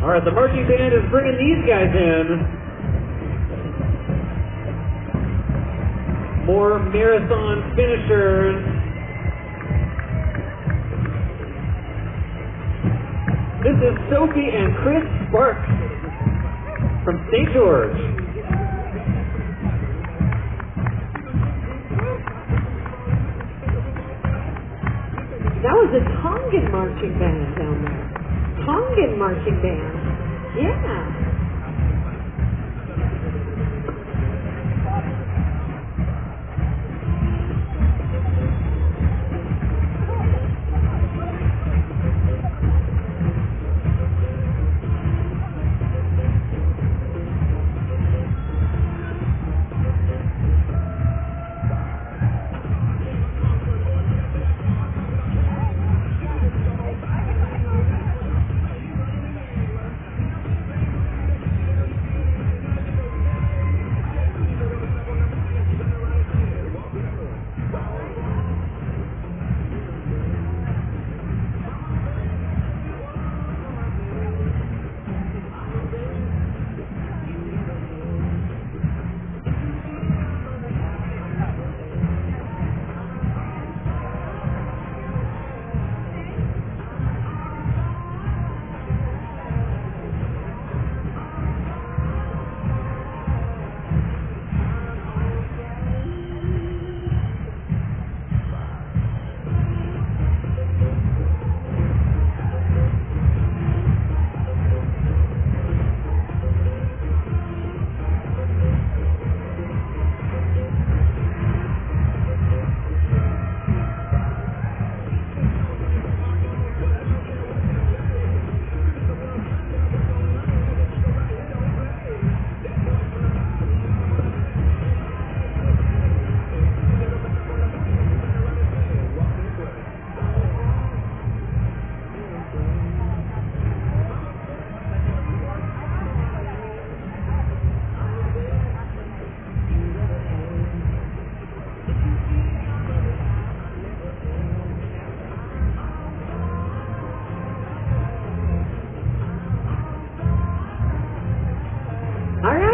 All right, the marching band is bringing these guys in. More marathon finishers. This is Sophie and Chris Sparks from St. George. That was a Tongan marching band down there. Tongan marching band. Yeah.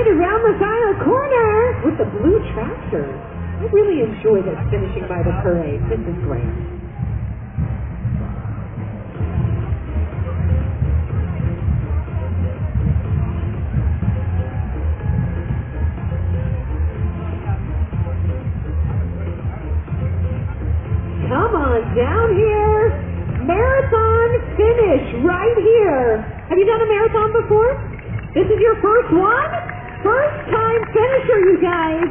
Around the final corner with the blue tractor. I really enjoy this finishing by the parade. This is great. Come on down here. Marathon finish right here. Have you done a marathon before? This is your first one? First time finisher, you guys.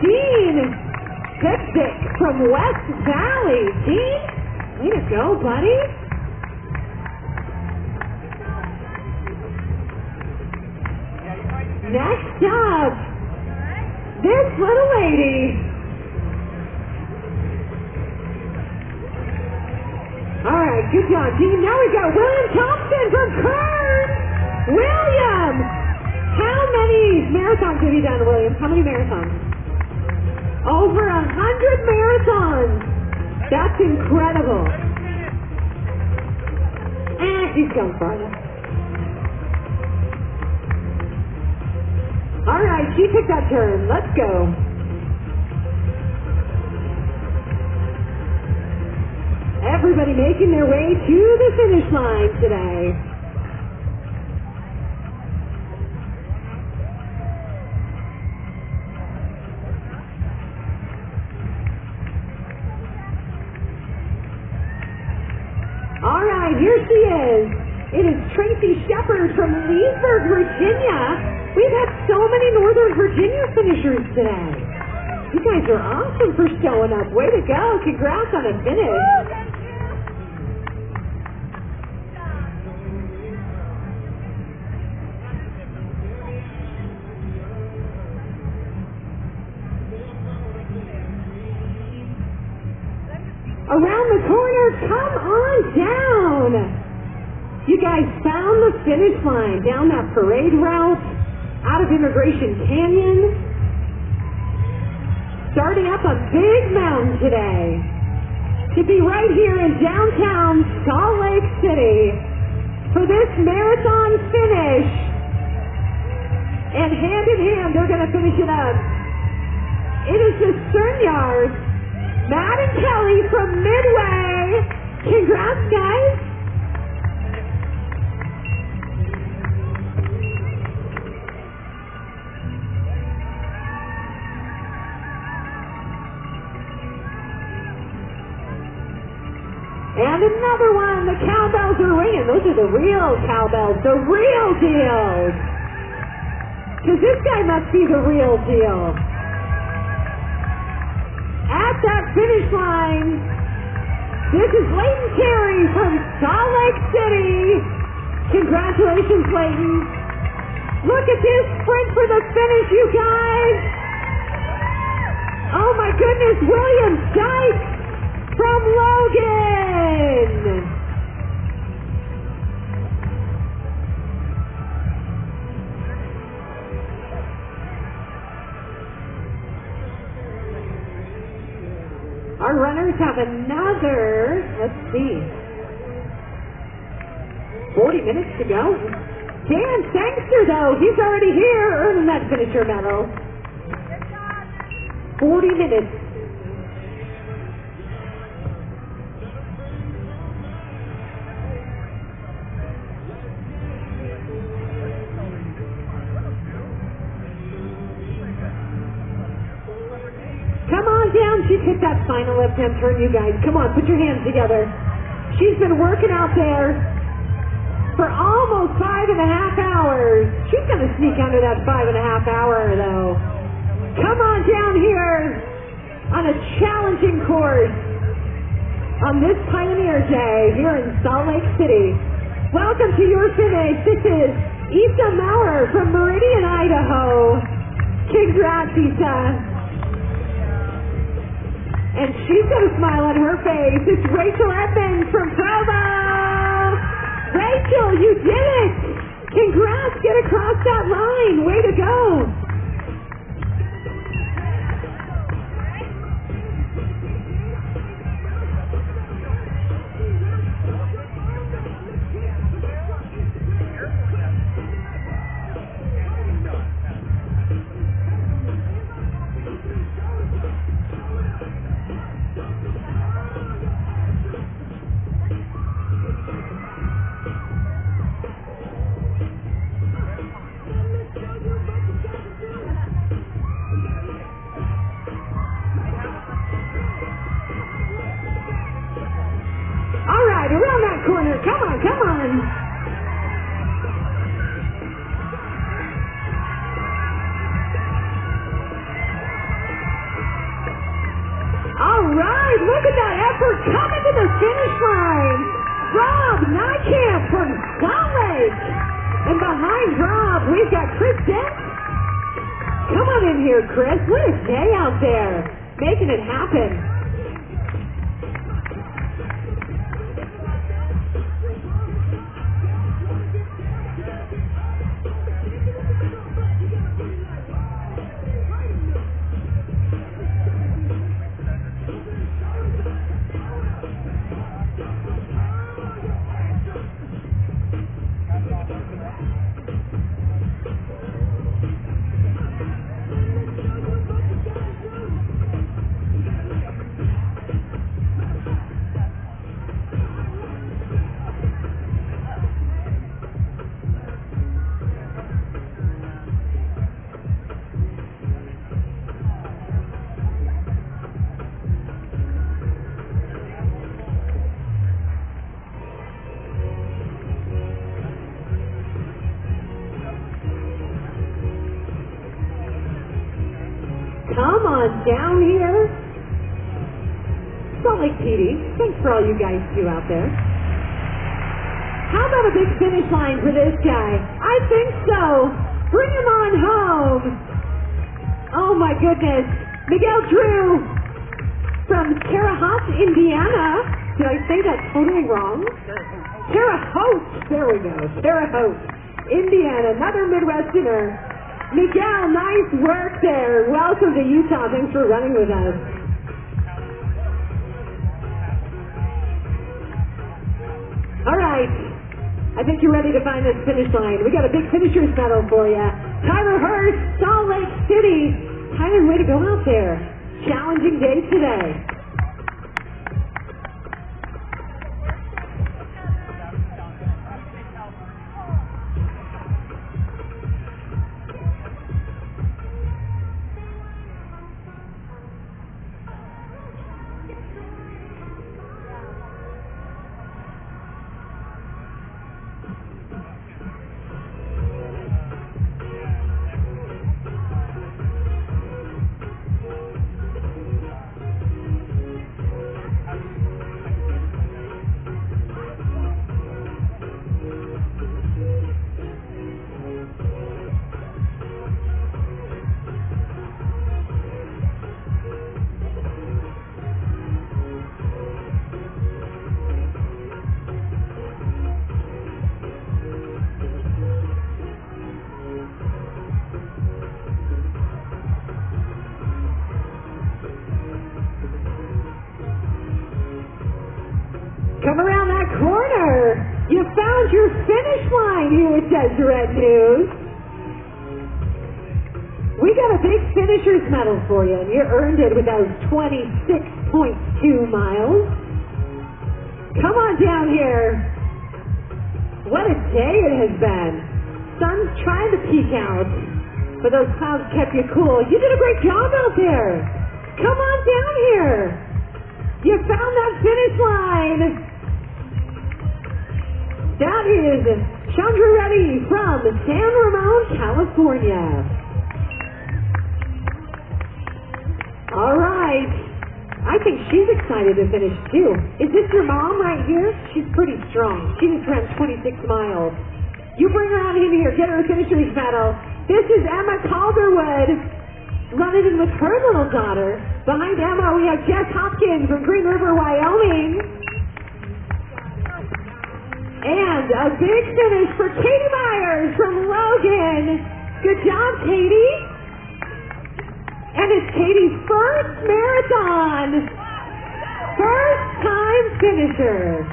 Dean Pipsick from West Valley. Dean, way to go, buddy. next up, this little lady. All right, good job, team. Now we've got William Thompson from Kern. William! How many marathons have you done, William? How many marathons? Over 100 marathons. That's incredible. He's going farther. All right, she took that turn. Let's go. Everybody making their way to the finish line today. All right, here she is. It is Tracy Shepard from Leesburg, Virginia. We've had so many Northern Virginia finishers today. You guys are awesome for showing up. Way to go. Congrats on a finish. Around the corner, come on down. You guys found the finish line down that parade route out of Immigration Canyon. Starting up a big mountain today to be right here in downtown Salt Lake City for this marathon finish. And hand in hand, they're going to finish it up. It is the Cernyards. Matt and Kelly from Midway. Congrats, guys. And another one. The cowbells are ringing. Those are the real cowbells, the real deal. Because this guy must be the real deal. At that finish line, this is Layton Terry from Salt Lake City. Congratulations, Layton. Look at this sprint for the finish, you guys. Oh my goodness, William Dykes from Logan. Our runners have another, let's see, 40 minutes to go. Dan Sangster, though, he's already here earning that finisher medal. 40 minutes. Come on down. She took that final left-hand turn, you guys. Come on, put your hands together. She's been working out there for almost 5.5 hours. She's going to sneak under that 5.5 hour, though. Come on down here on a challenging course on this Pioneer Day here in Salt Lake City. Welcome to your finish. This is Issa Maurer from Meridian, Idaho. Congrats, Issa. And she's got a smile on her face. It's Rachel Edmonds from Provo. Rachel, you did it. Congrats. Get across that line. Way to go. Around that corner. Come on, come on. All right, look at that effort coming to the finish line. Rob Nykamp from Salt Lake. And behind Rob, we've got Chris Dent Come on in here, Chris. What a day out there. Making it happen. Come on down here. Salt Lake PD, thanks for all you guys do out there. How about a big finish line for this guy? I think so. Bring him on home. Oh my goodness. Miguel Drew from Terre Haute, Indiana. Did I say that totally wrong? Terre Haute. There we go. Terre Haute, Indiana. Another Midwesterner. Miguel, nice work there. Welcome to Utah. Thanks for running with us. All right. I think you're ready to find this finish line. We got a big finisher's medal for you. Tyler Hurst, Salt Lake City. Tyler, way to go out there. Challenging day today. Come around that corner. You found your finish line here with Deseret News. We got a big finisher's medal for you, and you earned it with those 26.2 miles. Come on down here. What a day it has been. Sun's trying to peek out, but those clouds kept you cool. You did a great job out there. Come on down here. You found that finish line. That is Chandra Reddy from San Ramon, California. All right. I think she's excited to finish too. Is this your mom right here? She's pretty strong. She just ran 26 miles. You bring her on in here. Get her a finisher's medal. This is Emma Calderwood running in with her little daughter. Behind Emma, we have Jess Hopkins from Green River, Wyoming. And a big finish for Katie Myers from Logan. Good job, Katie. And it's Katie's first marathon. First time finisher.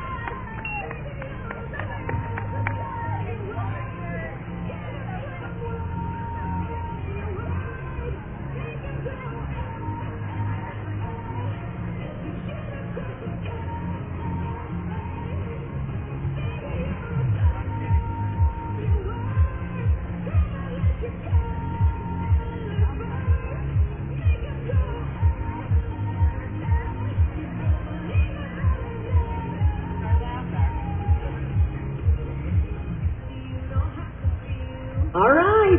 All right,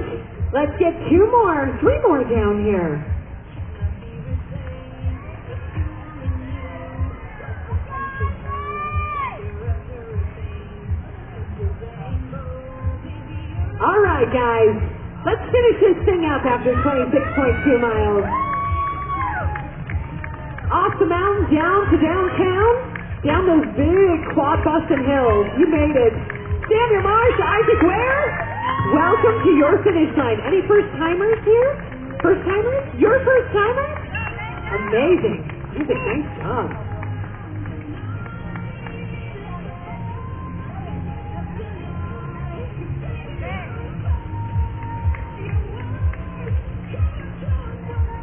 let's get three more down here. All right, guys, Let's finish this thing up after 26.2 miles. Off the mountain, down to downtown, down those big quad-busting hills. You made it. Samuel Marsh, Isaac Ware, welcome to your finish line. Any first-timers here? First-timers? Your first-timer? Amazing. Isaac, nice job.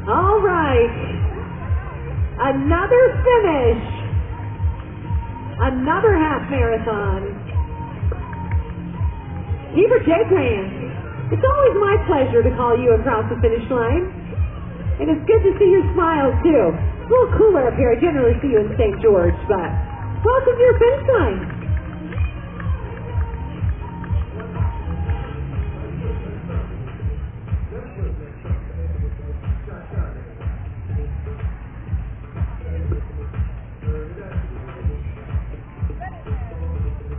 All right. Another finish. Another half marathon. Heber J. Grant, it's always my pleasure to call you across the finish line. And it's good to see your smile, too. It's a little cooler up here. I generally see you in St. George, but welcome to your finish line.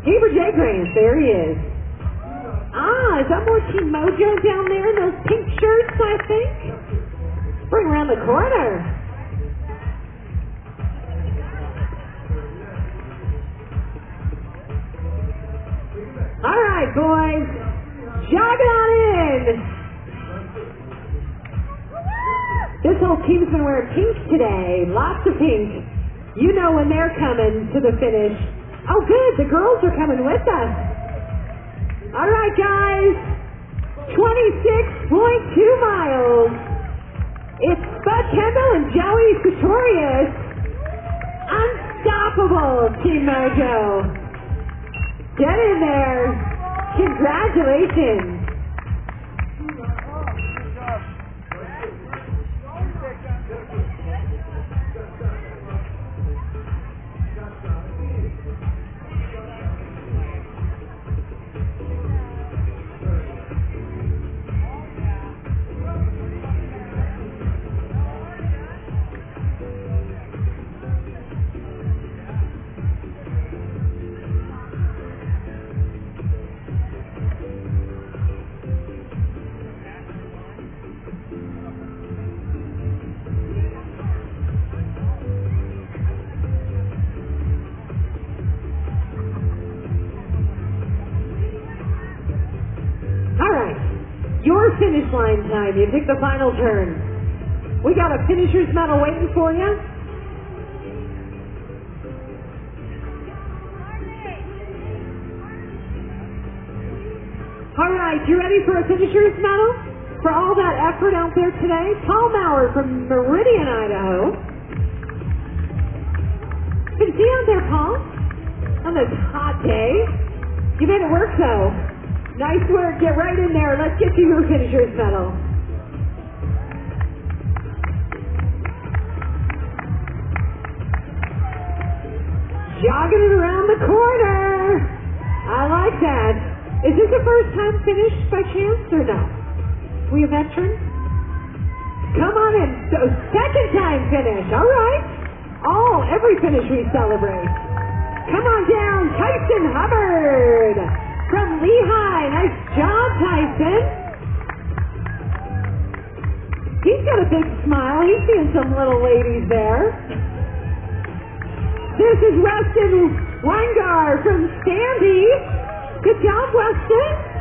Heber J. Grant, there he is. Is that more Team Mojo down there in those pink shirts, I think? Bring around the corner. All right, boys. Jogging on in. This whole team's been wearing pink today. Lots of pink. You know when they're coming to the finish. Oh, good. The girls are coming with us. All right, guys. 26.2 miles. It's Bud Kendall and Joey Sartorius. Unstoppable, Team Mojo. Get in there. Congratulations. Your finish line time. You take the final turn. We got a finisher's medal waiting for you. All right, you ready for a finisher's medal? For all that effort out there today? Paul Maurer from Meridian, Idaho. Good to see you out there, Paul. On this hot day. You made it work, though. Nice work. Get right in there. Let's get you your finisher's medal. Jogging it around the corner. I like that. Is this a first time finish by chance or no? We a veteran? Come on in. So, second time finish. All right. Every finish we celebrate. Come on down. Tyson Hubbard. From Lehigh. Nice job, Tyson. He's got a big smile. He's seeing some little ladies there. This is Weston Weingar from Sandy. Good job, Weston.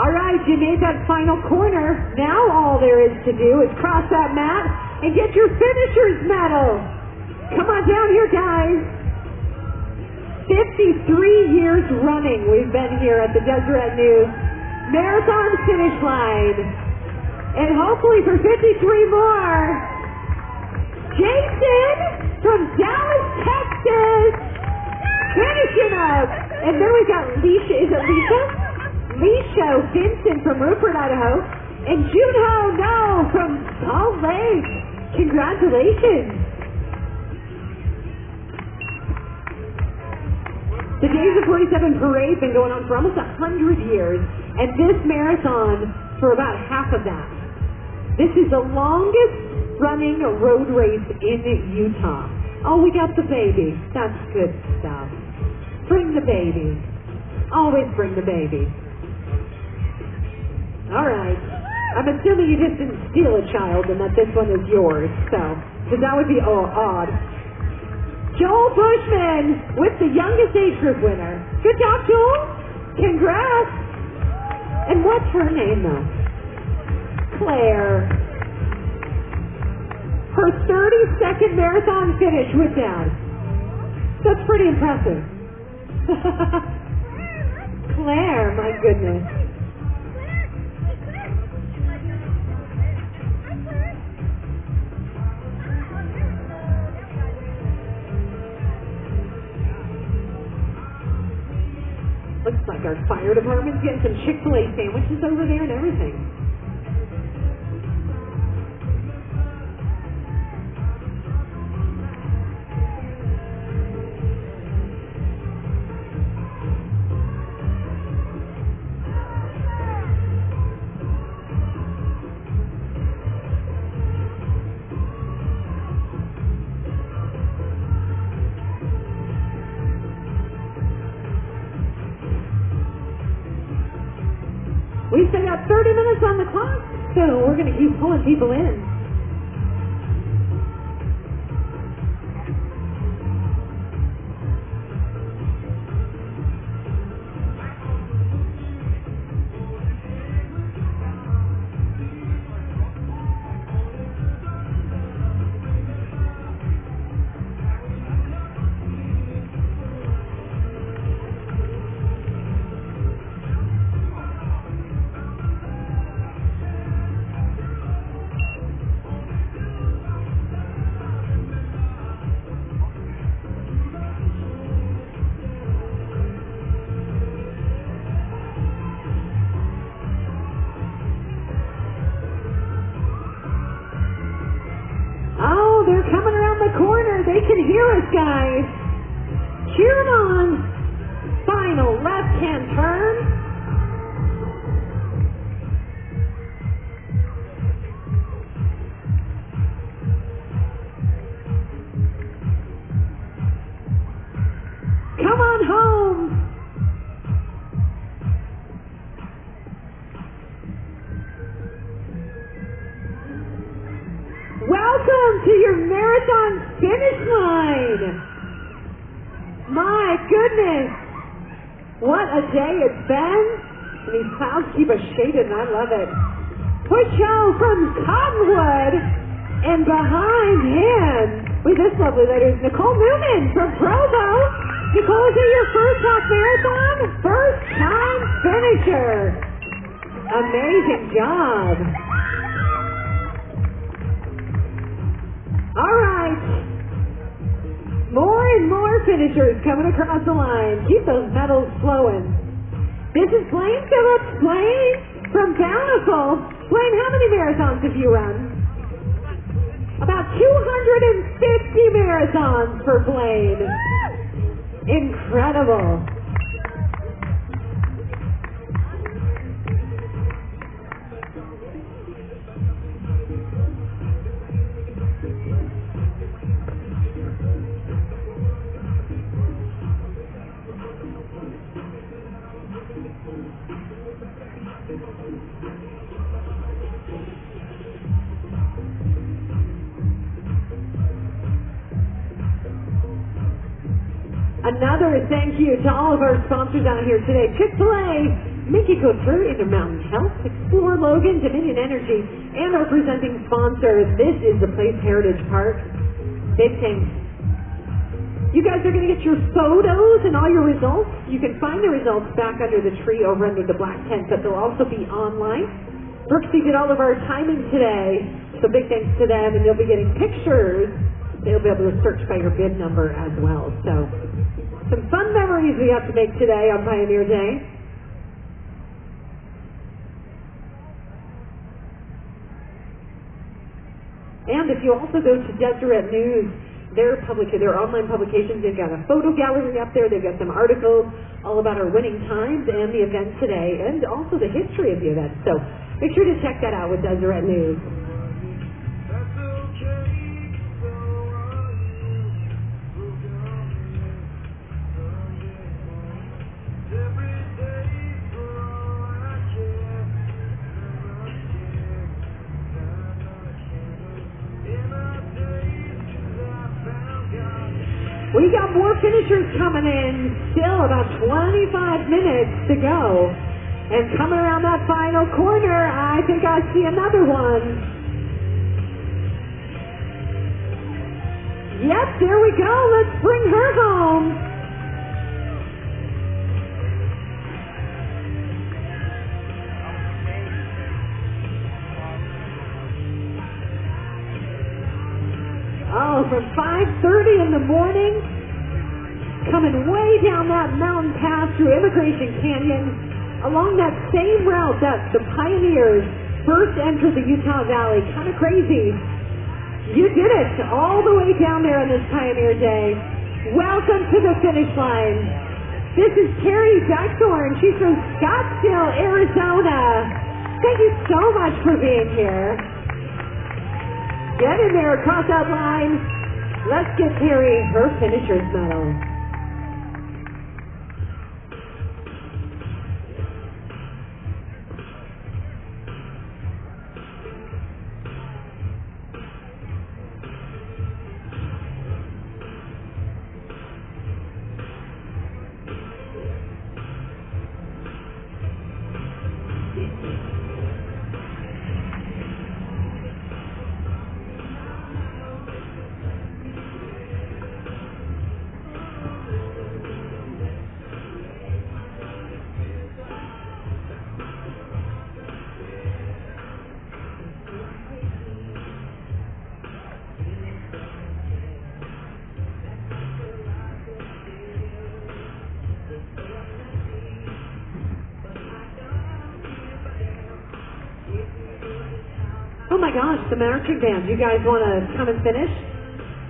All right, you made that final corner. Now all there is to do is cross that mat and get your finisher's medal. Come on down here, guys. 53 years running we've been here at the Deseret News Marathon finish line. And hopefully for 53 more, Jason from Dallas, Texas, finishing up. And then we've got Leisha. Is it Leisha? Leisha Vincent from Rupert, Idaho, and Junho No from Salt Lake. Congratulations. The Days of 47 parade been going on for almost 100 years, and this marathon for about half of that. This is the longest running road race in Utah. Oh, we got the baby. That's good stuff. Bring the baby. Always bring the baby. All right. I'm assuming you just didn't steal a child and that this one is yours, so, because that would be odd. Joel Bushman with the youngest age group winner. Good job, Joel. Congrats. And what's her name, though? Claire. Her 30-second marathon finish with Dad. That's pretty impressive. Claire, my goodness. Looks like our fire department's getting some Chick-fil-A sandwiches over there and everything. We still got 30 minutes on the clock, so we're going to keep pulling people in. They're coming around the corner. They can hear us, guys. Cheer them on. Final left-hand turn. Come on home. Welcome to your marathon finish line. My goodness. What a day it's been. And these clouds keep us shaded and I love it. Push show from Cottonwood. And behind him, with this lovely lady, is Nicole Newman from Provo. Nicole, is it your first half marathon? First time finisher. Amazing job. All right. More and more finishers coming across the line. Keep those medals flowing. This is Blaine Phillips. Blaine from Bountiful. Blaine, how many marathons have you run? About 250 marathons for Blaine. Incredible. Another thank you to all of our sponsors out here today. Chick-fil-A, Mickey Couture, Intermountain Health, Explore Logan, Dominion Energy, and our presenting sponsor. This is the Place Heritage Park. Big things. You guys are going to get your photos and all your results. You can find the results back under the tree over under the black tent, but they'll also be online. Brooksy did all of our timing today, so big thanks to them, and you'll be getting pictures. They'll be able to search by your bid number as well. So some fun memories we have to make today on Pioneer Day. And if you also go to Deseret News, their online publications. They've got a photo gallery up there. They've got some articles all about our winning times and the event today, and also the history of the event. So make sure to check that out with Deseret News. We got more finishers coming in, still about 25 minutes to go. And coming around that final corner, I think I see another one. Yep, there we go. Let's bring her home. Oh, from 5:30 in the morning, coming way down that mountain pass through Immigration Canyon, along that same route that the pioneers first entered the Utah Valley. Kind of crazy. You did it all the way down there on this Pioneer Day. Welcome to the finish line. This is Carrie Beckthorn. She's from Scottsdale, Arizona. Thank you so much for being here. Get in there across that line. Let's get Carrie her finisher's medal. Oh my gosh, the marching band. You guys want to come and finish?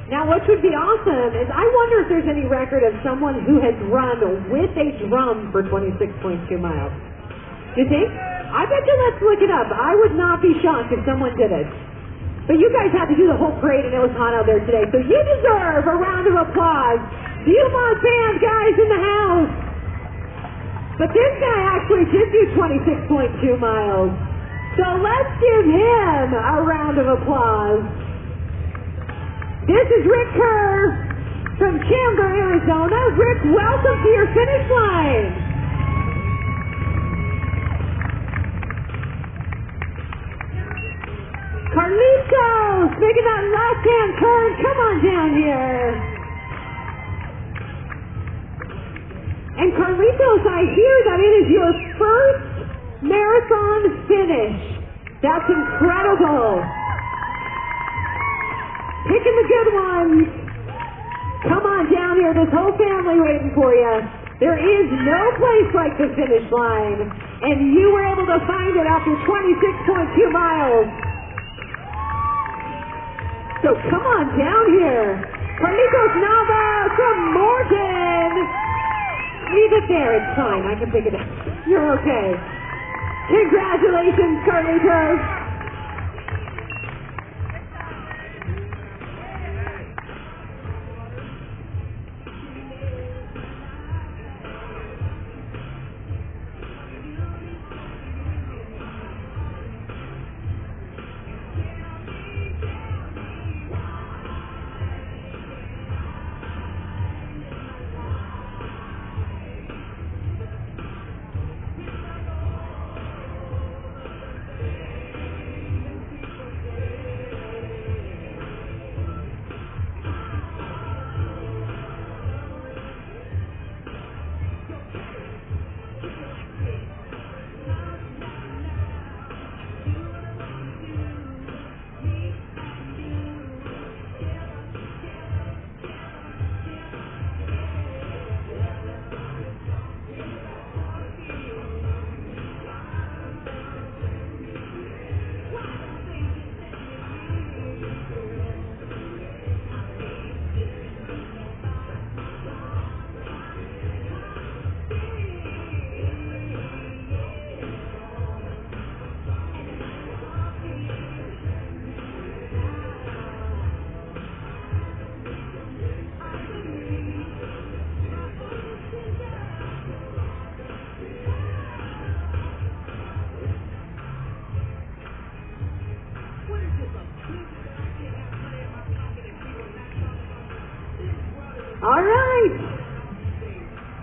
Now, what would be awesome is I wonder if there's any record of someone who has run with a drum for 26.2 miles. Do you think? I bet you let's look it up. I would not be shocked if someone did it. But you guys had to do the whole parade and it was hot out there today, so you deserve a round of applause. Viewmont band guys in the house. But this guy actually did do 26.2 miles. So let's give him a round of applause. This is Rick Kerr from Chandler, Arizona. Rick, welcome to your finish line. Carlitos, making that left-hand turn. Come on down here. And Carlitos, I hear that it is your first marathon finish. That's incredible. Picking the good ones. Come on down here. This whole family waiting for you. There is no place like the finish line. And you were able to find it after 26.2 miles. So come on down here. Carlitos Nava from Morgan. Leave it there. It's fine. I can pick it up. You're okay. Congratulations, Carlitos.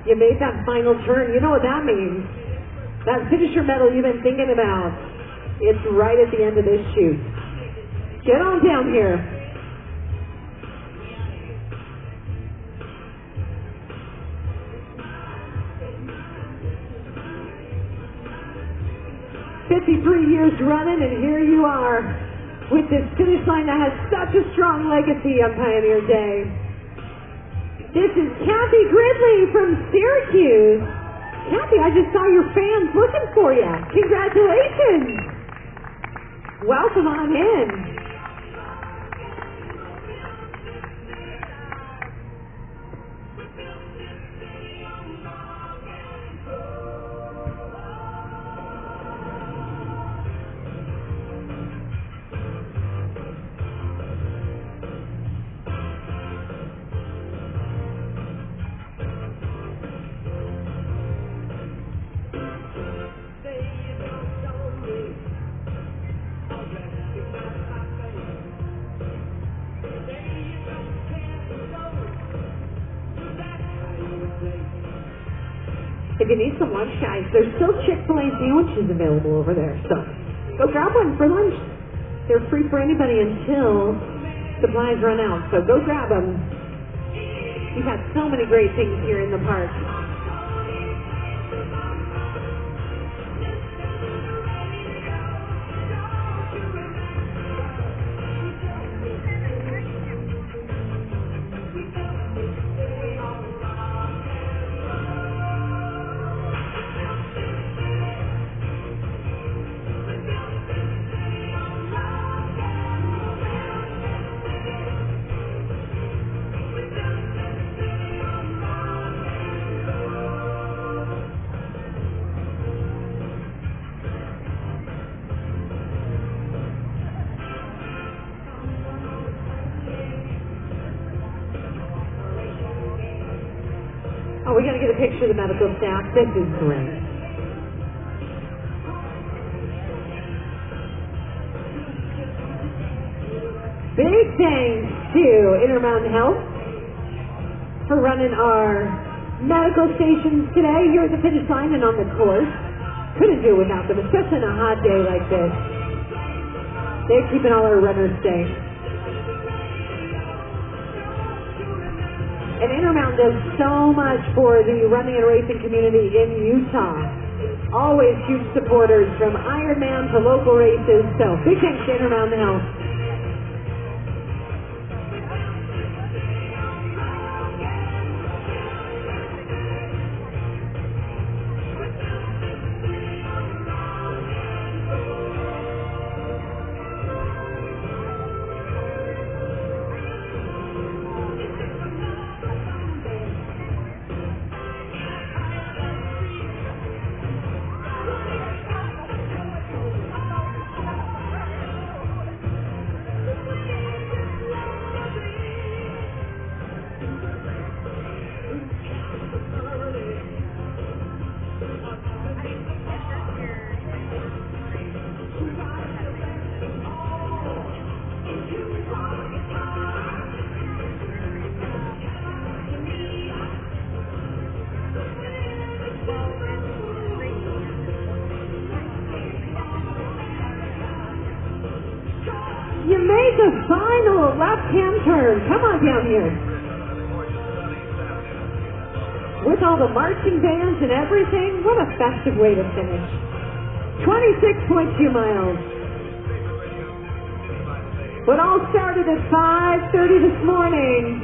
You made that final turn. You know what that means. That finisher medal you've been thinking about. It's right at the end of this chute. Get on down here. "53 years running, and here you are with this finish line that has such a strong legacy on Pioneer Day." This is Kathy Gridley from Syracuse. Kathy, I just saw your fans looking for you. Congratulations. Welcome on in. If you need some lunch, guys, there's still Chick-fil-A sandwiches available over there, so go grab one for lunch. They're free for anybody until supplies run out, so go grab them. We've had so many great things here in the park. Oh, we got to get a picture of the medical staff. This is great. Big thanks to Intermountain Health for running our medical stations today here at the finish line and on the course. Couldn't do it without them, especially on a hot day like this. They're keeping all our runners safe. And Intermountain does so much for the running and racing community in Utah. Always huge supporters from Ironman to local races. So big thanks to Intermountain Health. You made the final left-hand turn. Come on down here. With all the marching bands and everything, what a festive way to finish. 26.2 miles. But all started at 5:30 this morning.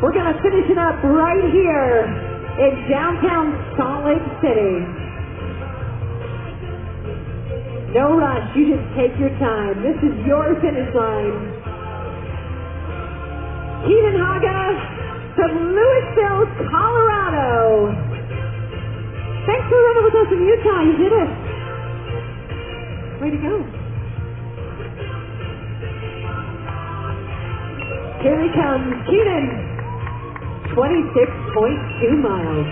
We're going to finish it up right here in downtown Salt Lake City. No rush, you just take your time. This is your finish line. Keenan Haga from Louisville, Colorado. Thanks for running with us in Utah. You did it. Way to go. Here he comes, Keenan. 26.2 miles.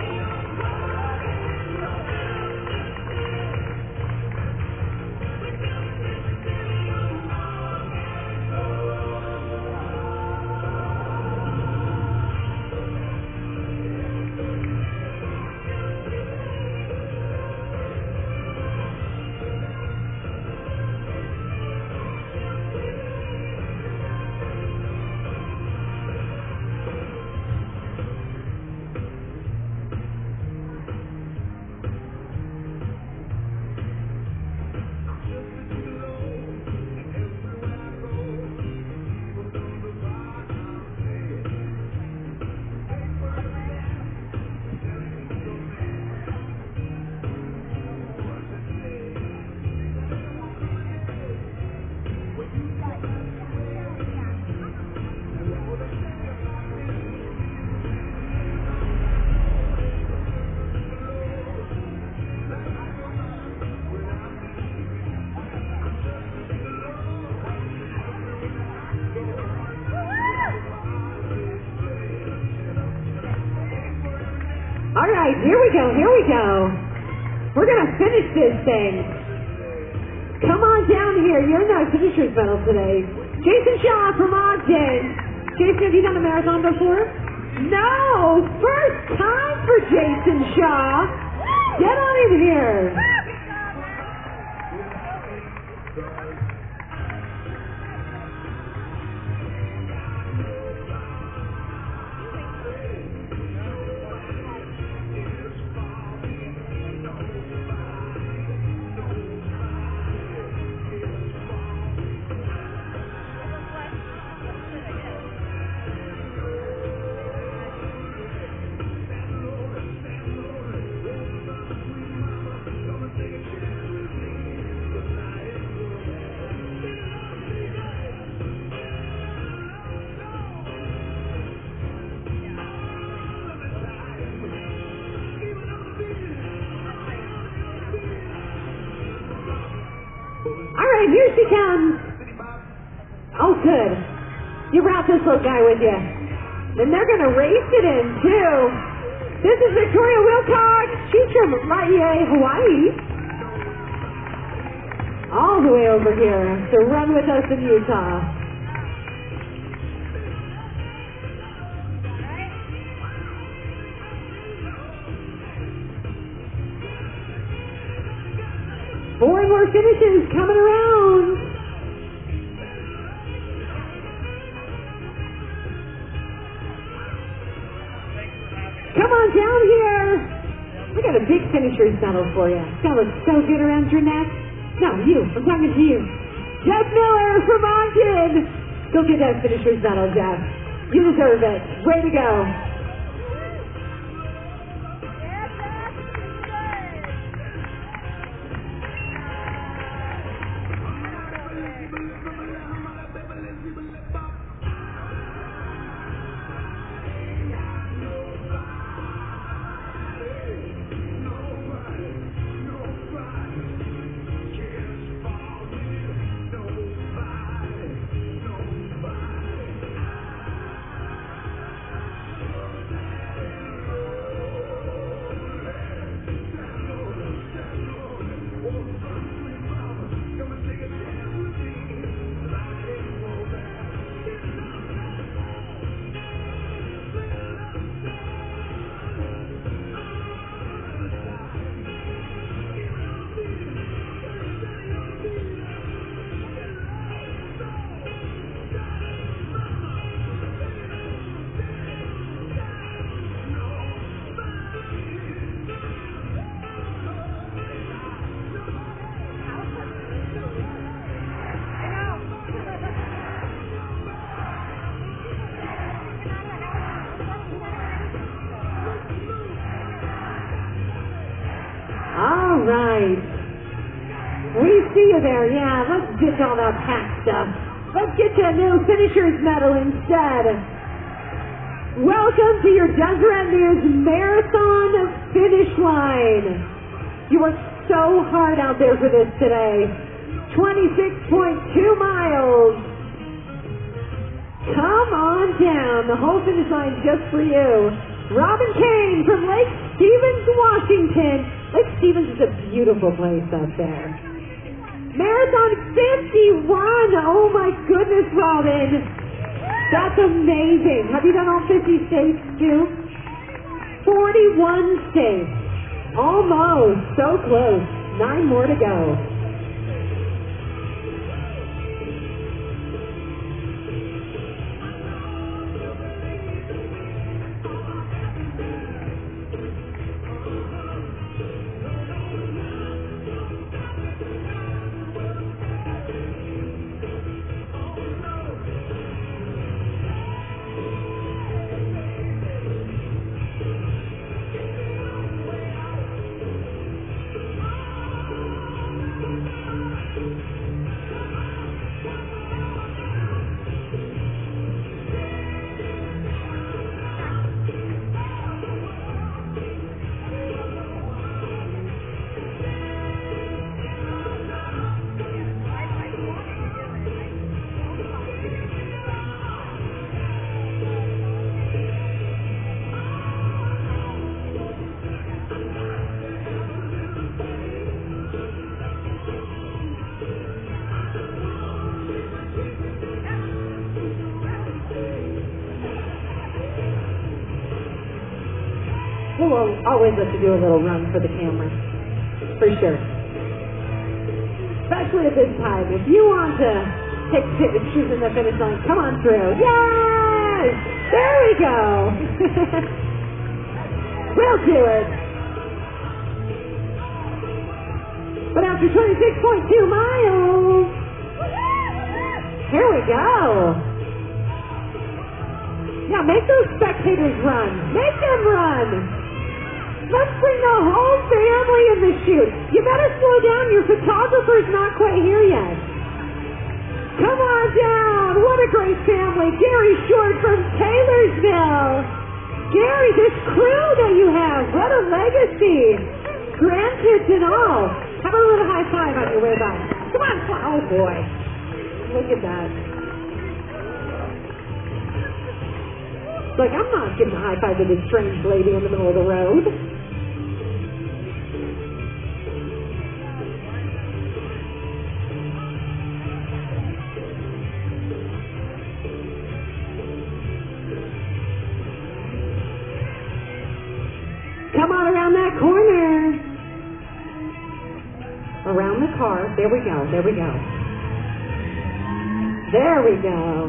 All right, here we go, here we go. We're going to finish this thing. Come on down here. You're in the finishers medal today. Jason Shaw from Ogden. Jason, have you done a marathon before? No! First time for Jason Shaw. Get on in here. All right, here she comes. Oh, good. You brought this little guy with you. And they're going to race it in, too. This is Victoria Wilcox. She's from Laie, Hawaii. All the way over here to run with us in Utah. Four more finishes coming around. Come on down here. We got a big finishers medal for you. It's gonna look so good around your neck. No, you. I'm talking to you. Jeff Miller from Ogden. Go get that finishers medal, Jeff. You deserve it. Way to go. All right. We see you there. Yeah, let's ditch all that pack stuff. Let's get you a new finisher's medal instead. Welcome to your Deseret News Marathon finish line. You worked so hard out there for this today. 26.2 miles. Come on down. The whole finish line's just for you. Robin Kane from Lake Stevens, Washington. Lake Stevens is a beautiful place up there. Marathon 51. Oh my goodness, Robin. That's amazing. Have you done all 50 states too? 41 states. Almost. So close. 9 more to go. We'll always let you do a little run for the camera. For sure. Especially at this time. If you want to take pictures in the finish line, come on through. Yes! There we go. We'll do it. But after 26.2 miles, here we go. Now make those spectators run. Make them run. Let's bring the whole family in the chute. You better slow down. Your photographer's not quite here yet. Come on down. What a great family. Gary Short from Taylorsville. Gary, this crew that you have. What a legacy. Grandkids and all. Have a little high five on your way by. Come on. Oh, boy. Look at that. Look, I'm not giving a high five to this strange lady in the middle of the road. Come on around that corner. Around the car. There we go. There we go. There we go.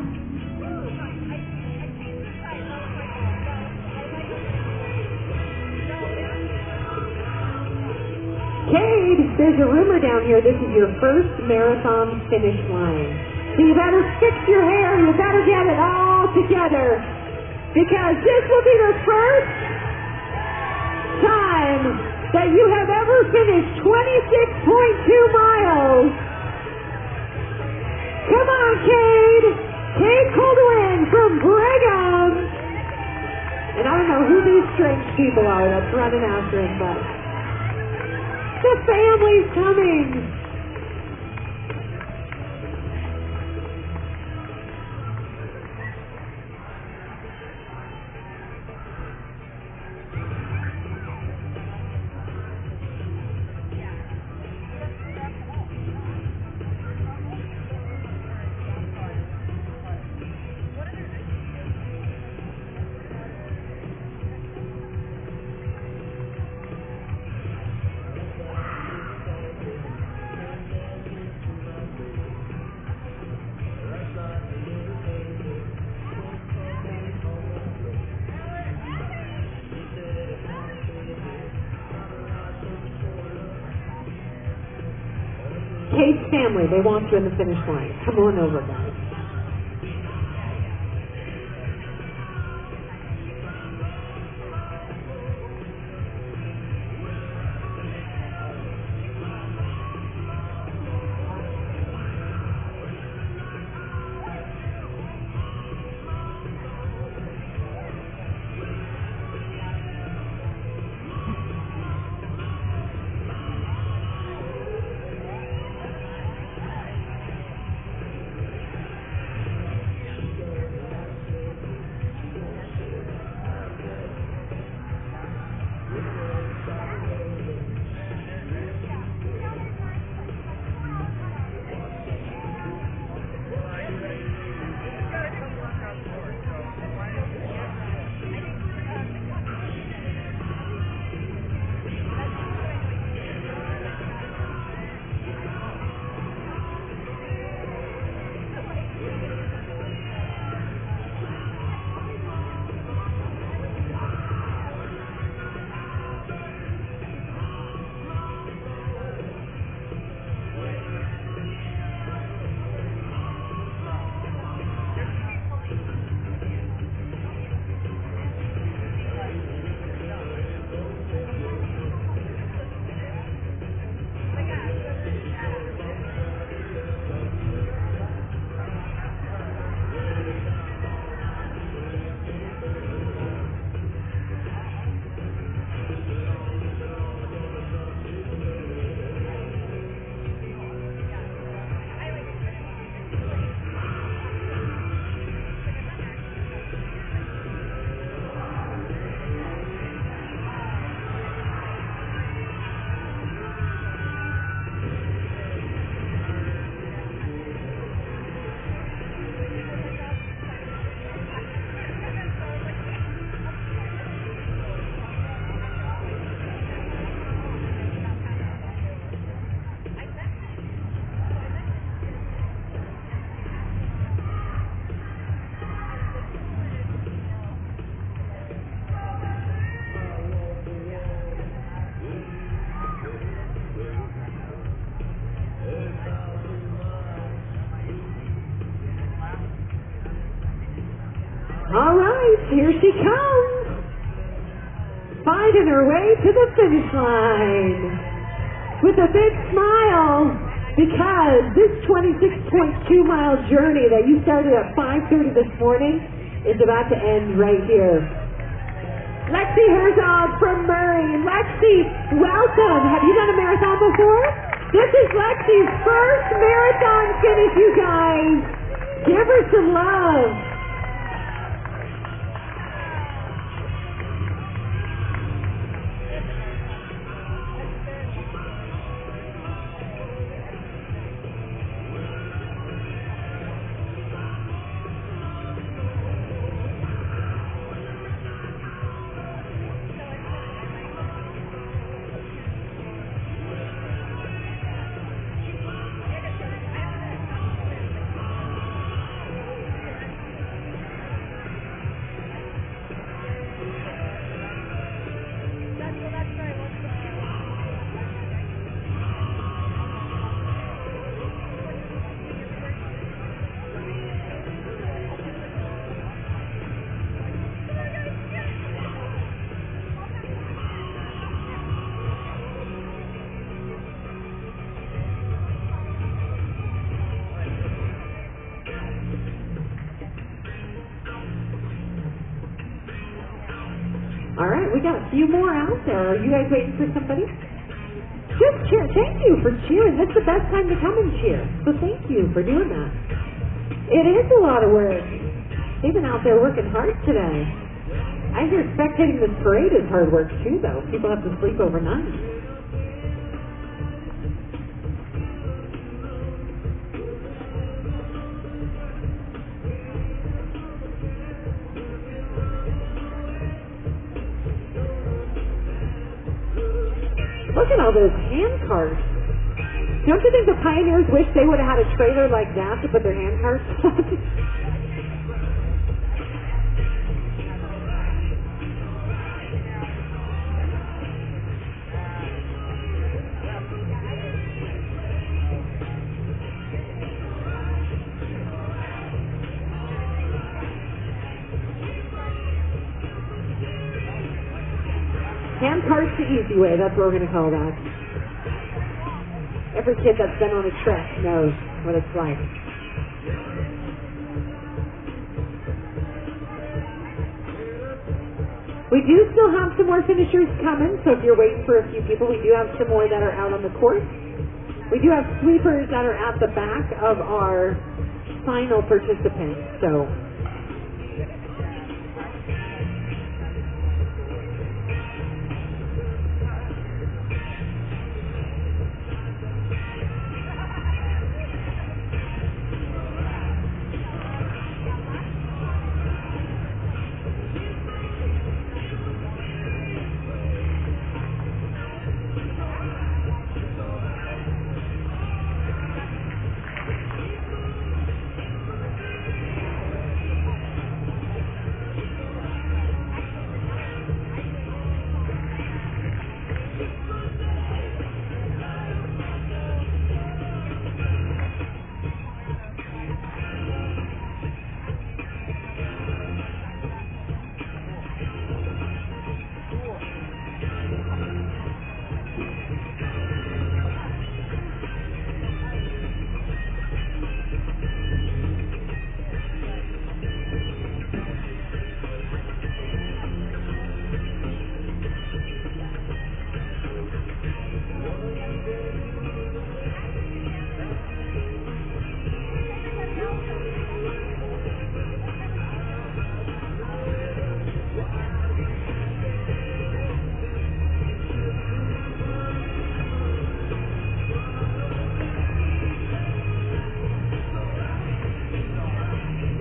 Cade, there's a rumor down here this is your first marathon finish line. So you better fix your hair. You better get it all together. Because this will be the first time that you have ever finished 26.2 miles. Come on, Cade. Cade Coldwin from Brigham. And I don't know who these strange people are that's running after him, but the family's coming. Cade's family, they want you in the finish line. Come on over, guys. Here she comes. Finding her way to the finish line. With a big smile. Because this 26.2-mile journey that you started at 5:30 this morning is about to end right here. Lexi Herzog from Murray. Lexi, welcome. Have you done a marathon before? This is Lexi's first marathon finish, you guys. Give her some love. All right, we got a few more out there. Are you guys waiting for somebody? Just cheer. Thank you for cheering. This is the best time to come and cheer. So thank you for doing that. It is a lot of work. They've been out there working hard today. I hear spectating this parade is hard work too, though. People have to sleep overnight. Look at all those hand carts. Don't you think the pioneers wish they would have had a trailer like that to put their hand carts on? Hand carts the easy way, that's what we're going to call that. Every kid that's been on a trek knows what it's like. We do still have some more finishers coming, so if you're waiting for a few people, we do have some more that are out on the course. We do have sweepers that are at the back of our final participants, so...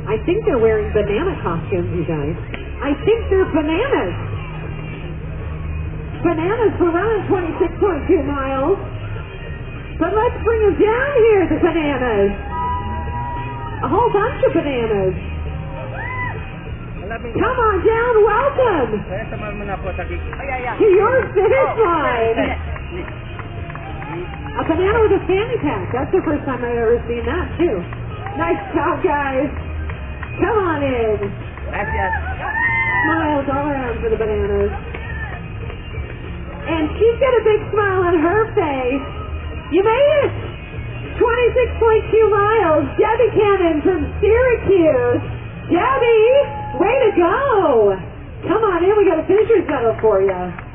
I think they're wearing banana costumes, you guys. I think they're bananas. Bananas for running 26.2 miles. But let's bring them down here, the bananas. A whole bunch of bananas. Come on down, welcome to your finish line. A banana with a fanny pack. That's the first time I've ever seen that, too. Nice job, guys. Come on in. Gracias. smiles all around for the Bananas. And she's got a big smile on her face. You made it! 26.2 miles. Debbie Cannon from Syracuse. Debbie, way to go! Come on in, we got a finisher's medal for you.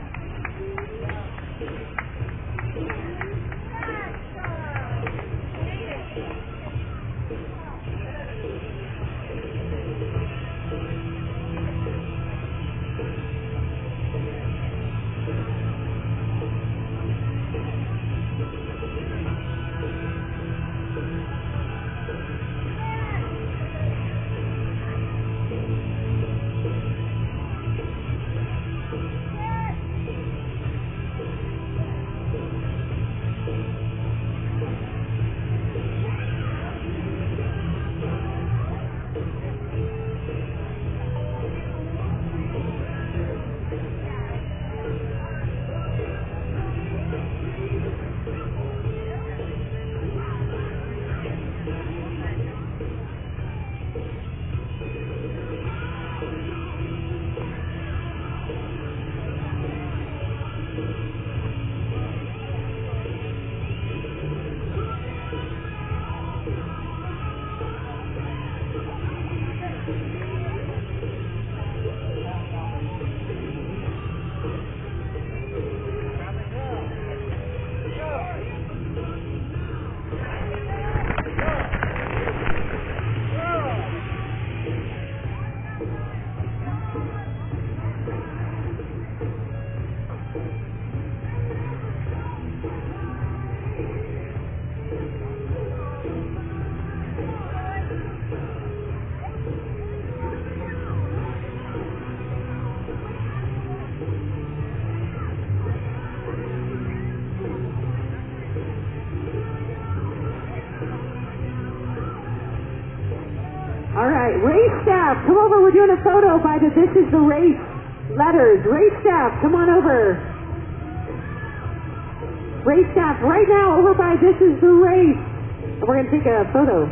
All right, race staff, come over. We're doing a photo by the This Is the Race letters. Race staff, come on over. Race staff, right now over by This Is the Race. And we're going to take a photo.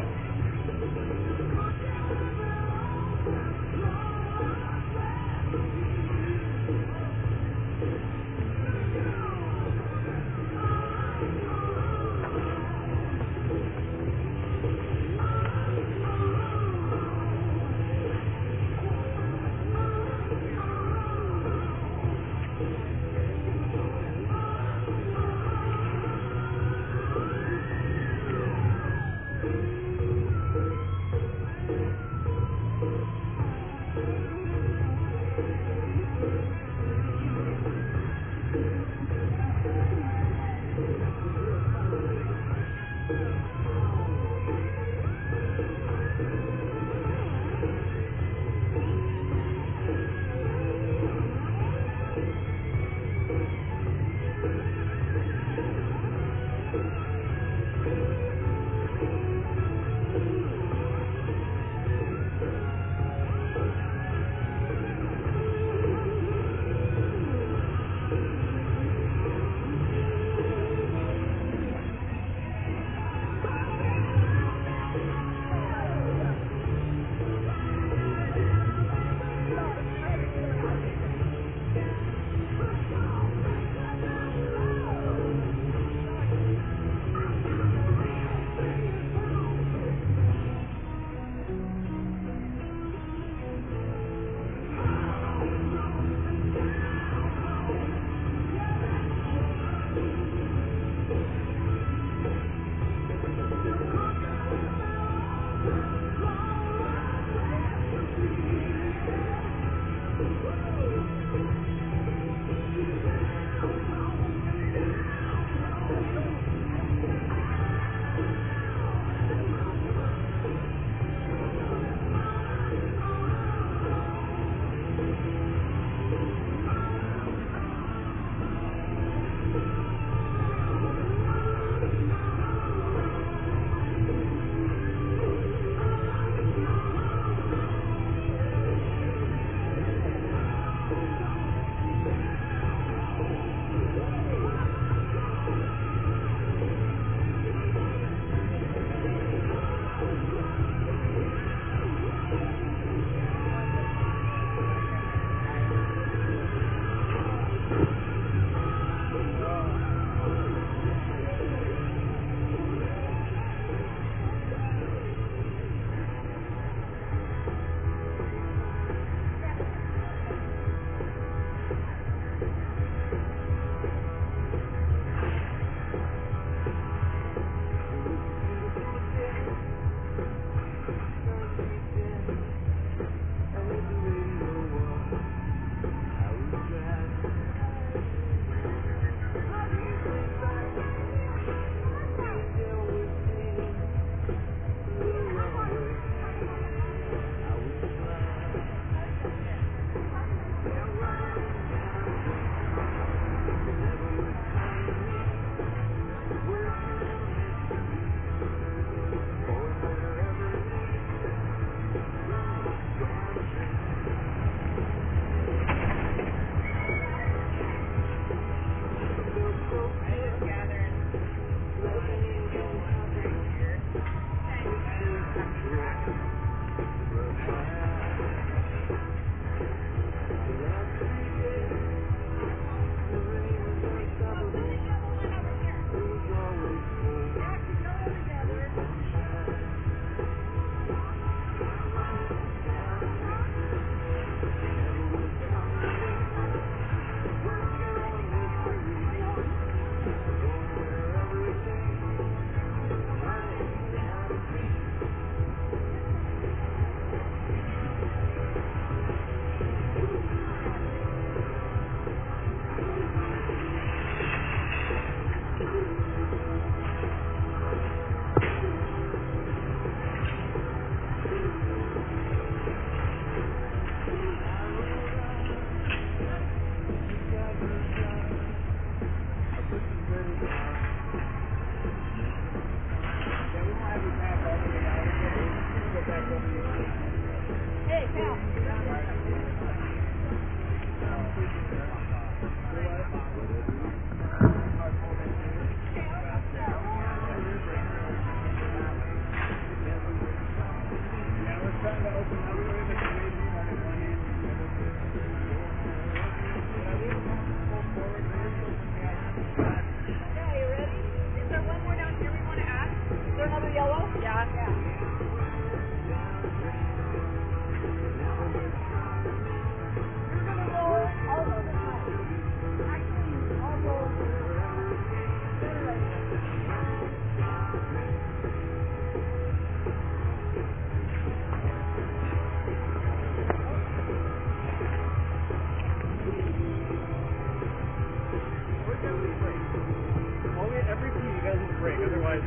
doesn't break. Otherwise,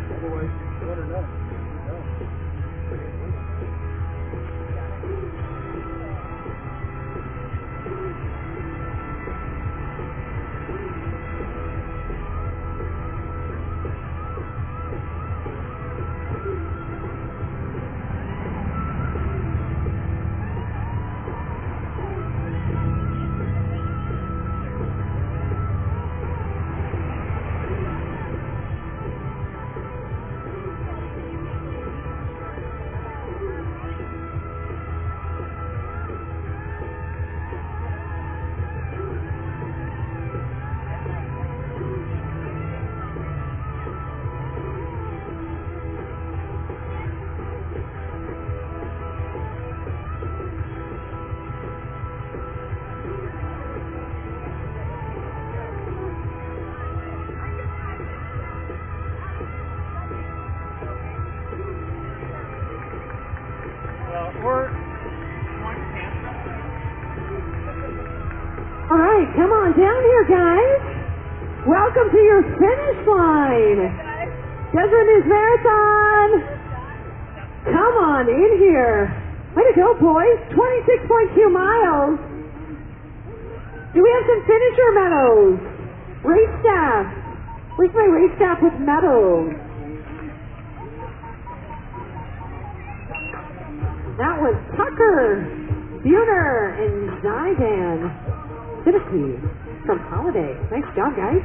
what or no. All right, come on down here, guys. Welcome to your finish line. Deseret News Marathon. Come on in here. Way to go, boys. 26.2 miles. Do we have some finisher medals? Race staff. Where's my race staff with medals? That was Tucker, Buhner, and Zydan. City from Holiday. Nice job, guys.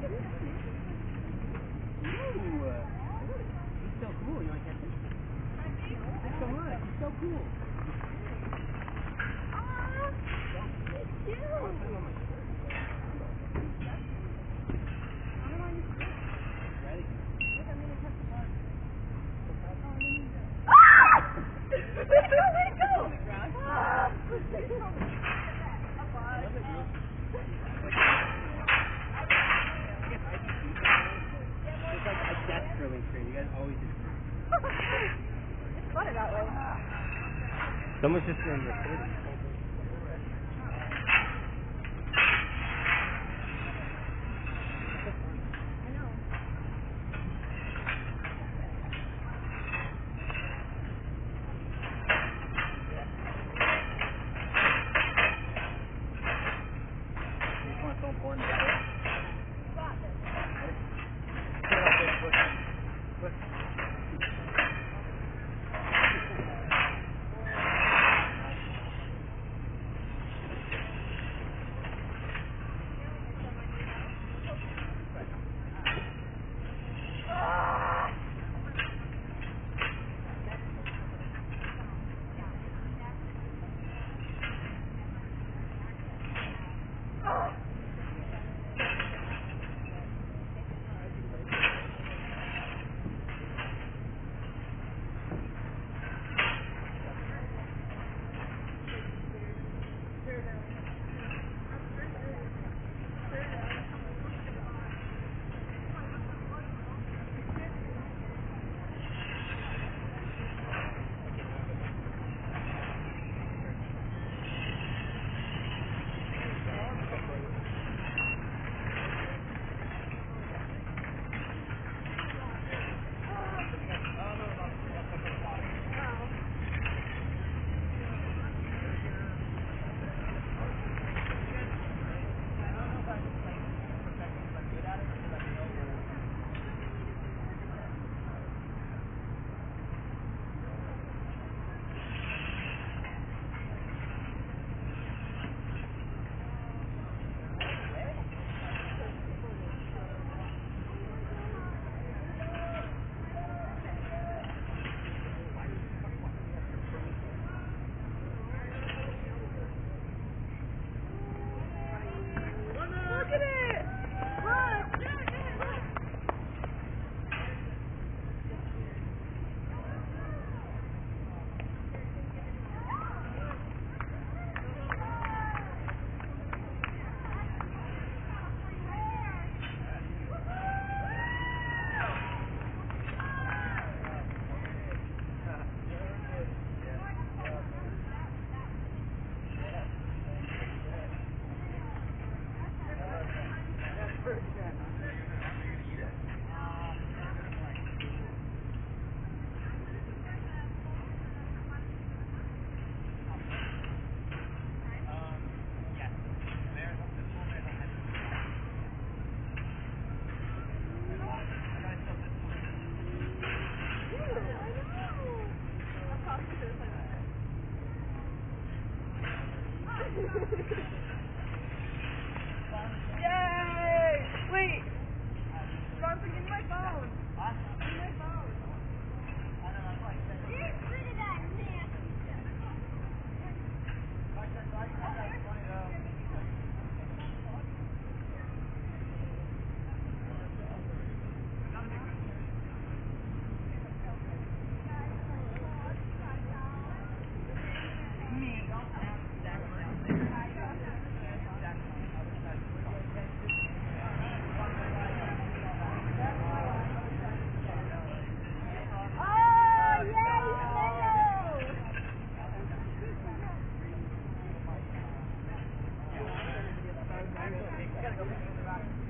He's so cool. You want to catch him? Thanks so much. He's so cool. Someone's just in the city.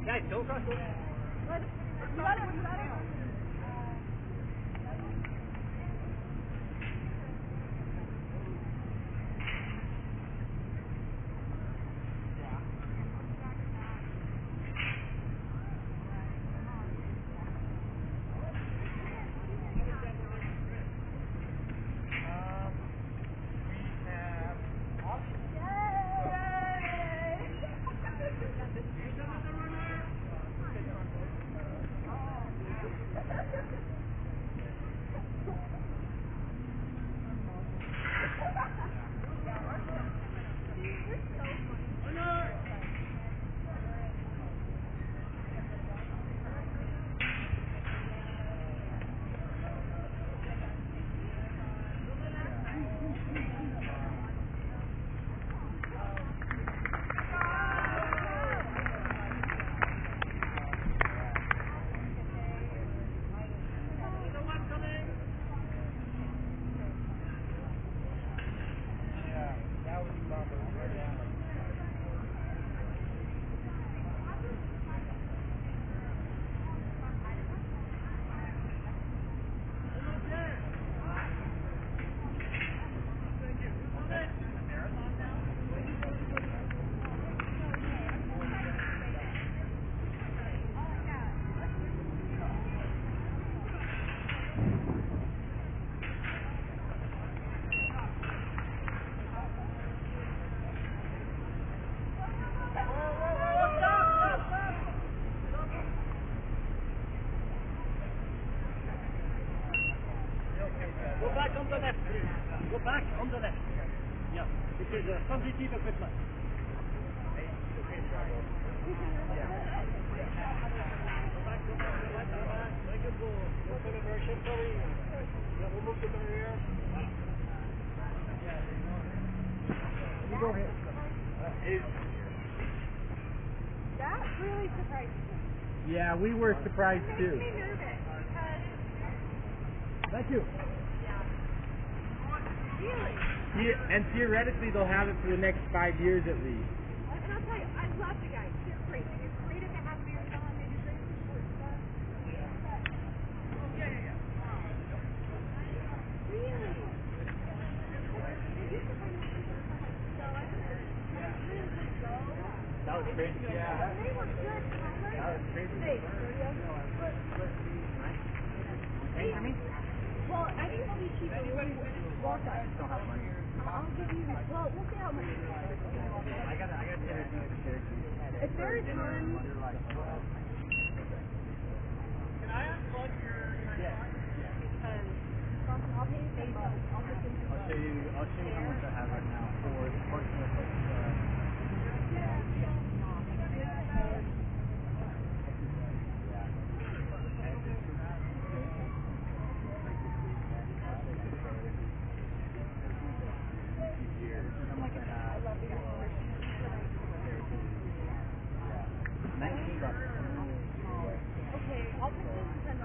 Guys, don't cross over. That really surprised me. Yeah, we were surprised It too. makes me nervous because Thank you. really. And theoretically, they'll have it for the next 5 years at least. And I'll tell you, I love the guys. They're great. They're great at the half marathon. They do great support stuff. Really? That was crazy. Yeah. They were good. That was crazy. Hey, well, I think it'll be cheaper when we walk up. I'll give you, well, we'll see how much it is. I gotta say there's no Cherokee. If there is one, Can I unplug your I'll pay you $10. I'll just give you I'll show you how much I have right now for the portion of okay, I'll just give you $10.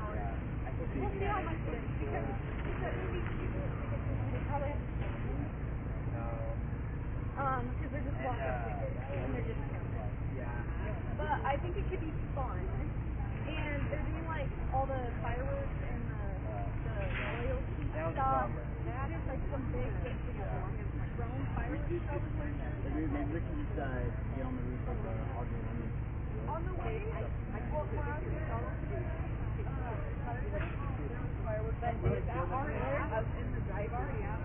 We'll see how much it is, because it would be cheaper because they probably have to pay them. Because they're just walk-up tickets, and they're discounted. But I think it could be fun, and they're doing like all the fireworks and the royalty stuff. That is like some big drone fireworks show in winter. Maybe we can just get on the roof of the Auger One. On the way, well, we're out there, fireworks, but they've already in the drive already out.